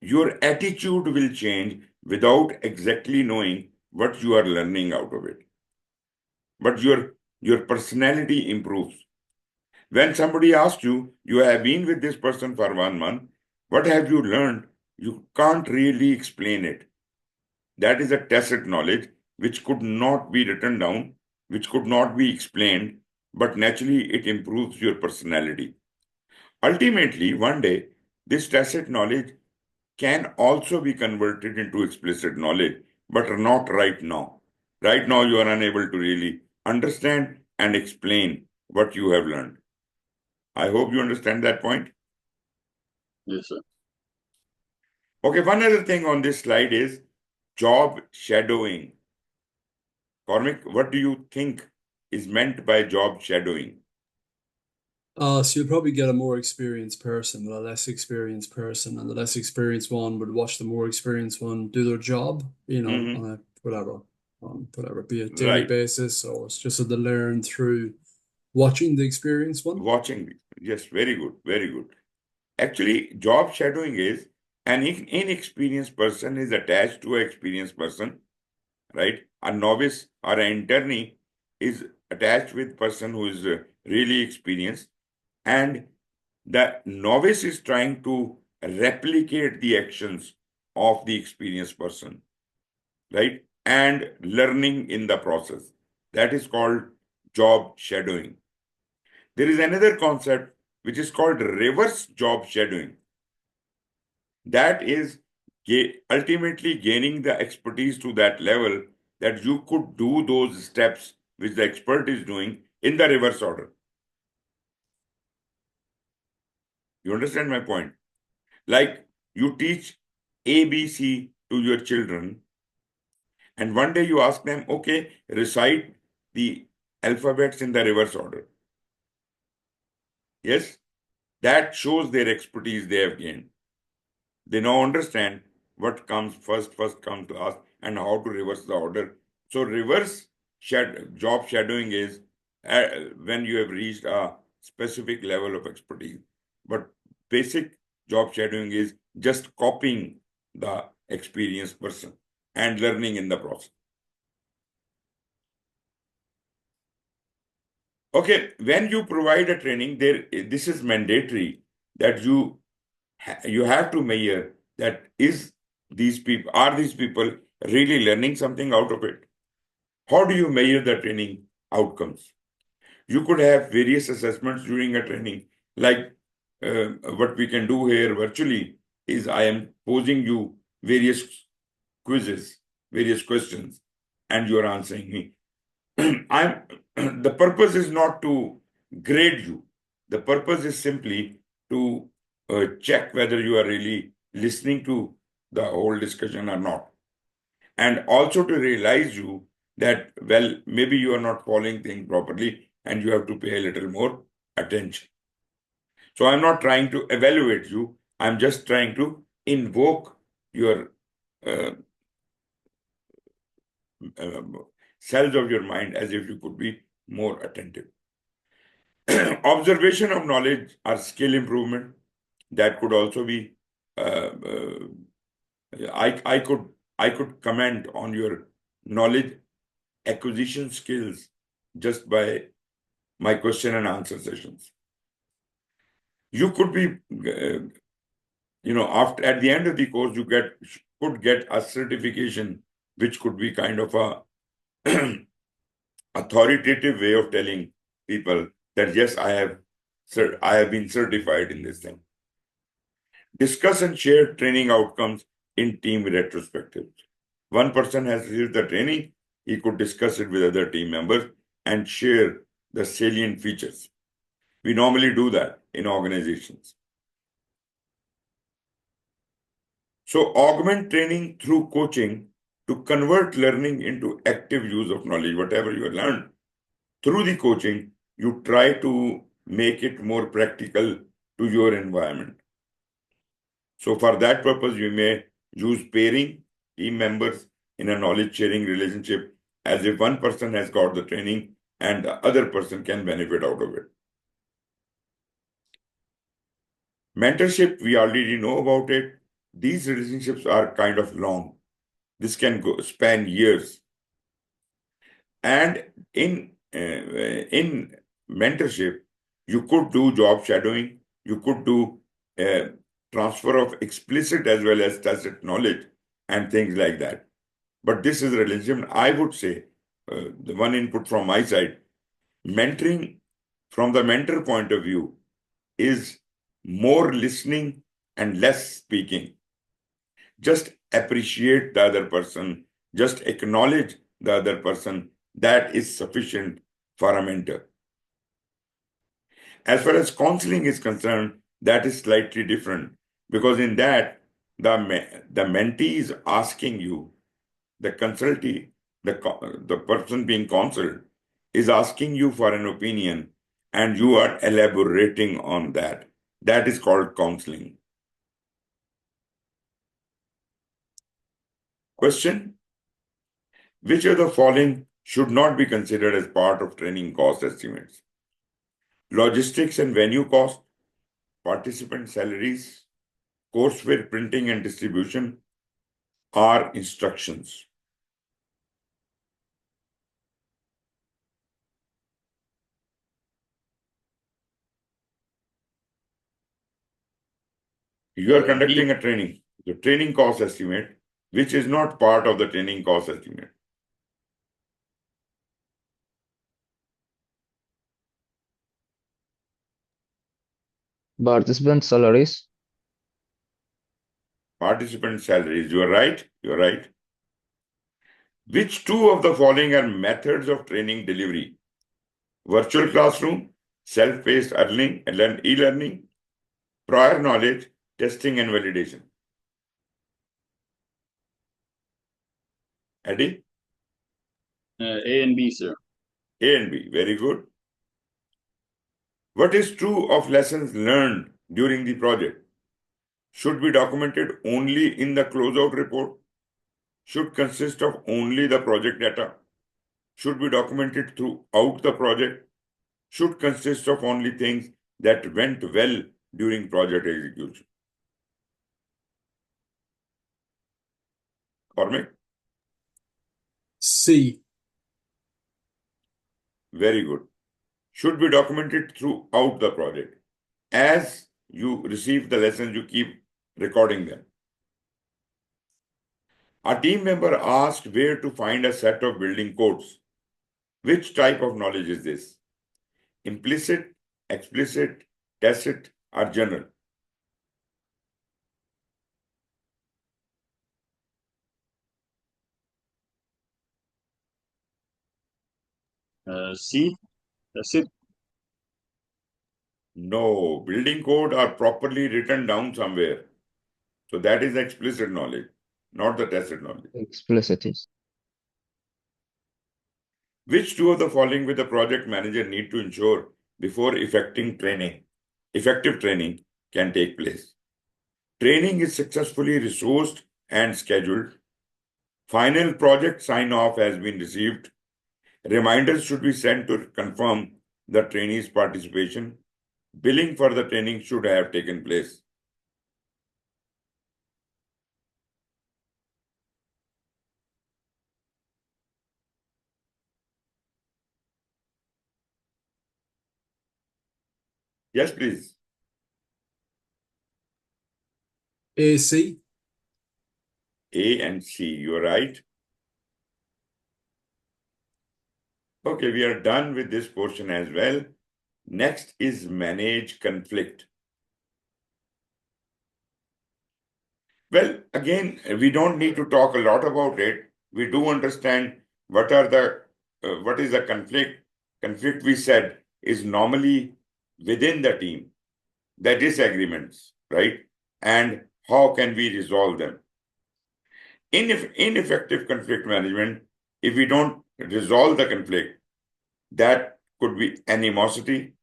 your attitude will change without exactly knowing what you are learning out of it. But your personality improves. When somebody asks you, you have been with this person for 1 month, what have you learned? You can't really explain it. That is a tacit knowledge which could not be written down, which could not be explained, but naturally it improves your personality. Ultimately, one day, this tacit knowledge can also be converted into explicit knowledge, but not right now. Right now, you are unable to really understand and explain what you have learned. I hope you understand that point. yes, sir. Okay, one other thing on this slide is job shadowing. Cormick, what do you think is meant by job shadowing? So you'll probably get a more experienced person with a less experienced person, and the less experienced one would watch the more experienced one do their job, Hmm. on whatever, be it daily Right. basis, or it's just that they learn through watching the experienced one. Watching. Yes, very good, very good. Actually, job shadowing is an inexperienced person is attached to an experienced person, right? A novice or an internee is attached with person who is really experienced, and the novice is trying to replicate the actions of the experienced person, right? And learning in the process. That is called job shadowing. There is another concept which is called reverse job shadowing. That is ultimately gaining the expertise to that level that you could do those steps which the expert is doing in the reverse order. You understand my point? Like you teach ABC to your children, and one day you ask them, okay, recite the alphabets in the reverse order. Yes, that shows their expertise they have gained. They now understand what comes first comes last, and how to reverse the order. So reverse job shadowing is when you have reached a specific level of expertise. But basic job shadowing is just copying the experienced person and learning in the process. Okay, when you provide a training, this is mandatory that you have to measure that are these people really learning something out of it. How do you measure the training outcomes? You could have various assessments during a training, like what we can do here virtually is I am posing you various quizzes, various questions, and you are answering me. I'm the purpose is not to grade you. The purpose is simply to check whether you are really listening to the whole discussion or not, and also to realize you that, well, maybe you are not following things properly and you have to pay a little more attention. So I'm not trying to evaluate you. I'm just trying to invoke your uh, uh, cells of your mind as if you could be more attentive. Observation of knowledge or skill improvement, that could also be I could comment on your knowledge acquisition skills just by my question and answer sessions. You could be after at the end of the course you could get a certification which could be kind of a authoritative way of telling people that yes, I have been certified in this thing. Discuss and share training outcomes in team retrospectives. One person has received the training, he could discuss it with other team members and share the salient features. We normally do that in organizations. So augment training through coaching to convert learning into active use of knowledge. Whatever you learned through the coaching, you try to make it more practical to your environment. So for that purpose, you may use pairing team members in a knowledge sharing relationship, as if one person has got the training and the other person can benefit out of it. Mentorship, we already know about it. These relationships are kind of long. This can span years. And in mentorship, you could do job shadowing, you could do transfer of explicit as well as tacit knowledge and things like that. But this is a relationship. I would say, the one input from my side, mentoring from the mentor point of view is more listening and less speaking. Just appreciate the other person, just acknowledge the other person. That is sufficient for a mentor. As far as counseling is concerned, that is slightly different, because in that, the mentee is asking you, the consultee, the person being counseled, is asking you for an opinion, and you are elaborating on that. That is called counseling. Question: which of the following should not be considered as part of training cost estimates? Logistics and venue cost, participant salaries, courseware printing and distribution, or instructions? You are conducting a training, the training cost estimate, which is not part of the training cost estimate. Participant salaries. Participant salaries, you are right, you are right. Which two of the following are methods of training delivery? Virtual classroom, self-paced e-learning, prior knowledge, testing and validation. Eddie? A and B, sir. A and B, very good. What is true of lessons learned during the project? Should be documented only in the closeout report? Should consist of only the project data? Should be documented throughout the project? Should consist of only things that went well during project execution? Cormac? C. Very good. Should be documented throughout the project. As you receive the lessons, you keep recording them. A team member asked where to find a set of building codes. Which type of knowledge is this? implicit, explicit, tacit, or general? C. That's it. No, building code are properly written down somewhere. So that is explicit knowledge, not the tacit knowledge. Explicit is. Which two of the following will the project manager need to ensure before effective training can take place? Training is successfully resourced and scheduled. Final project sign-off has been received. Reminders should be sent to confirm the trainee's participation. Billing for the training should have taken place. Yes, please. AC. A and C, you're right. Okay, we are done with this portion as well. Next is manage conflict. Well, again, we don't need to talk a lot about it. We do understand what is the conflict. Conflict, we said, is normally within the team, the disagreements, right? And how can we resolve them? Ineffective conflict management, if we don't resolve the conflict, that could be animosity,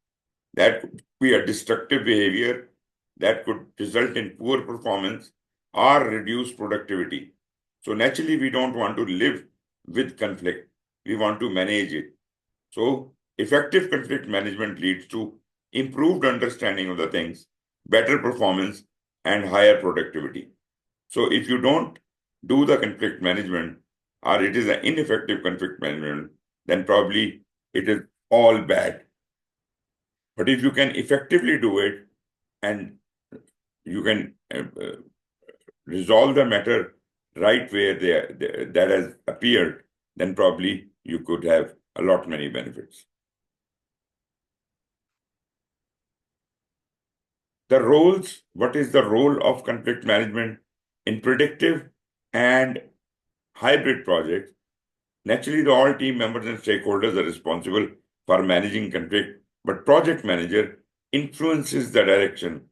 that could be a destructive behavior, that could result in poor performance or reduced productivity. So naturally, we don't want to live with conflict. We want to manage it. So effective conflict management leads to improved understanding of the things, better performance, and higher productivity. So if you don't do the conflict management, or it is an ineffective conflict management, then probably it is all bad. But if you can effectively do it and you can resolve the matter right where that has appeared, then probably you could have a lot many benefits. The roles, what is the role of conflict management in predictive and hybrid projects? Naturally, all team members and stakeholders are responsible for managing conflict, but project manager influences the direction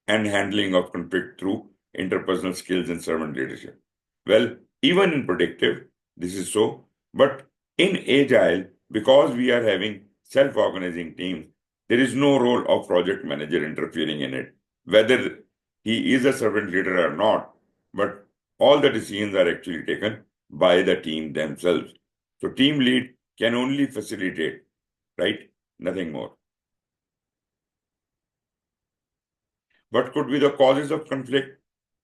and handling of conflict through interpersonal skills and servant leadership. Well, even in predictive, this is so, but in agile, because we are having self-organizing teams, there is no role of project manager interfering in it, whether he is a servant leader or not, but all the decisions are actually taken by the team themselves. So team lead can only facilitate, right? Nothing more. What could be the causes of conflict?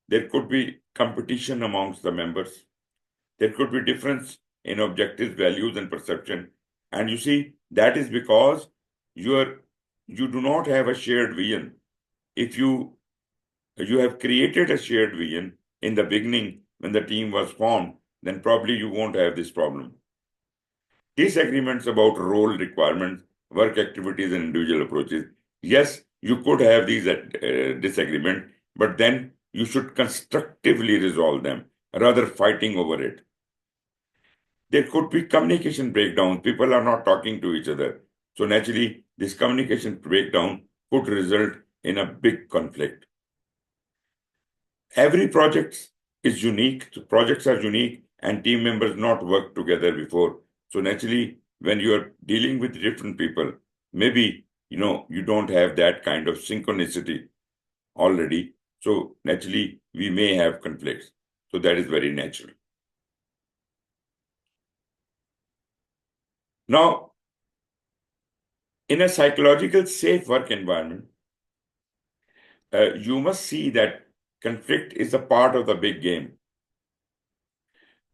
There could be competition amongst the members. There could be difference in objectives, values, and perception. And you see, that is because you do not have a shared vision. If you have created a shared vision in the beginning when the team was formed, then probably you won't have this problem. Disagreements about role requirements, work activities, and individual approaches. Yes, you could have these disagreements, but then you should constructively resolve them rather fighting over it. There could be communication breakdowns. People are not talking to each other. So naturally, this communication breakdown could result in a big conflict. Every project is unique. So projects are unique and team members not worked together before. So naturally, when you are dealing with different people, maybe, you don't have that kind of synchronicity already. So naturally, we may have conflicts. So that is very natural. Now, in a psychological safe work environment, you must see that conflict is a part of the big game.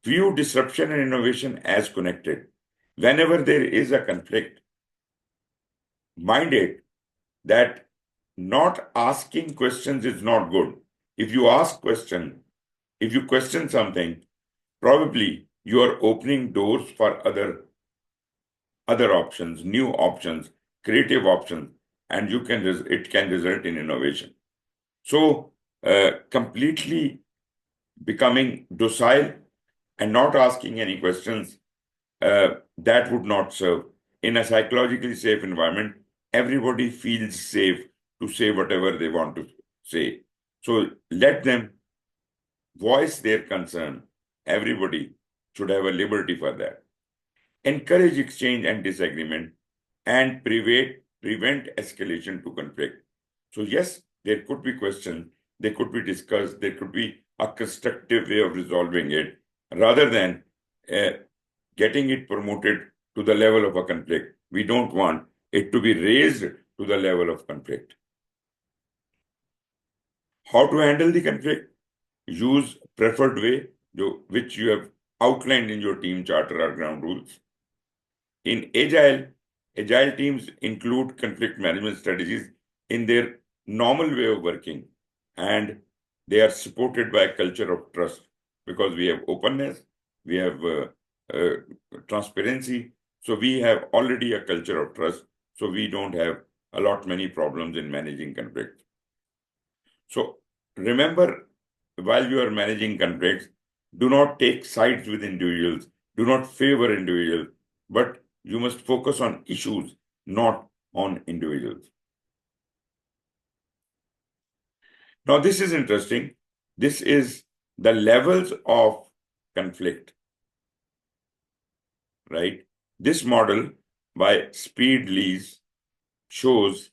View disruption and innovation as connected. Whenever there is a conflict, mind it that not asking questions is not good. If you ask question, if you question something, probably you are opening doors for other options, new options, creative options, and it can result in innovation. So completely becoming docile and not asking any questions, that would not serve. In a psychologically safe environment, everybody feels safe to say whatever they want to say. So let them voice their concern. Everybody should have a liberty for that. Encourage exchange and disagreement, and prevent escalation to conflict. So yes, there could be questions, they could be discussed, there could be a constructive way of resolving it, rather than getting it promoted to the level of a conflict. We don't want it to be raised to the level of conflict. How to handle the conflict? Use preferred way, which you have outlined in your team charter or ground rules. In agile teams include conflict management strategies in their normal way of working, and they are supported by a culture of trust, because we have openness, we have transparency. So we have already a culture of trust. So we don't have many problems in managing conflict. So remember, while you are managing conflicts, do not take sides with individuals, do not favor individuals, but you must focus on issues, not on individuals. Now, this is interesting. This is the levels of conflict, right? This model by Speed Lees shows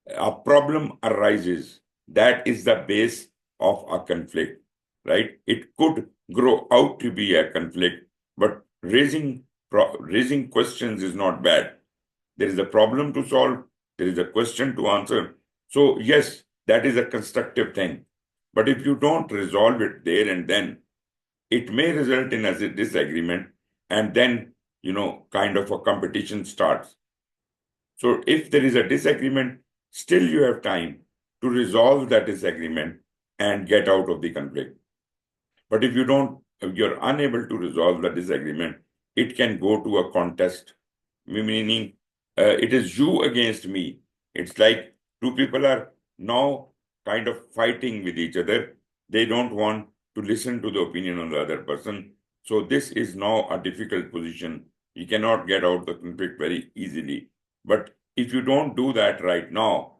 a problem arises. That is the base of a conflict, right? It could grow out to be a conflict, but raising questions is not bad. There is a problem to solve, there is a question to answer. So yes, that is a constructive thing. But if you don't resolve it there and then, it may result in a disagreement, and then, kind of a competition starts. So if there is a disagreement, still you have time to resolve that disagreement and get out of the conflict. But if you're unable to resolve the disagreement, it can go to a contest, meaning it is you against me. It's like two people are now kind of fighting with each other. They don't want to listen to the opinion of the other person. So this is now a difficult position. You cannot get out the conflict very easily. But if you don't do that right now,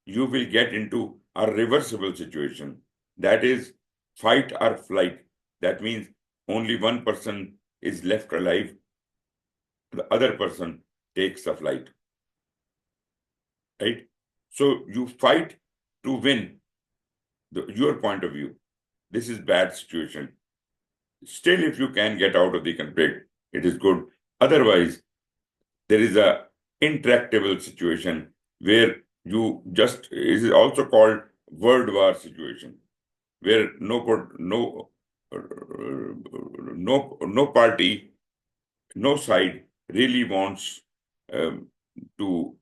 you will get into a reversible situation. That is fight or flight. That means only one person is left alive. The other person takes the flight. Right? So you fight to win your point of view. This is bad situation. Still, if you can get out of the conflict, it is good. Otherwise, there is a intractable situation where it is also called world war situation, where no party, no side really wants to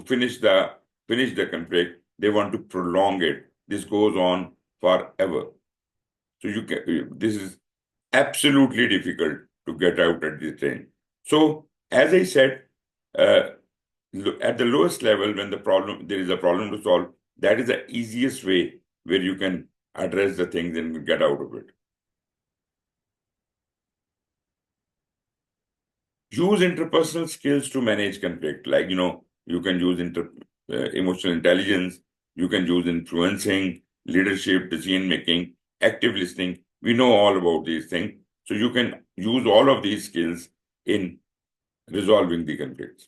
finish the conflict. They want to prolong it. This goes on forever. So this is absolutely difficult to get out at this time. So as I said, at the lowest level, when there is a problem to solve, that is the easiest way where you can address the things and get out of it. Use interpersonal skills to manage conflict. Like, you can use emotional intelligence, you can use influencing, leadership, decision making, active listening. We know all about these things. So you can use all of these skills in resolving the conflicts.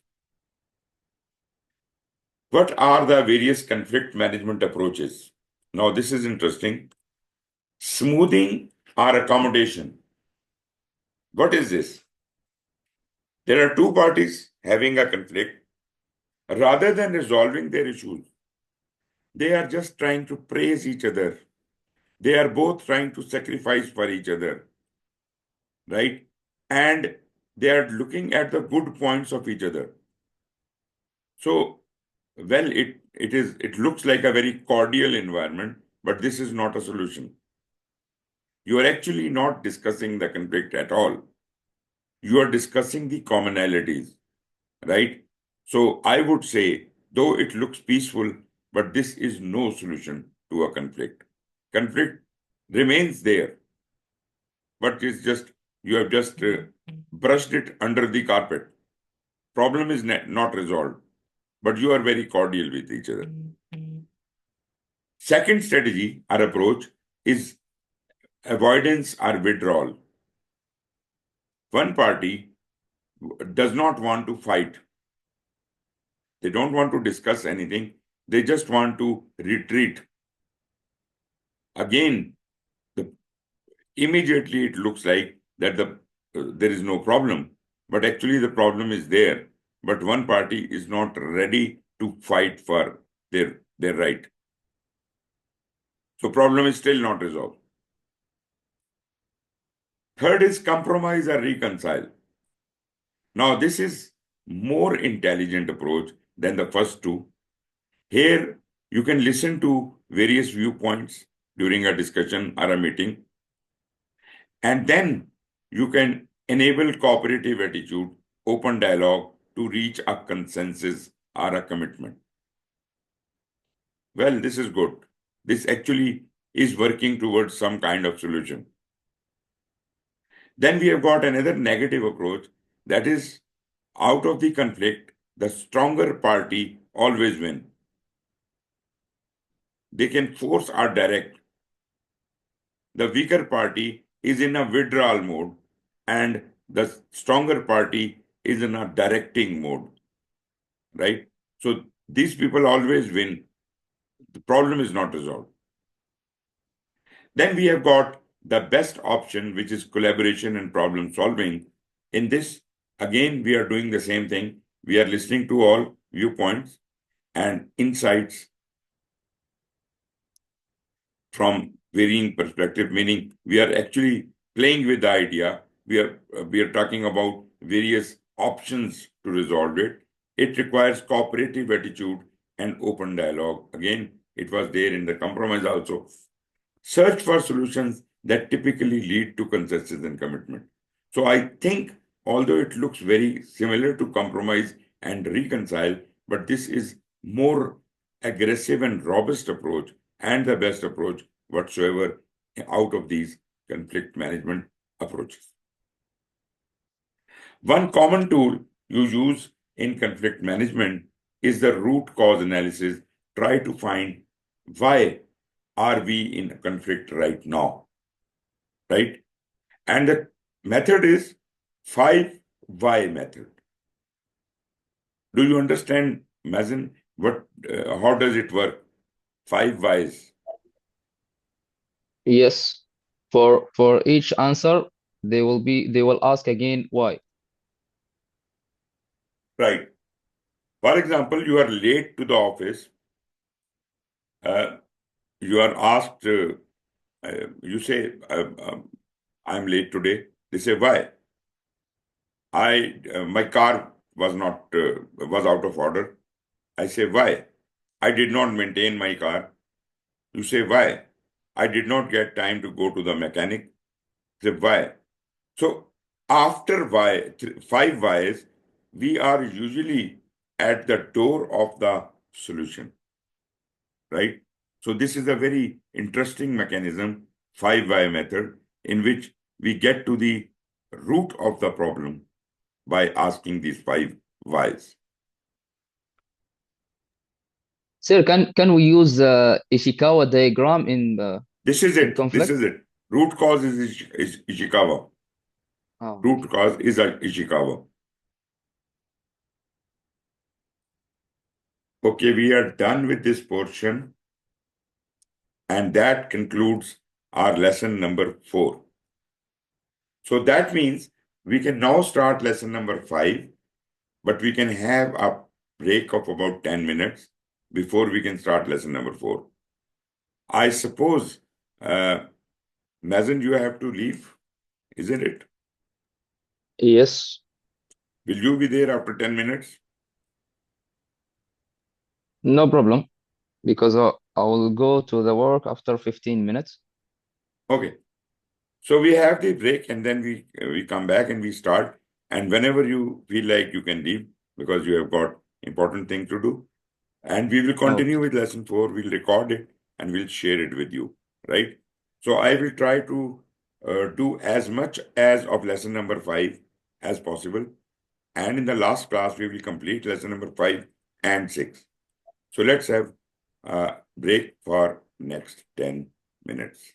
What are the various conflict management approaches? Now, this is interesting. Smoothing or accommodation. What is this? There are two parties having a conflict. Rather than resolving their issues, they are just trying to praise each other. They are both trying to sacrifice for each other, right? And they are looking at the good points of each other. So, well, it looks like a very cordial environment, but this is not a solution. You are actually not discussing the conflict at all. You are discussing the commonalities, right? So I would say, though it looks peaceful, but this is no solution to a conflict. Conflict remains there, but it's just, you have just brushed it under the carpet. Problem is not resolved, but you are very cordial with each other. Second strategy or approach is avoidance or withdrawal. One party does not want to fight. They don't want to discuss anything. They just want to retreat. Again, immediately it looks like that there is no problem, but actually the problem is there. But one party is not ready to fight for their right. So problem is still not resolved. Third is compromise or reconcile. Now this is more intelligent approach than the first two. Here you can listen to various viewpoints during a discussion or a meeting, and then you can enable cooperative attitude, open dialogue to reach a consensus or a commitment. Well, this is good. This actually is working towards some kind of solution. Then we have got another negative approach, that is, out of the conflict, the stronger party always win. They can force or direct. The weaker party is in a withdrawal mode, and the stronger party is in a directing mode, right? So these people always win. The problem is not resolved. Then we have got the best option, which is collaboration and problem solving. In this, again, we are doing the same thing. We are listening to all viewpoints and insights from varying perspective, meaning we are actually playing with the idea. We are talking about various options to resolve it. It requires cooperative attitude and open dialogue. Again, it was there in the compromise also. Search for solutions that typically lead to consensus and commitment. So I think, although it looks very similar to compromise and reconcile, but this is more aggressive and robust approach and the best approach whatsoever out of these conflict management approaches. One common tool you use in conflict management is the root cause analysis. Try to find why are we in a conflict right now, right? And the method is 5 why method. Do you understand, Mazen? How does it work? 5 whys. Yes. For each answer, they will ask again why. Right. For example, you are late to the office. You are asked, you say, I'm late today. They say, why? My car was out of order. I say, why? I did not maintain my car. You say, why? I did not get time to go to the mechanic. Say, why? So after why, 5 whys, we are usually at the door of the solution, right? So this is a very interesting mechanism, 5 why method, in which we get to the root of the problem by asking these 5 whys. Sir, can we use the Ishikawa diagram in This is it. conflict? This is it. Root cause is Ishikawa. Oh, Root cause is Ishikawa. Okay, we are done with this portion. And that concludes our lesson number 4. So that means we can now start lesson number 5, but we can have a break of about 10 minutes before we can start lesson number 4. I suppose, Mazen, you have to leave, isn't it? yes. Will you be there after 10 minutes? No problem, because I will go to the work after 15 minutes. Okay. So we have the break, and then we come back and we start. And whenever you feel like you can leave, because you have got important thing to do. And we will continue with lesson 4. We'll record it and we'll share it with you, right? So I will try to do as much as of lesson number 5 as possible. And in the last class, we will complete lesson number 5 and 6. So let's have a break for next 10 minutes.